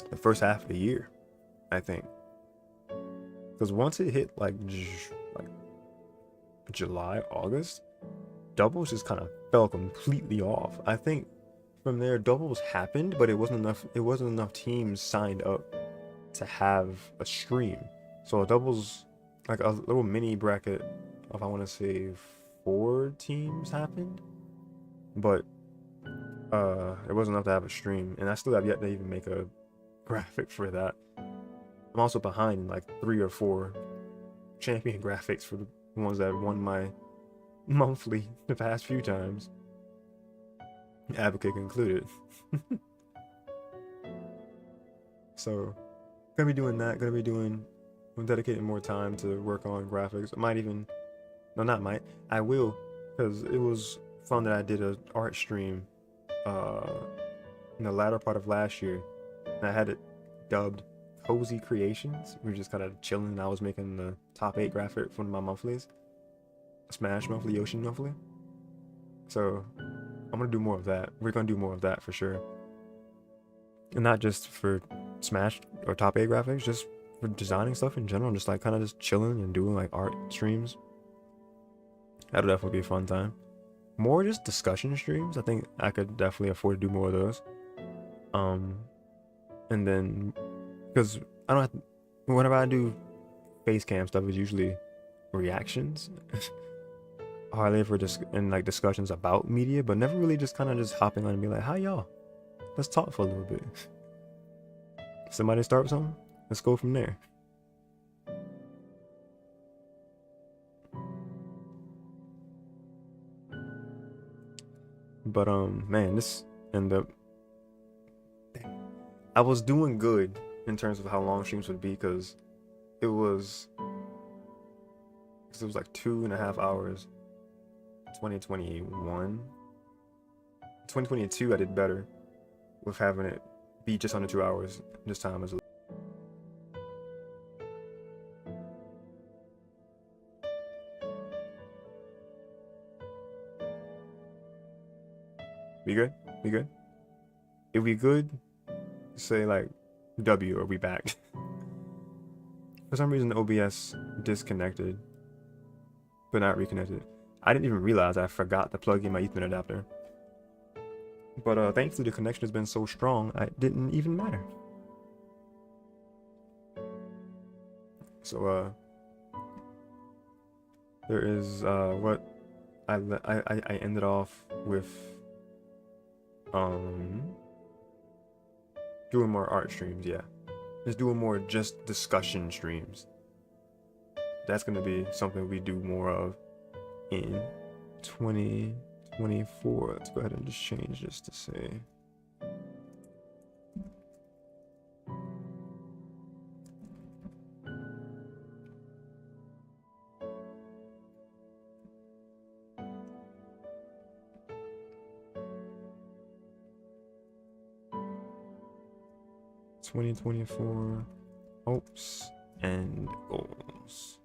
the first half of the year, I think. Because once it hit like July, August, doubles just kind of fell completely off. I think from there doubles happened, but it wasn't enough teams signed up to have a stream. So doubles, like a little mini bracket of, I want to say 4 teams happened, but it wasn't enough to have a stream, and I still have yet to even make a graphic for that. I'm also behind like 3 or 4 champion graphics for the ones that won my monthly the past few times, advocate included. So gonna be doing that. I'm dedicating more time to work on graphics. I will, because it was fun that I did an art stream in the latter part of last year, and I had it dubbed Cozy Creations. We were just kind of chilling, and I was making the top 8 graphic for one of my monthlies, Smash monthly, Yoshean monthly. So I'm gonna do more of that. We're gonna do more of that for sure, and not just for Smash or top 8 graphics, just for designing stuff in general, just like kind of just chilling and doing like art streams. That'll definitely be a fun time. More just discussion streams. I think I could definitely afford to do more of those. And then because I don't have to, whenever I do face cam stuff, it's usually reactions. Hardly ever just in like discussions about media, but never really just kind of just hopping on and be like, "Hi y'all, let's talk for a little bit." Somebody start with something, let's go from there. But man, this ended up, I was doing good in terms of how long streams would be, because it was like 2.5 hours. 2021, 2022 I did better with having it be just under 2 hours this time as well. We good? If we good, say like W or we back. For some reason OBS disconnected but not reconnected. I didn't even realize I forgot to plug in my Ethernet adapter. But thankfully the connection has been so strong, it didn't even matter. So there is what I ended off with doing more art streams, yeah. Just doing more just discussion streams. That's gonna be something we do more of in 2024. Let's go ahead and just change this to say "2024 hopes and goals."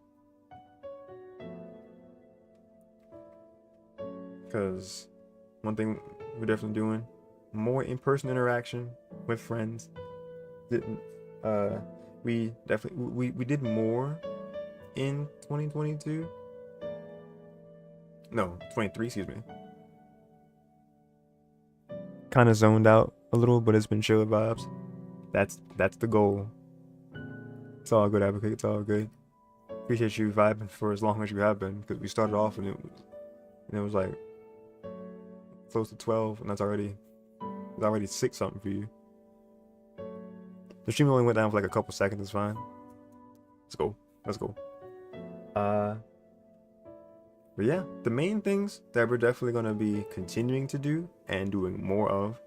Because one thing we're definitely doing, more in-person interaction with friends. We did more in 2022. No, 23, excuse me. Kind of zoned out a little, but it's been chill vibes. That's the goal. It's all good, advocate. It's all good. Appreciate you vibing for as long as you have been, because we started off and it was like close to 12, and it's already 6 something for you. The stream only went down for like a couple seconds. It's fine. Let's go. But yeah, the main things that we're definitely gonna be continuing to do and doing more of,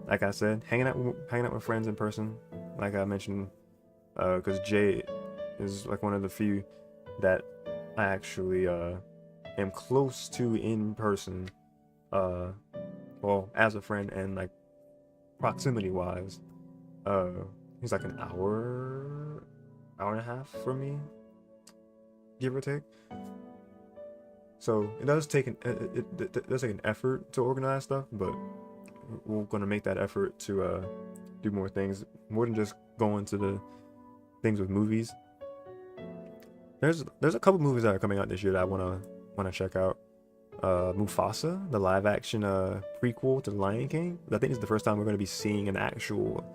like I said, hanging out with friends in person, like I mentioned, because Jay is like one of the few that I actually am close to in person. Well, as a friend and like proximity wise. He's like an hour and a half from me, give or take. So it does take it does take an effort to organize stuff, but we're gonna make that effort to do more things, more than just going to the things with movies. There's a couple movies that are coming out this year that I wanna check out. Mufasa, the live action prequel to The Lion King. I think it's the first time we're gonna be seeing an actual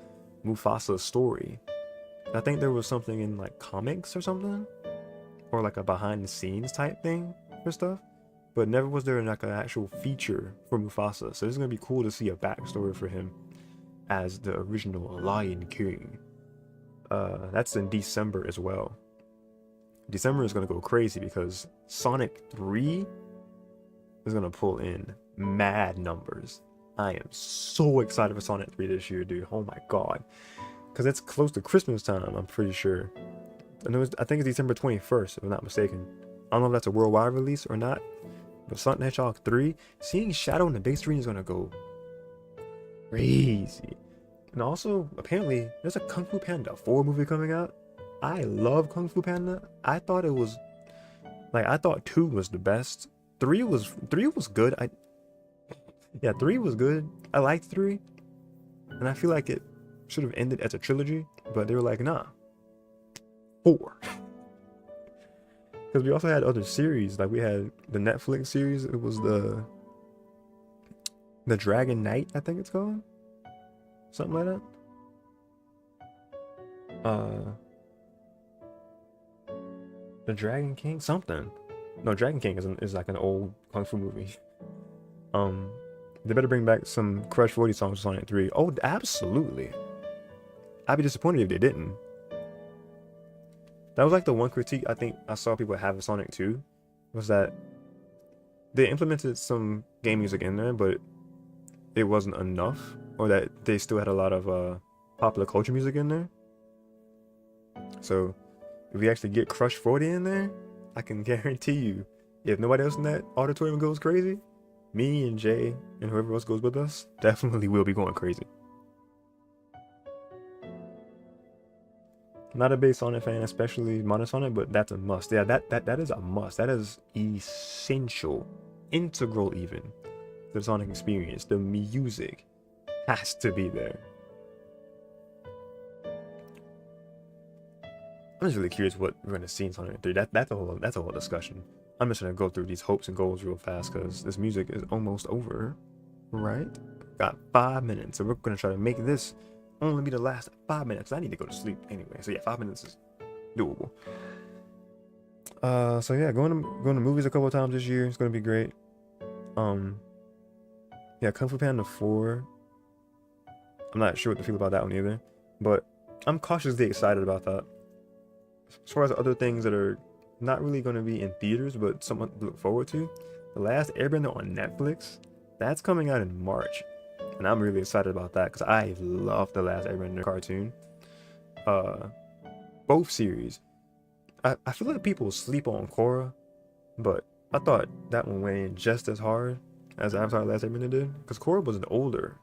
Mufasa story. I think there was something in like comics or something, or like a behind the scenes type thing for stuff, but never was there like an actual feature for Mufasa. So it's gonna be cool to see a backstory for him as the original Lion King. That's in December as well. December is gonna go crazy because Sonic 3 is gonna pull in mad numbers. I am so excited for Sonic 3 this year, dude. Oh my god. Because it's close to Christmas time, I'm pretty sure. I think it's December 21st, if I'm not mistaken. I don't know if that's a worldwide release or not. But Sonic the Hedgehog 3, seeing Shadow on the big screen is gonna go crazy. And also, apparently, there's a Kung Fu Panda 4 movie coming out. I love Kung Fu Panda. I thought 2 was the best. 3 was good. 3 was good. I liked 3. And I feel like it should have ended as a trilogy, but they were like, nah. 4. Because we also had other series, like we had the Netflix series. It was the Dragon Knight, I think it's called, something like that. The Dragon King, something. No, Dragon King is like an old kung fu movie. They better bring back some Crush 40 songs for Sonic 3. Oh, absolutely. I'd be disappointed if they didn't. That was like the one critique I think I saw people have of Sonic 2, was that they implemented some game music in there, but it wasn't enough, or that they still had a lot of popular culture music in there. So if we actually get Crush 40 in there, I can guarantee you, if nobody else in that auditorium goes crazy, me and Jay and whoever else goes with us definitely will be going crazy. Not a big Sonic fan, especially Modern Sonic, but that's a must. Yeah, that is a must. That is essential, integral even, to the Sonic experience. The music has to be there. I'm just really curious what we're gonna see in Sonic 3. That's a whole discussion. I'm just gonna go through these hopes and goals real fast because this music is almost over, right? Got 5 minutes, so we're gonna try to make this only be the last 5 minutes. I need to go to sleep anyway, so yeah, 5 minutes is doable. So yeah, going to movies a couple of times this year. It's gonna be great. Yeah, Kung Fu Panda 4. I'm not sure what to feel about that one either, but I'm cautiously excited about that. As far as other things that are not really going to be in theaters, but something to look forward to, The Last Airbender on Netflix, that's coming out in March, and I'm really excited about that because I love The Last Airbender cartoon. Both series. I feel like people sleep on Korra, but I thought that one went in just as hard as Avatar: The Last Airbender did, because Korra was an older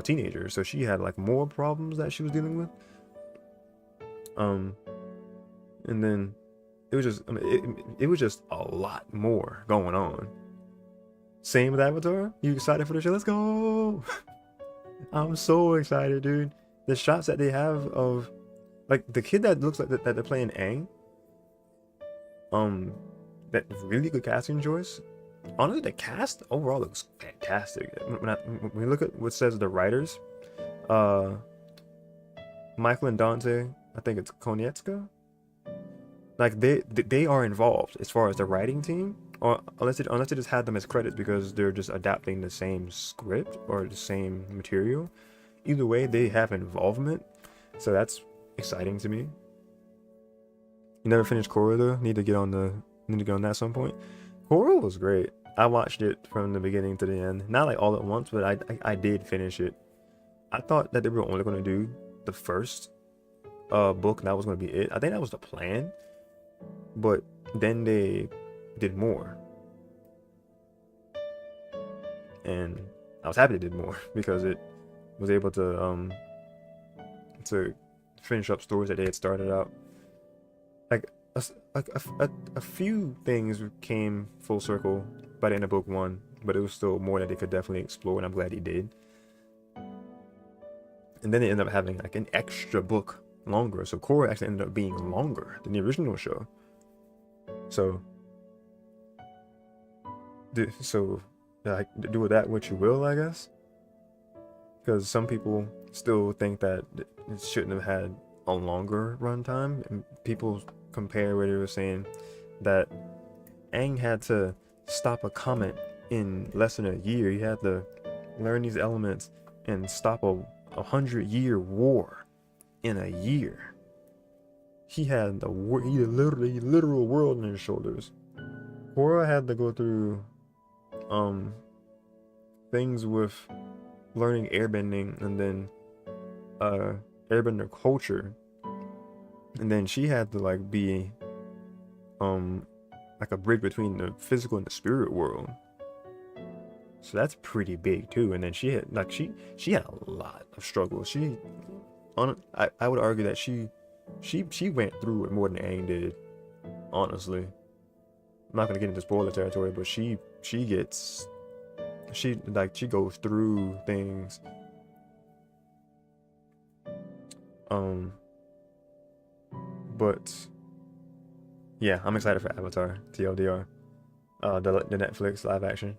teenager, so she had like more problems that she was dealing with. And then it was just, it was just a lot more going on. Same with Avatar. You excited for the show? Let's go! I'm so excited, dude. The shots that they have of like the kid that looks like that they're playing Aang. That really good casting choice. Honestly, the cast overall looks fantastic. When we look at what says the writers, Michael and Dante, I think it's Konietzka. Like they are involved as far as the writing team, or unless they just had them as credits because they're just adapting the same script or the same material. Either way, they have involvement, so that's exciting to me. You never finished Korra though. Need to get on that at some point. Korra was great. I watched it from the beginning to the end. Not like all at once, but I did finish it. I thought that they were only going to do the first book and that was going to be it. I think that was the plan. but then they did more, and I was happy they did more because it was able to finish up stories that they had started out. Like a few things came full circle by the end of book 1, but it was still more that they could definitely explore, and I'm glad he did. And then they ended up having like an extra book longer, so Korra actually ended up being longer than the original show. So like, do with that what you will, I guess, because some people still think that it shouldn't have had a longer runtime, and people compare where they were saying that Aang had to stop a comet in less than a year. He had to learn these elements and stop a 100-year war in a year. He had the literal world on his shoulders. Korra had to go through things with learning airbending, and then airbender culture, and then she had to like be like a bridge between the physical and the spirit world. So that's pretty big too. And then she had like she had a lot of struggles. I would argue that she went through it more than Aang did, honestly. I'm not gonna get into spoiler territory, but she goes through things. But yeah, I'm excited for Avatar TLDR, the Netflix live action.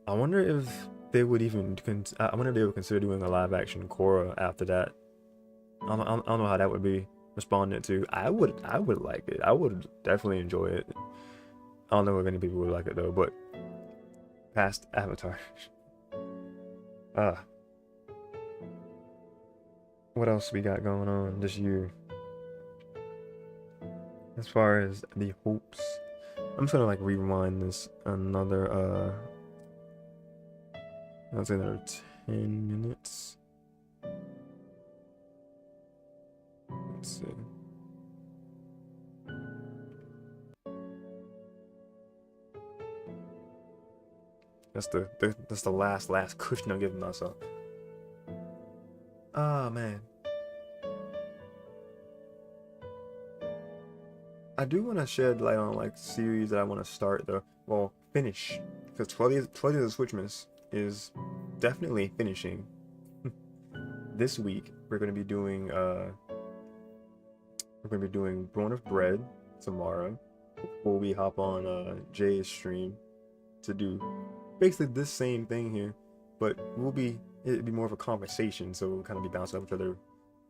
I wonder if they would even consider doing a live action Korra after that. I don't know how that would be responded to. I would like it. I would definitely enjoy it. I don't know if any people would like it though, but past Avatar. What else we got going on this year? As far as the hopes, I'm just gonna like rewind this another I'll say another 10 minutes. Let's see. That's the last cushion I'm giving myself. Ah, man. I do want to shed light on like series that I want to start though. Well, finish, because 12 Days of Switchmas is definitely finishing. This week we're gonna be doing Born of Bread tomorrow, before we hop on Jay's stream to do basically this same thing here, but it'd be more of a conversation, so we'll kind of be bouncing off each other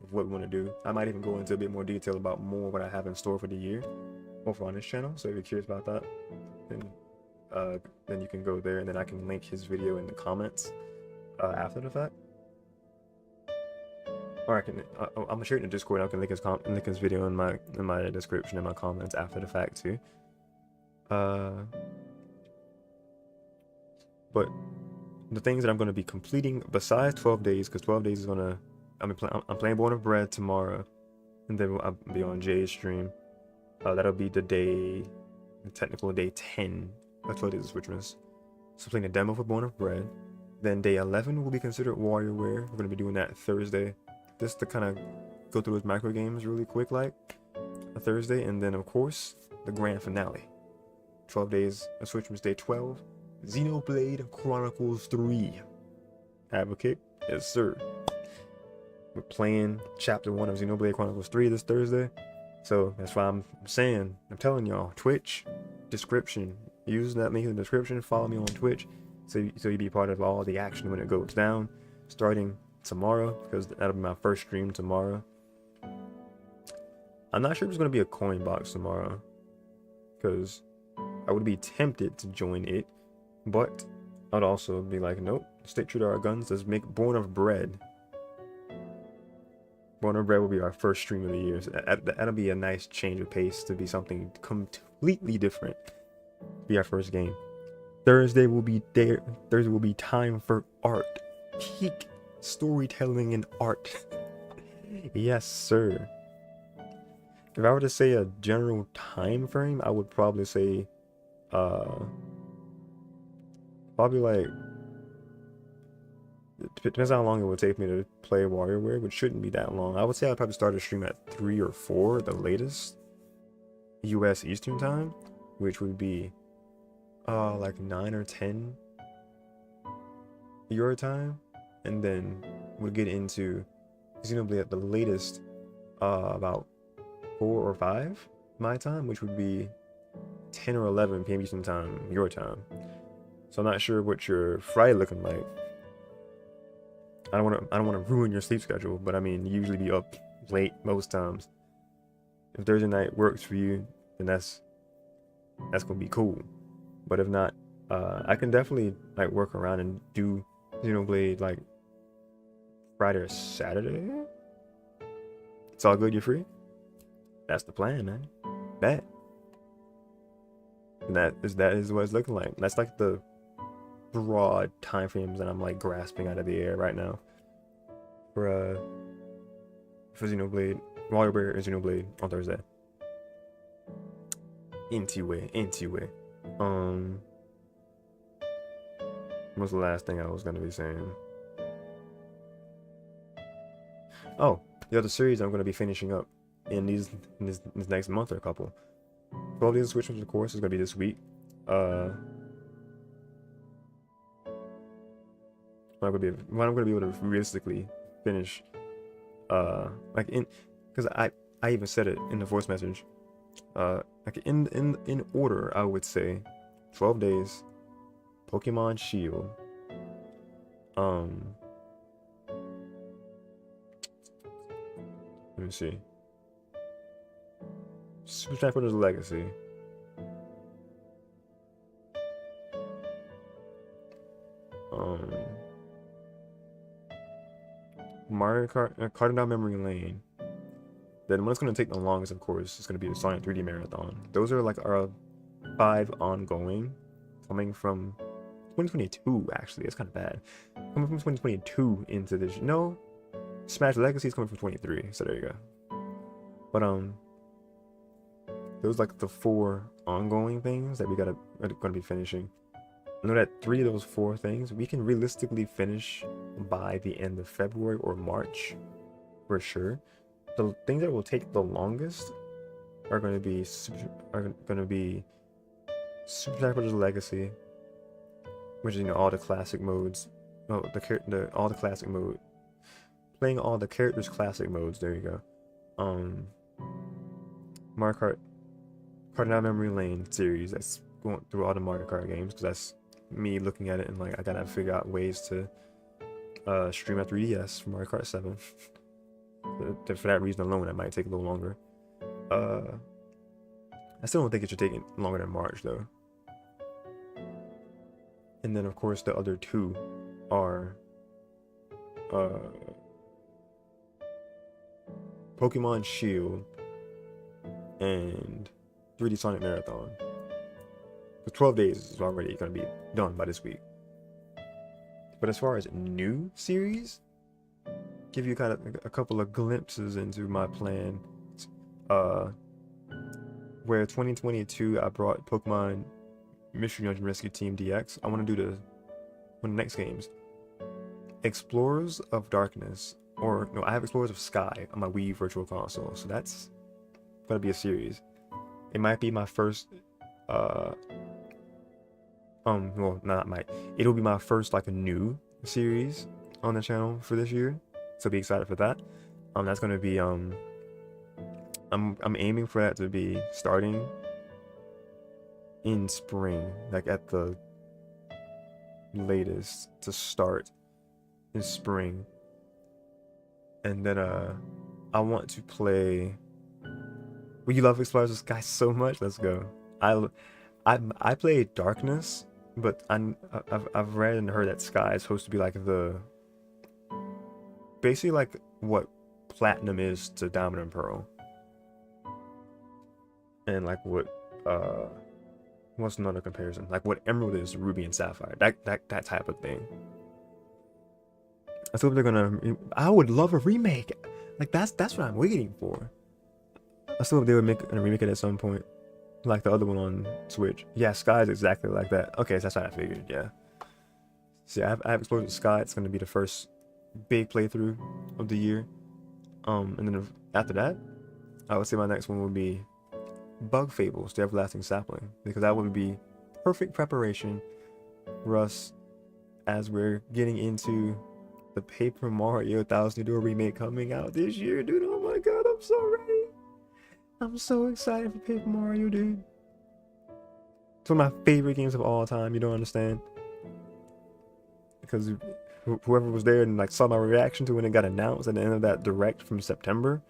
of what we want to do. I might even go into a bit more detail about more what I have in store for the year over on this channel, so if you're curious about that, then you can go there, and then I can link his video in the comments after the fact. Or I can I'm sure in the Discord I can link his video in my description and my comments after the fact too. But the things that I'm going to be completing besides 12 days, because 12 days is gonna I'm playing Born of Bread tomorrow, and then I'll be on Jay's stream. That'll be the technical day 10 of 12 Days of Switchmas. So playing a demo for Born of Bread. Then day 11 will be considered Warrior Wear. We're gonna be doing that Thursday, just to kind of go through those micro games really quick, like a Thursday, and then of course the grand finale, 12 Days of Switchmas day 12, Xenoblade Chronicles 3. Advocate, yes sir. We're playing chapter 1 of Xenoblade Chronicles 3 this Thursday. So that's why I'm telling y'all, Twitch description, use that link in the description, follow me on Twitch, so you be part of all the action when it goes down, starting tomorrow, because that'll be my first stream tomorrow. I'm not sure if it's going to be a coin box tomorrow, because I would be tempted to join it, but I'd also be like, nope, stick true to our guns, let's make Born of Bread. Born of Bread will be our first stream of the year. So that'll be a nice change of pace to be something completely different. Be our first game. Thursday will be there. Thursday will be time for art. Peak storytelling and art. Yes, sir. if I were to say a general time frame, I would probably say probably like, it depends how long it would take me to play WarioWare, which shouldn't be that long. I would say I'd probably start a stream at 3 or 4 the latest US Eastern time, which would be like 9 or 10 your time, and then we'll get into Xenoblade at the latest about 4 or 5 my time, which would be 10 or 11 p.m. Eastern time your time. So I'm not sure what your Friday looking like. I don't want to ruin your sleep schedule, but I mean, you usually be up late most times. If Thursday night works for you, then that's gonna be cool. But if not, I can definitely like work around and do Xenoblade like Friday or Saturday. It's all good. You're free. That's the plan, man. Bet. And that is what it's looking like. That's like the broad time frames that I'm like grasping out of the air right now for Xenoblade, WarioWare and Xenoblade on Thursday. Anyway. What's the last thing I was gonna be saying? Oh, the other series I'm gonna be finishing up in this next month or a couple. 12 Days of Switch, of course, is gonna be this week. I'm gonna be able to realistically finish like because I even said it in the voice message, like in order, I would say 12 Days, Pokemon Shield, let me see, Super Smash Bros. Legacy, Mario Kart, Karting Down Memory Lane. Then what's going to take the longest, of course, is going to be the Sonic 3D Marathon. Those are like our 5 ongoing, coming from 2022, actually. It's kind of bad. Coming from 2022 into this. No, Smash Legacy is coming from 23, so there you go. But, those like the 4 ongoing things that we're going to be finishing. I know that 3 of those 4 things we can realistically finish by the end of February or March, for sure. The things that will take the longest are going to be Super Smash Bros. Legacy, which is, you know, all the classic modes. Oh, all the classic mode, playing all the characters' classic modes. There you go. Mario Kart, Karting Down Memory Lane series. That's going through all the Mario Kart games, because that's me looking at it and like I gotta figure out ways to stream at 3DS for Mario Kart 7. For that reason alone, that might take a little longer. I still don't think it should take longer than March though. And then of course the other 2 are Pokemon Shield and 3D Sonic Marathon. The 12 days is already going to be done by this week. But as far as new series, give you kind of a couple of glimpses into my plan. Where 2022 I brought Pokemon Mystery Dungeon Rescue Team DX. I want to do one of the next games, Explorers of Darkness, or no, I have Explorers of Sky on my Wii Virtual Console. So that's going to be a series. It might be my first well, not might. It'll be my first like a new series on the channel for this year, so be excited for that. That's gonna be I'm aiming for that to be starting in spring, like at the latest to start in spring, and then I want to play. Well, you love Explorers of Sky so much. Let's go. I play Darkness. But I've read and heard that Sky is supposed to be like basically like what Platinum is to Diamond and Pearl, and like what's another comparison? Like what Emerald is to Ruby and Sapphire. That type of thing. I hope they're gonna. I would love a remake. Like that's what I'm waiting for. I still hope they would make a remake it at some point, like the other one on Switch. Yeah, Sky is exactly like that. Okay, so that's what I figured. Yeah. See, I have Explosion Sky. It's gonna be the first big playthrough of the year. And then after that, I would say my next one would be Bug Fables: The Everlasting Sapling, because that would be perfect preparation for us as we're getting into the Paper Mario Thousand Year Door remake coming out this year, dude. Oh my god, I'm so ready. I'm so excited for Paper Mario, dude. It's one of my favorite games of all time. You don't understand, because whoever was there and like saw my reaction to when it got announced at the end of that direct from September,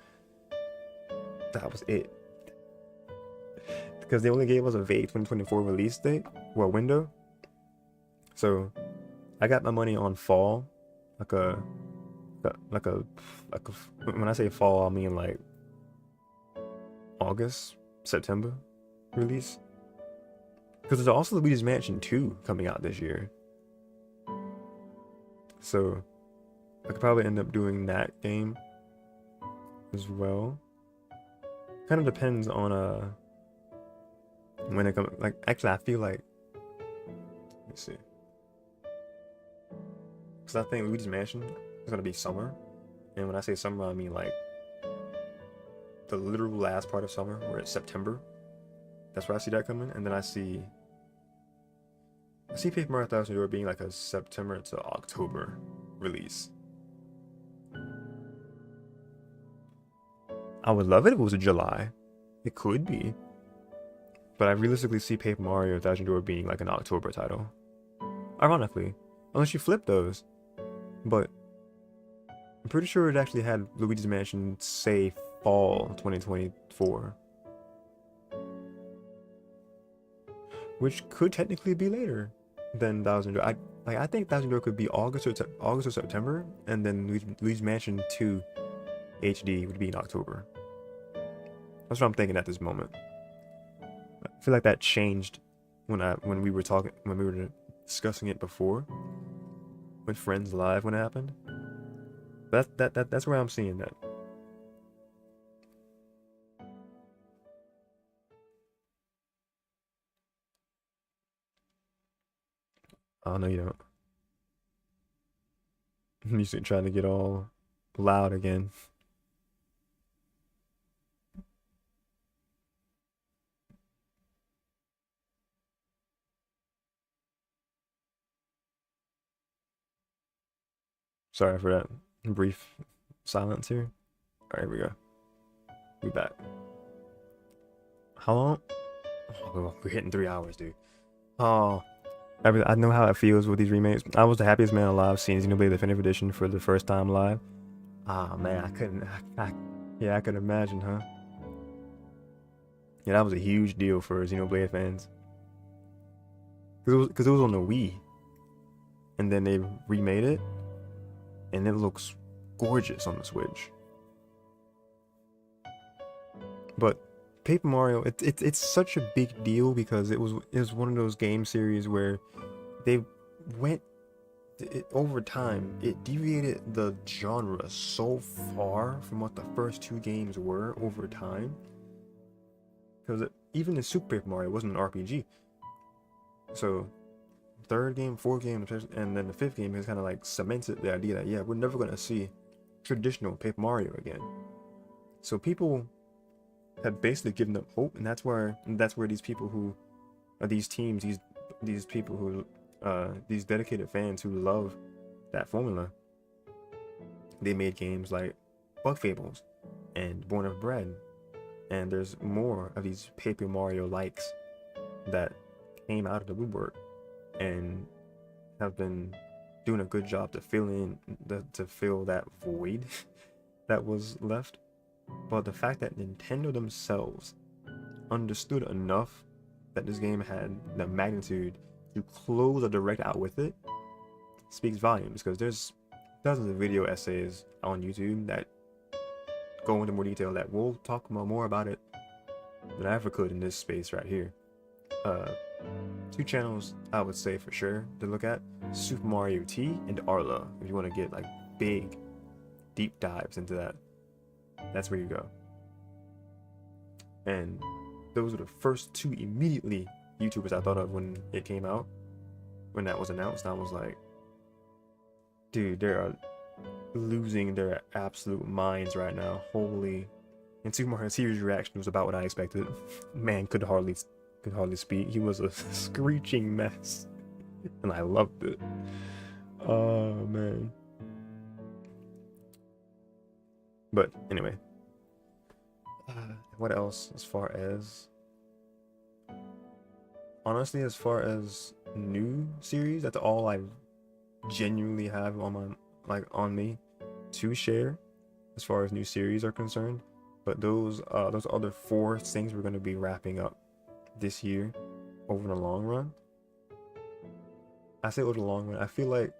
that was it. Because they only gave us a vague 2024 release date, well, window. So I got my money on fall, like a when I say fall, I mean like August, September release. Because there's also Luigi's Mansion 2 coming out this year. So I could probably end up doing that game as well. Kind of depends on when it comes. Like, actually, I feel like, let me see, because I think Luigi's Mansion is gonna be summer, and when I say summer, I mean like the literal last part of summer, where it's September. That's where I see that coming, and then I see Paper Mario Thousand Year Door being like a September to October release. I would love it if it was in July. It could be. But I realistically see Paper Mario Thousand Year Door being like an October title. Ironically. Unless you flip those. But I'm pretty sure it actually had Luigi's Mansion say fall 2024. Which could technically be later than Thousand Year Door. I think Thousand Year Door could be August or September, and then Luigi's Mansion 2 HD would be in October. That's what I'm thinking at this moment. I feel like that changed when we were discussing it before with friends live when it happened. That's where I'm seeing that. Oh no, you don't. You see, trying to get all loud again. Sorry for that brief silence here. All right, here we go. We back. How long? Oh, we're hitting 3 hours, dude. Oh, I know how it feels with these remakes. I was the happiest man alive seeing Xenoblade Definitive Edition for the first time live. Ah, man, I couldn't. Yeah, I could imagine, huh? Yeah, that was a huge deal for Xenoblade fans. Because it was on the Wii. And then they remade it. And it looks gorgeous on the Switch. But Paper Mario, it's such a big deal because it was one of those game series where they went over time. It deviated the genre so far from what the first two games were over time. Because even the Super Paper Mario wasn't an RPG. So third game, fourth game, and then the fifth game has kind of like cemented the idea that yeah, we're never gonna see traditional Paper Mario again. So people have basically given up hope, and that's where these people who are these teams, these people who these dedicated fans who love that formula, they made games like Bug Fables and Born of Bread, and there's more of these Paper Mario likes that came out of the woodwork and have been doing a good job to fill that void that was left. But the fact that Nintendo themselves understood enough that this game had the magnitude to close a direct out with it speaks volumes, because there's dozens of video essays on YouTube that go into more detail that we'll talk more about it than I ever could in this space right here. Two channels I would say for sure to look at: Super Mario T and Arla, if you want to get like big deep dives into that. That's where you go. and those were the first two immediately YouTubers I thought of when it came out, when that was announced. I was like, dude, they are losing their absolute minds right now. Holy. And Super Mario series reaction was about what I expected. Man could hardly speak. He was a screeching mess, and I loved it. Oh man. But anyway, what else? As far as, honestly, as far as new series, that's all I genuinely have on my on me to share as far as new series are concerned. But those other 4 things we're going to be wrapping up this year over the long run. I say over the long run, I feel like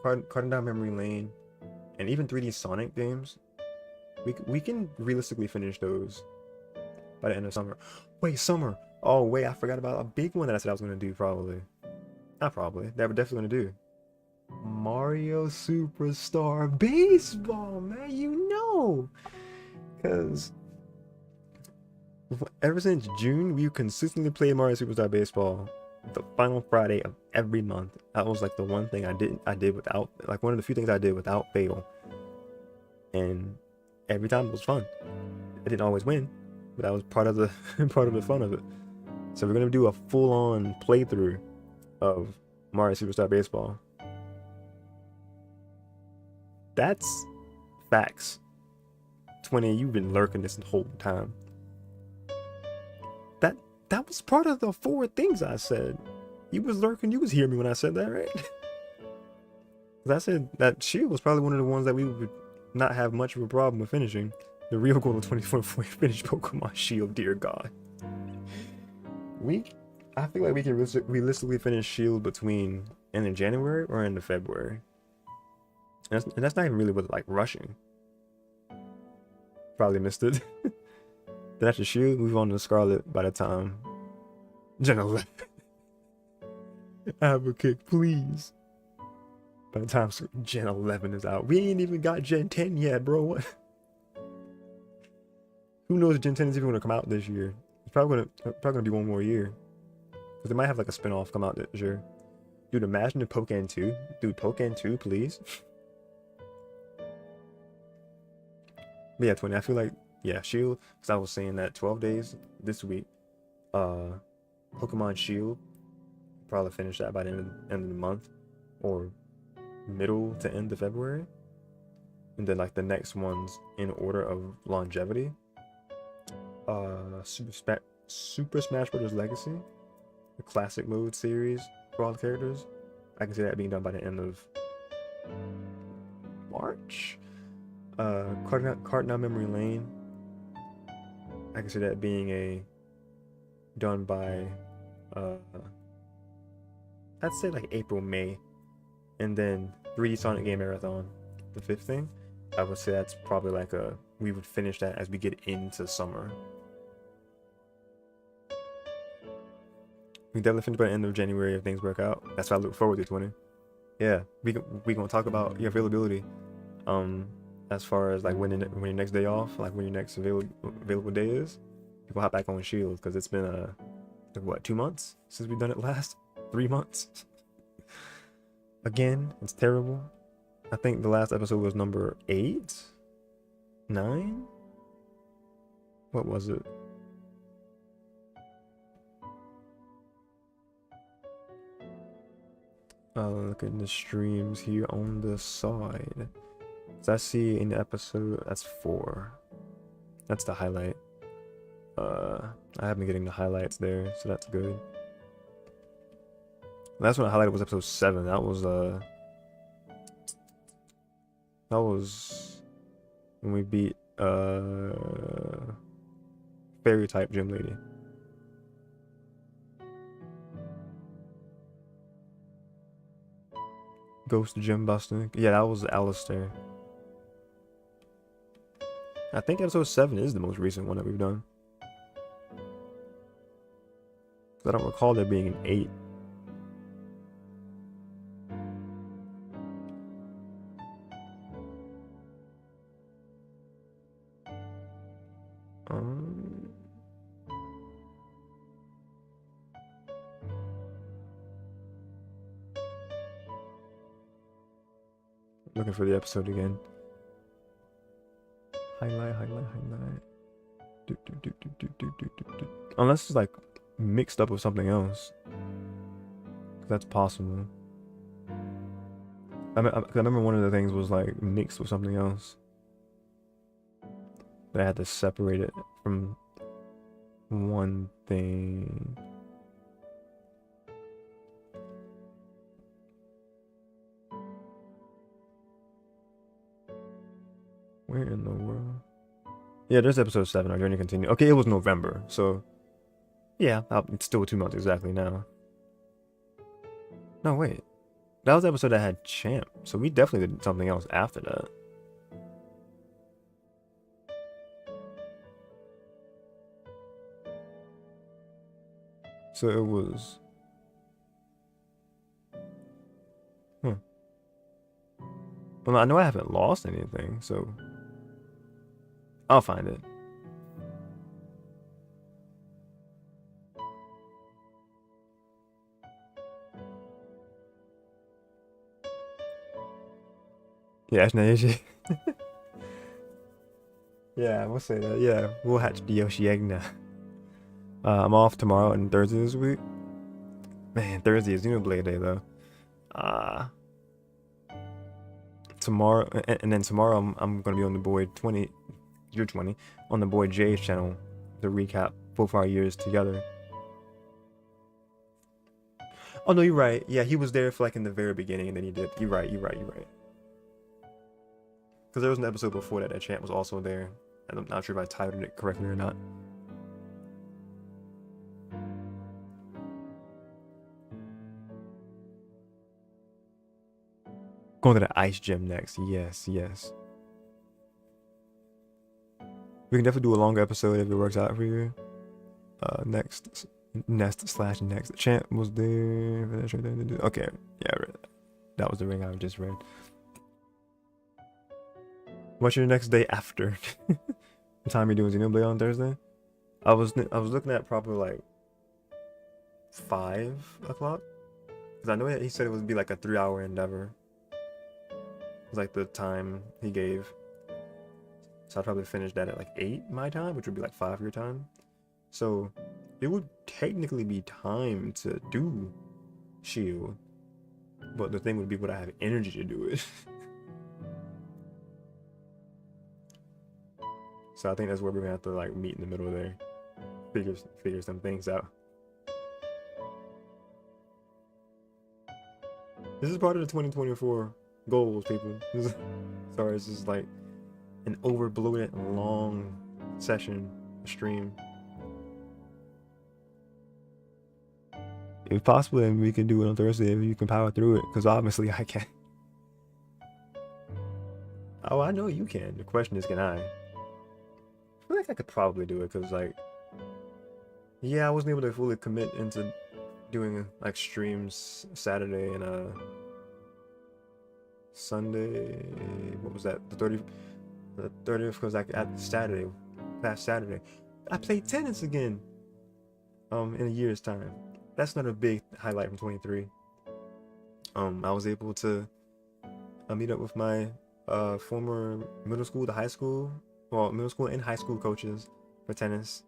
cutting down memory lane and even 3D Sonic games, we can realistically finish those by the end of summer. Wait, summer. Oh wait, I forgot about a big one that I said I was going to do. Probably, not probably, that we're definitely going to do. Mario Superstar Baseball, man. You know, because ever since June, we've consistently played Mario Superstar Baseball the final Friday of every month. That was like the one thing I did without, like one of the few things I did without fail. And every time it was fun. I didn't always win, but that was part of the part of the fun of it. So we're gonna do a full-on playthrough of Mario Superstar Baseball. That's facts. 20, you've been lurking this whole time. That was part of the 4 things I said. You was lurking, you was hearing me when I said that, right? Because I said that Shield was probably one of the ones that we would not have much of a problem with finishing. The real goal of 2024 is finish Pokemon Shield, dear God. I feel like we can realistically finish Shield between end of January or end of February. And that's not even really with like rushing. Probably missed it. Then after Shield, move on to Scarlet by the time Gen 11. Advocate, please. By the time Gen 11 is out. We ain't even got Gen 10 yet, bro. What? Who knows if Gen 10 is even going to come out this year? It's probably gonna be one more year. Because they might have like a spin-off come out this year. Dude, imagine the Pokken 2. Dude, Pokken 2, please. But yeah, 20. I feel like, yeah, Shield, because I was saying that 12 days this week. Pokemon Shield, probably finish that by the end of the month, or middle to end of February. And then like the next ones in order of longevity. Super Smash Bros. Legacy, the classic mode series for all the characters. I can see that being done by the end of March. Cardinal Memory Lane, I can see that being done by I'd say like April, May. And then 3D Sonic Game Marathon, the 5th thing, I would say that's probably like we would finish that as we get into summer. We definitely finish by the end of January if things work out. That's what I look forward to, 20. Yeah, we gonna talk about your availability. As far as like when your next day off, like when your next available day is, you can hop back on Shield, because it's been what, 2 months since we've done it last? 3 months. Again, it's terrible. I think the last episode was number 8, 9. What was it? Look at the streams here on the side. So I see in the episode, that's 4. That's the highlight. I have been getting the highlights there, so that's good. That's when I highlighted was episode 7. That was when we beat fairy type gym lady. Ghost gym busting. Yeah, that was Alistair. I think episode 7 is the most recent one that we've done. I don't recall there being an 8. looking for the episode again. Highlight. Unless it's like mixed up with something else. That's possible. I remember one of the things was like mixed with something else. That I had to separate it from one thing. Where in the world? Yeah, there's episode 7. Our journey continues. Okay, it was November, so yeah, it's still 2 months exactly now. No, wait. That was the episode that had Champ, so we definitely did something else after that. So it was... Well, I know I haven't lost anything, so... I'll find it. Yeah, Yoshean96. Yeah, we'll say that. Yeah, we'll hatch the Yoshean. I'm off tomorrow and Thursday this week. Man, Thursday is Xenoblade Day though. Tomorrow, and then tomorrow I'm gonna be on the boy 20, you're 20, on the boy Jay's channel to recap both our years together. Oh no, you're right. Yeah, he was there for like in the very beginning, and then he did. You're right. Because there was an episode before that Champ was also there, and I'm not sure if I titled it correctly or not. Going to the ice gym next. Yes. We can definitely do a longer episode if it works out for you. Next. The Champ was there. Okay. Yeah, that was the ring I just read. What's your next day after? What time are you doing Xenoblade on Thursday? I was looking at probably like 5 o'clock. Because I know he said it would be like a 3-hour endeavor. It's like the time he gave. So I'd probably finish that at like 8 my time, which would be like 5 your time. So it would technically be time to do Shield. But the thing would be, would I have energy to do it? So I think that's where we're gonna have to like meet in the middle there. Figure some things out. This is part of the 2024 goals, people. Sorry, this is like an overbloated long session stream. If possible, then we can do it on Thursday if you can power through it, because obviously I can't. Oh, I know you can. The question is, can I? I feel like I could probably do it, because like, yeah, I wasn't able to fully commit into doing like streams Saturday and Sunday. What was that? The 30th was like at Saturday, past Saturday. I played tennis again. In a year's time. That's not a big highlight from 23. I was able to meet up with my former middle school to high school, well, middle school and high school coaches for tennis,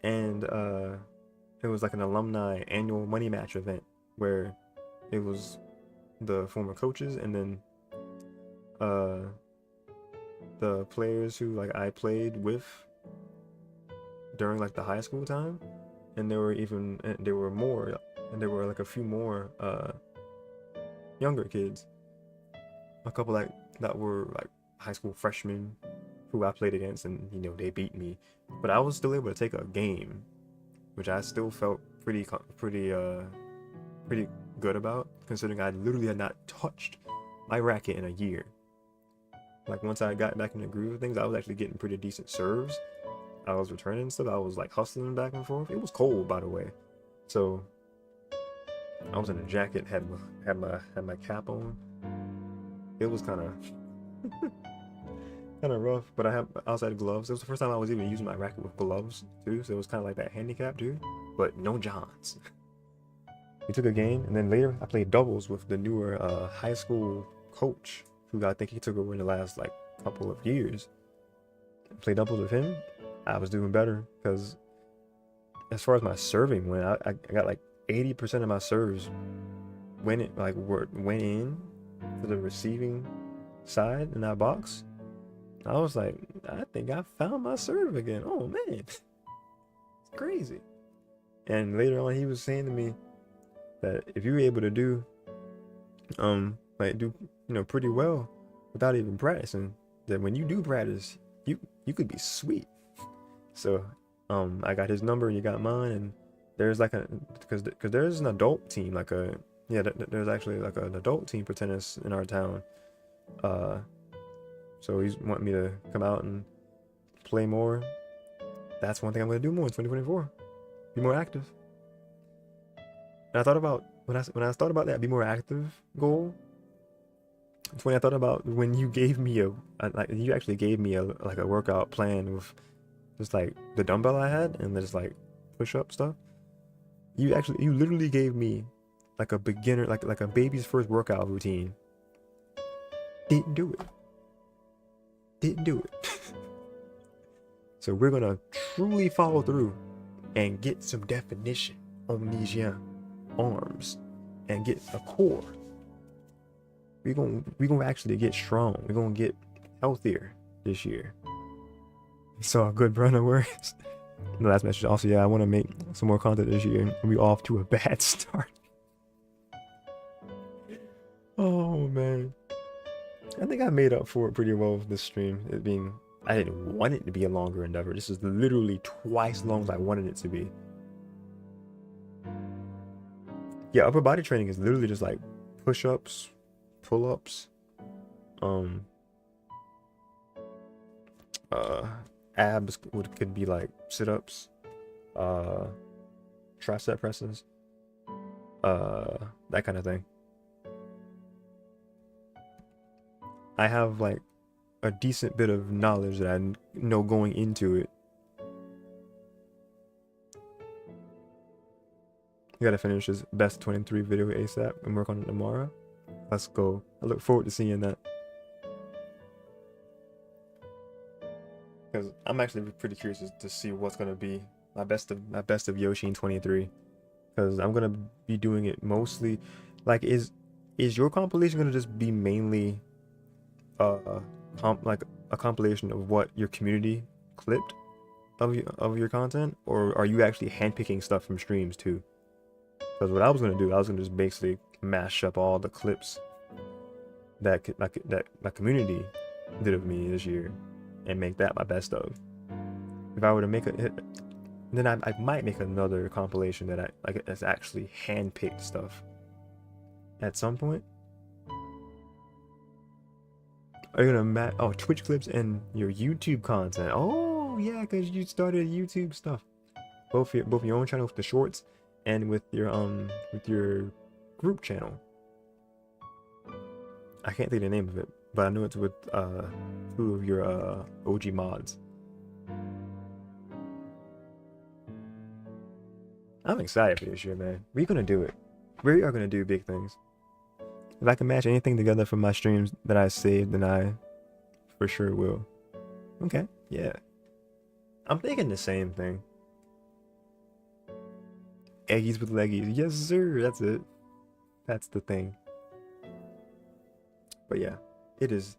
and it was like an alumni annual money match event where it was the former coaches and then the players who like I played with during like the high school time, and there were like a few more younger kids, a couple like that were like high school freshmen who I played against, and you know, they beat me, but I was still able to take a game, which I still felt pretty good about, considering I literally had not touched my racket in a year. Like once I got back in the groove of things, I was actually getting pretty decent serves. I was returning stuff. I was like hustling back and forth. It was cold, by the way, so I was in a jacket, had my cap on. It was kind of rough, but I have outside gloves. It was the first time I was even using my racket with gloves too, so it was kind of like that handicap, dude. But no Johns. We took a game, and then later I played doubles with the newer high school coach who I think he took over in the last like couple of years, play doubles with him, I was doing better because as far as my serving went, I got like 80% of my serves went in to the receiving side in that box. I was like, I think I found my serve again. Oh man, it's crazy. And later on, he was saying to me that if you were able to do pretty well without even practicing, that when you do practice, you could be sweet. So I got his number and you got mine, and there's like because there's an adult team, like there's actually like an adult team for tennis in our town. So he's wanting me to come out and play more. That's one thing I'm gonna do more in 2024. Be more active. And I thought about when I thought about that be more active goal. It's when I thought about when you gave me you actually gave me a workout plan with just like the dumbbell I had and just like push up stuff. You literally gave me like a beginner, like a baby's first workout routine. Didn't do it. So we're gonna truly follow through and get some definition on these young arms and get a core. We're gonna actually get strong. We're gonna get healthier this year. So a good brother words. The last message also, yeah, I want to make some more content this year. We off to a bad start. Oh man, I think I made up for it pretty well with this stream. I didn't want it to be a longer endeavor. This is literally twice as long as I wanted it to be. Yeah, upper body training is literally just like push-ups, pull-ups, abs could be like sit-ups, tricep presses, that kind of thing. I have like a decent bit of knowledge that I know going into it. You gotta finish this best 23 video ASAP and work on it tomorrow. Let's go. I look forward to seeing that. Because I'm actually pretty curious to see what's gonna be my best of Yoshean93. Because I'm gonna be doing it mostly like is your compilation gonna just be mainly like a compilation of what your community clipped of your content, or are you actually handpicking stuff from streams too? Because what I was gonna do, I was gonna just basically mash up all the clips that my community did of me this year and make that my best of. If I were to make then I might make another compilation that that's actually handpicked stuff at some point. Are you gonna Twitch clips and your YouTube content? Oh yeah, because you started YouTube stuff. Both your own channel with the shorts and with your group channel. I can't think of the name of it, but I know it's with 2 of your OG mods. I'm excited for this year, man. We're gonna do it. We are gonna do big things. If I can match anything together from my streams that I saved, then I for sure will. Okay, yeah. I'm thinking the same thing. Eggies with leggies. Yes, sir. That's it. That's the thing. But yeah, it is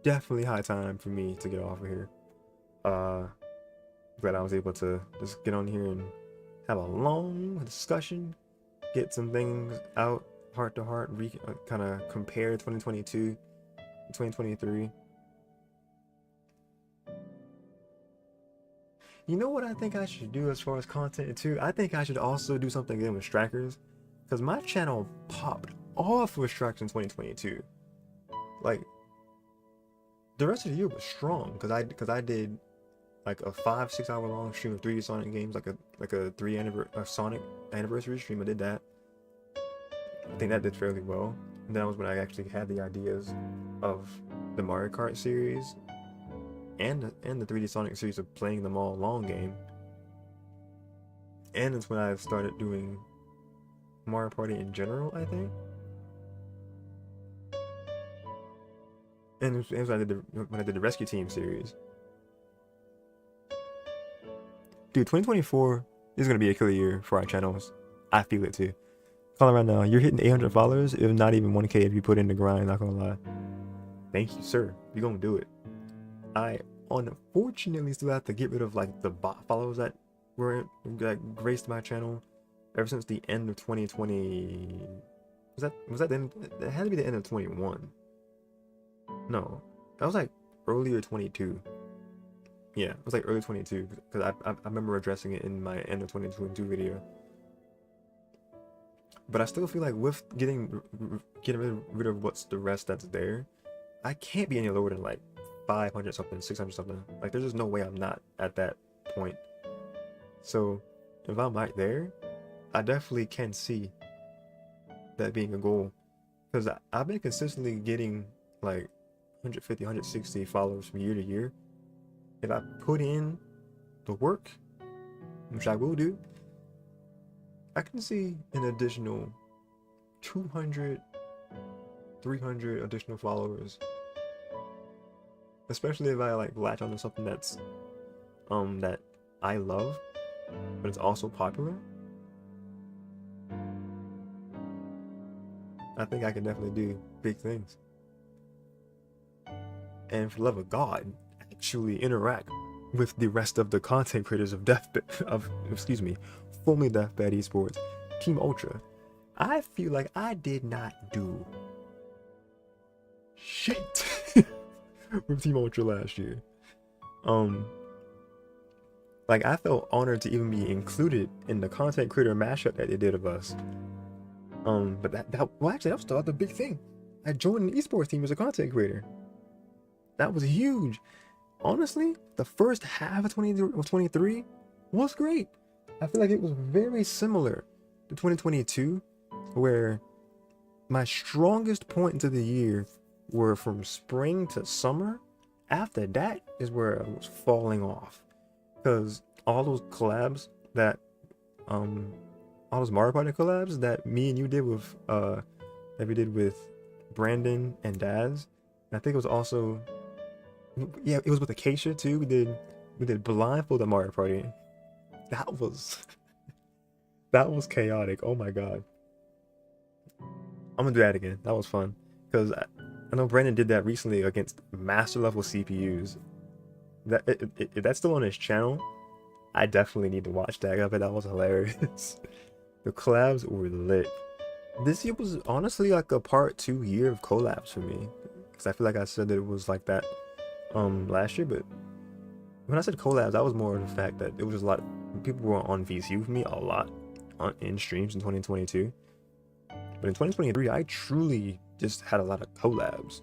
definitely high time for me to get off of here. Glad I was able to just get on here and have a long discussion, get some things out, heart to heart, kind of compare 2022 and 2023. You know what I think I should do as far as content too? I think I should also do something again with strikers, because my channel popped off with strikers in 2022. Like the rest of the year was strong because I did like a 5-6 hour long stream of 3D Sonic games, like a Sonic anniversary stream. I did that. I think that did fairly well. And that was when I actually had the ideas of the Mario Kart series and the 3D Sonic series of playing them all long game. And it's when I started doing Mario Party in general, I think. And it was when I did the Rescue Team series. Dude, 2024 is gonna be a killer year for our channels. I feel it too. Calling right now, you're hitting 800 followers, if not even 1K if you put in the grind, not gonna lie. Thank you, sir. You're gonna do it. I unfortunately still have to get rid of like the bot followers that graced my channel ever since the end of 2020. Was that the end? It had to be the end of 21. No, that was like earlier 22. Yeah, it was like early 22 because I remember addressing it in my end of 2022 video. But I still feel like with getting rid of what's the rest that's there, I can't be any lower than like 500 something, 600 something. Like there's just no way I'm not at that point. So if I'm right there, I definitely can see that being a goal, because I've been consistently getting like 150, 160 followers from year to year. If I put in the work, which I will do, I can see an additional 200, 300 additional followers. Especially if I like latch onto something that's that I love, but it's also popular. I think I can definitely do big things. And for the love of God, actually interact with the rest of the content creators of formerly Deathbed Esports, Team Ultra. I feel like I did not do shit with Team Ultra last year. Like I felt honored to even be included in the content creator mashup that they did of us. But well actually that was still the big thing. I joined an esports team as a content creator. That was huge. Honestly, the first half of 23 was great. I feel like it was very similar to 2022, where my strongest point into the year were from spring to summer. After that is where I was falling off, because all those collabs that all those Mario Party collabs that me and you did with that we did with Brandon and Daz, and I think it was also, yeah, it was with Acacia too. We did blindfolded Mario Party. That was that was chaotic. Oh my god. I'm gonna do that again. That was fun, because I know Brandon did that recently against master level CPUs. That if that's still on his channel, I definitely need to watch that. I bet that was hilarious. The collabs were lit. This year was honestly like a part 2 year of collabs for me, because I feel like I said that it was like that last year, but when I said collabs, that was more of the fact that it was just a lot of people were on VC with me a lot in streams in 2022. But in 2023, I truly just had a lot of collabs,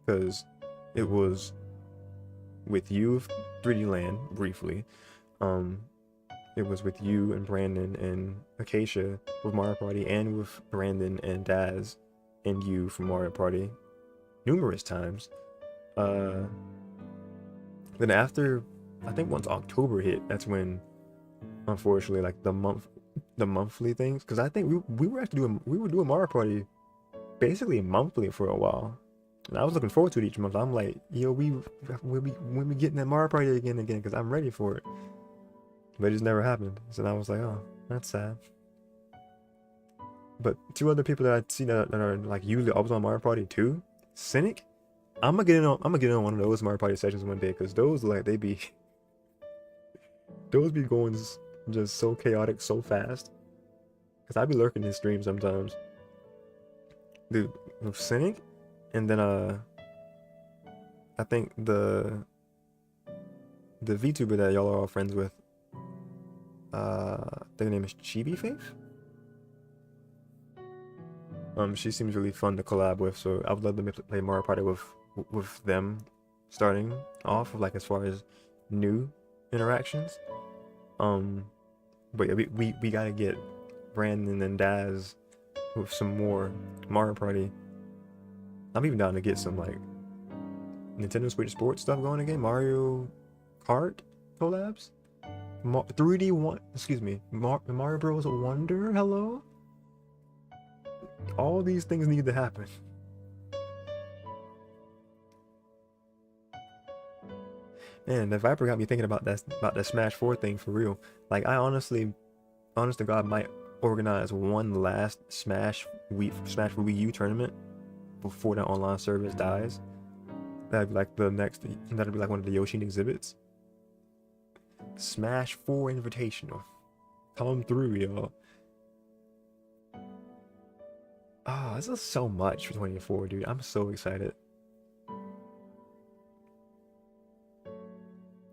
because it was with you, 3D Land, briefly. It was with you and Brandon and Acacia with Mario Party, and with Brandon and Daz and you from Mario Party numerous times. Then after, I think once October hit, that's when, unfortunately, like the monthly things, because I think we were doing Mario Party basically monthly for a while, and I was looking forward to it each month. I'm like, yo, we'll be getting that Mario Party again, because I'm ready for it. But it just never happened. So I was like, oh, that's sad. But 2 other people that I'd seen that are like usually always on Mario Party too, Cynic. I'm gonna get on one of those Mario Party sessions one day, because those like those be going just so chaotic so fast. Because I be lurking in his stream sometimes. Dude, with Cynic, and then I think the VTuber that y'all are all friends with, I think her name is Chibi Faith. She seems really fun to collab with, so I would love to play Mario Party with them, starting off like as far as new interactions. But yeah, we gotta get Brandon and Daz with some more Mario Party. I'm even down to get some like Nintendo Switch Sports stuff going again. Mario Kart collabs. 3D one, excuse me, Mario Bros. Wonder. Hello. All these things need to happen. Man, the Viper got me thinking about that Smash 4 thing for real. Like I honest to God, might organize one last Smash for Wii U tournament before the online service dies. That'd be like that'd be like one of the Yoshin exhibits. Smash 4 Invitational. Come through, y'all. Oh, this is so much for 24, dude. I'm so excited.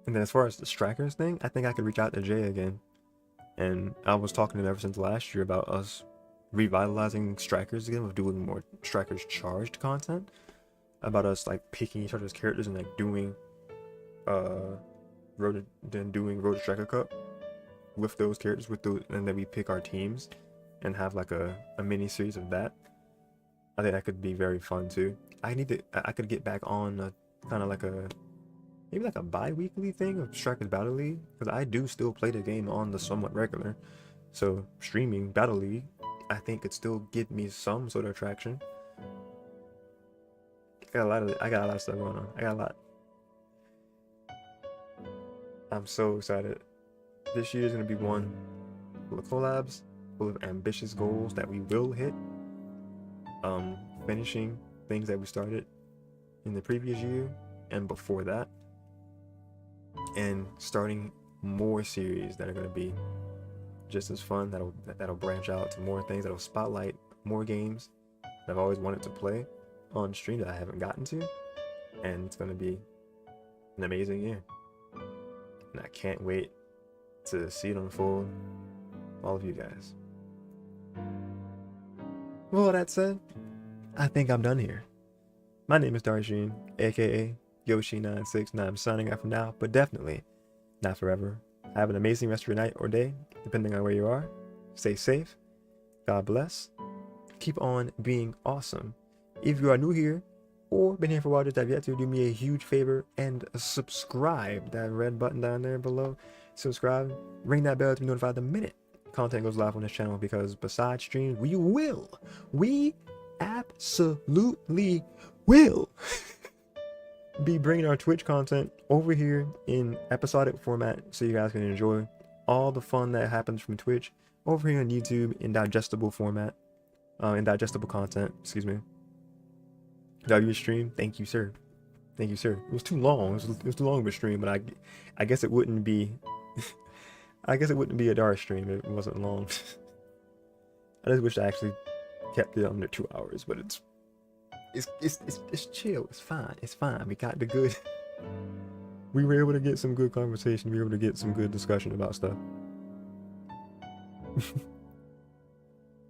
And then as far as the Strikers thing, I think I could reach out to Jay again. And I was talking to him ever since last year about us revitalizing Strikers again with doing more Strikers charged content. About us like picking each other's characters and like doing Road to Striker Cup with those characters and then we pick our teams and have like a mini series of that. I think that could be very fun too. I could get back on kind of like maybe like a bi-weekly thing of Strikers Battle League, because I do still play the game on the somewhat regular. So streaming Battle League, I think could still give me some sort of traction. I got a lot of stuff going on. I got a lot. I'm so excited. This year is gonna be one full of collabs, full of ambitious goals that we will hit. Finishing things that we started in the previous year and before that, and starting more series that are gonna be just as fun. That'll branch out to more things. That'll spotlight more games that I've always wanted to play on stream that I haven't gotten to, and it's gonna be an amazing year. And I can't wait to see it unfold. All of you guys. With all that said, I think I'm done here. My name is Darshean, aka Yoshean96, and I'm signing out for now, but definitely not forever. Have an amazing rest of your night or day, depending on where you are. Stay safe. God bless. Keep on being awesome. If you are new here or been here for a while, just have yet to, do me a huge favor and subscribe. That red button down there below. Subscribe. Ring that bell to be notified the minute content goes live on this channel, because besides streams, we absolutely will be bringing our Twitch content over here in episodic format, so you guys can enjoy all the fun that happens from Twitch over here on YouTube in digestible format, in digestible content. Excuse me. W stream. Thank you, sir. Thank you, sir. It was too long. It was too long of a stream, but I guess it wouldn't be. I guess it wouldn't be a dark stream if it wasn't long. I just wish I actually kept it under 2 hours, but it's chill. It's fine. It's fine. We got the good. We were able to get some good conversation. We were able to get some good discussion about stuff.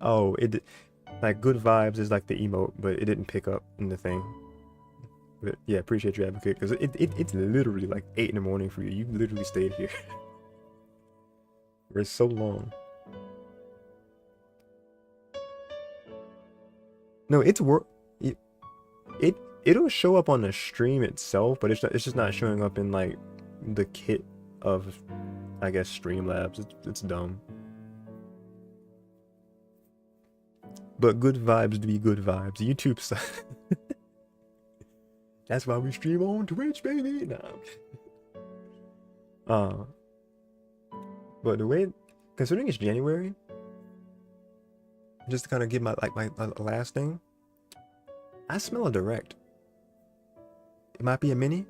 Oh, like good vibes is like the emote, but it didn't pick up in the thing. But yeah, appreciate your advocate, because it's literally like 8 in the morning for you. You literally stayed here. For so long. No, it's work. It'll show up on the stream itself, but it's just not showing up in like the kit of, I guess, Streamlabs. It's dumb. But good vibes to be good vibes. YouTube stuff. That's why we stream on Twitch, baby. Nah. But the way, considering it's January, just to kind of give my last thing, I smell a direct. It might be a mini,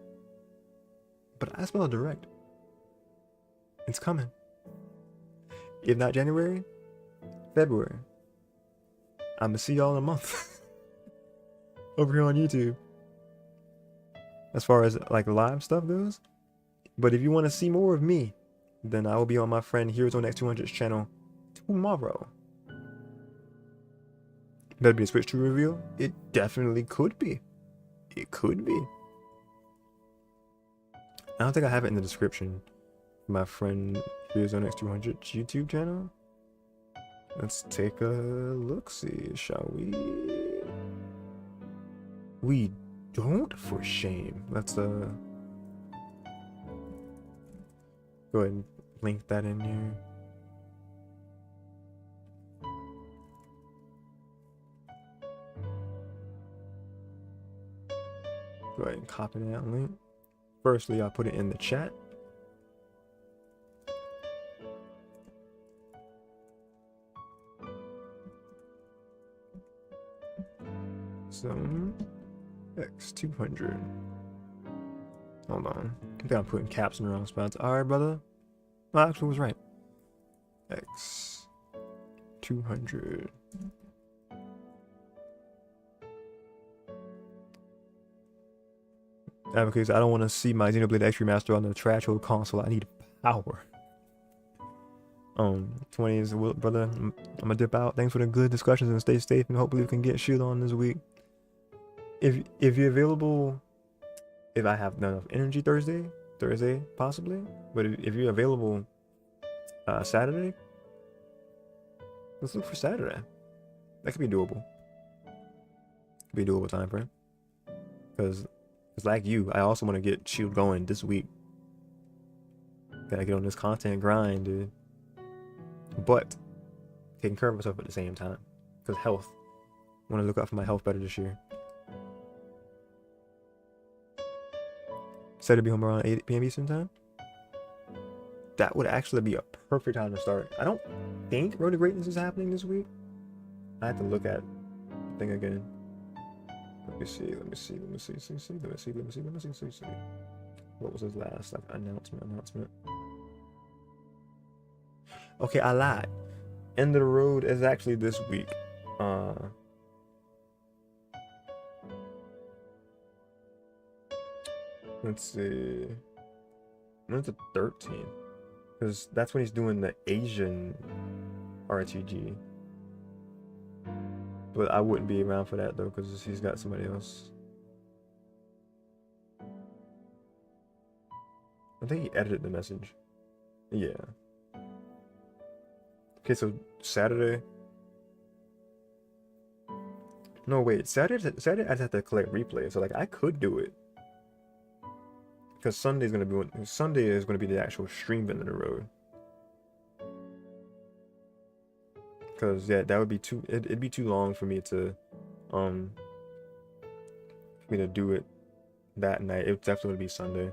but I smell a direct. It's coming. If not January, February. I'ma see y'all in a month. Over here on YouTube. As far as like live stuff goes. But if you want to see more of me, then I will be on my friend HeroesOnX200's channel tomorrow. That'd be a Switch 2 reveal? It definitely could be. It could be. I don't think I have it in the description. My friend HeroesOnX200's YouTube channel. Let's take a look-see, shall we? We don't, for shame. Let's go ahead and link that in here. Go ahead and copy that link. Firstly, I'll put it in the chat. So, X200. Hold on. I think I'm putting caps in the wrong spots. Alright, brother. I actually was right. X200. Because I don't want to see my Xenoblade X Remaster on the trash old console. I need power. 20 is brother. I'm gonna dip out. Thanks for the good discussions and stay safe, and hopefully we can get shit on this week. If you're available, if I have enough energy Thursday possibly, but if you're available Saturday, let's look for Saturday. That could be doable. Could be a doable time frame. Because like you, I also want to get Shield going this week. Gotta get on this content grind, dude. But taking care of myself at the same time. Because health. I want to look out for my health better this year. Saturday be home around 8 p.m. Eastern time. That would actually be a perfect time to start. I don't think Road to Greatness is happening this week. I have to look at the thing again. Let me see. What was his last announcement? Okay, I lied. End of the Road is actually this week. Let's see. When's the 13th? Because that's when he's doing the Asian RTG. But I wouldn't be around for that though, because he's got somebody else. I think he edited the message. Yeah. Okay, so Saturday. No, wait. Saturday I just have to collect replays. So like I could do it. Because Sunday is gonna be the actual stream end of the road. Because yeah, that would be too. It'd be too long for me to do it that night. It definitely would be Sunday.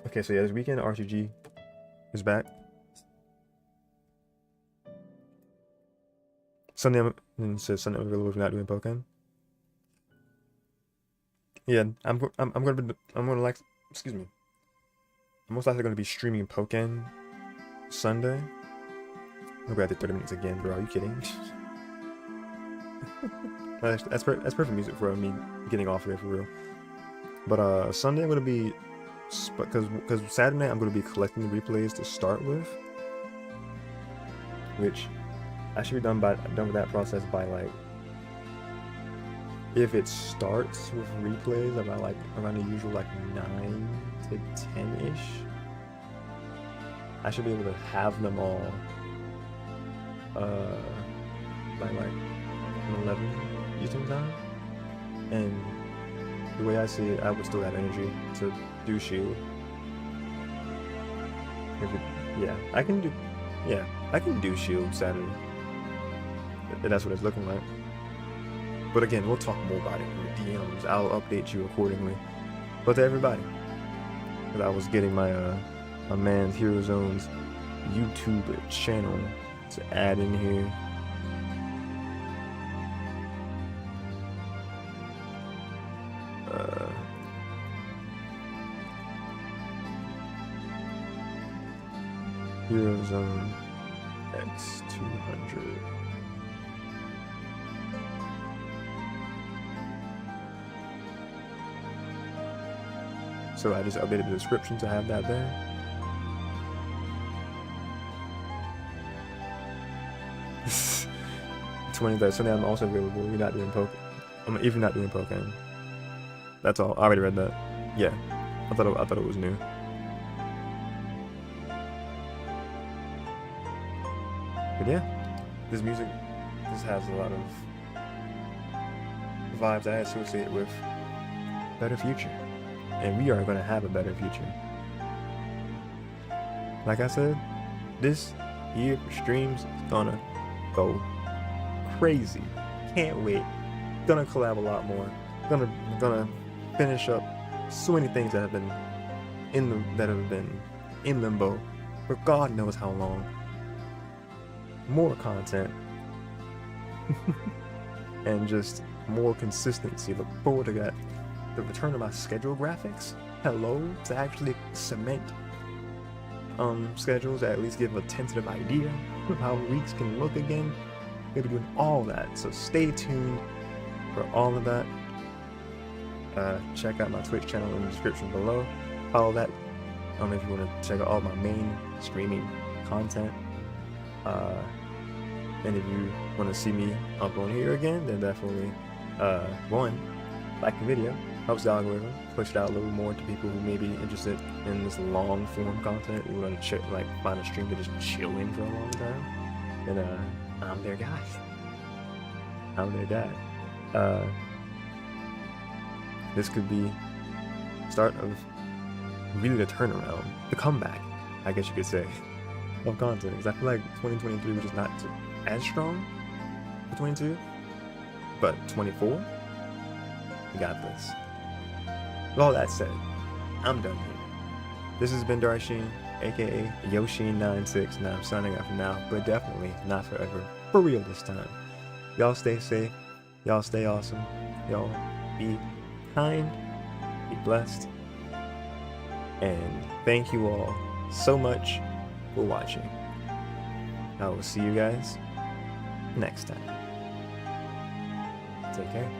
Okay, so yeah, this weekend RTG is back. Sunday, Sunday I'm available if you're not doing Pokemon. Yeah, I'm gonna like, excuse me. I'm most likely gonna be streaming Pokemon Sunday. I'm gonna do 30 minutes again, bro. Are you kidding? That's perfect music for me getting off of it for real. But Sunday I'm gonna be, because Saturday I'm gonna be collecting the replays to start with, which I should be done with that process by like, if it starts with replays about like around the usual like 9 to 10-ish, I should be able to have them all by like 11 Eastern time. And the way I see it, I would still have energy to do Shield. I can do Shield Saturday. That's what it's looking like. But again, we'll talk more about it in the DMs. I'll update you accordingly. But to everybody, because I was getting my my man's Hero Zone's YouTube channel to add in here. Hero Zone X200. So I just updated the description to have that there. Sunday I'm also available. We're not doing Pokemon. If you're not doing Pokemon. That's all. I already read that. Yeah. I thought it was new. But yeah, this music just has a lot of vibes I associate with better future. And we are going to have a better future. Like I said, this year for streams is gonna go crazy. Can't wait. Gonna collab a lot more. Gonna finish up so many things that have been in limbo for God knows how long. More content and just more consistency. Look forward to that. The return of my schedule graphics. Hello, to actually cement schedules that at least give a tentative idea of how weeks can look again. We'll be doing all that, so stay tuned for all of that. Check out my Twitch channel in the description below. Follow that if you want to check out all my main streaming content. And if you want to see me up on here again, then definitely one, like the video, helps the algorithm, push it out a little more to people who may be interested in this long form content. You want to find a stream to just chill in for a long time, then I'm their guy. I'm their guy. This could be start of really the turnaround, the comeback, I guess you could say, of content. Because I feel like 2023 was just not as strong for 22, but 24, we got this. With all that said, I'm done here. This has been Darshean, aka Yoshean96, and I'm signing off now, but definitely not forever. For real this time. Y'all stay safe, y'all stay awesome, y'all be kind, be blessed, and thank you all so much for watching. I will see you guys next time. Take care.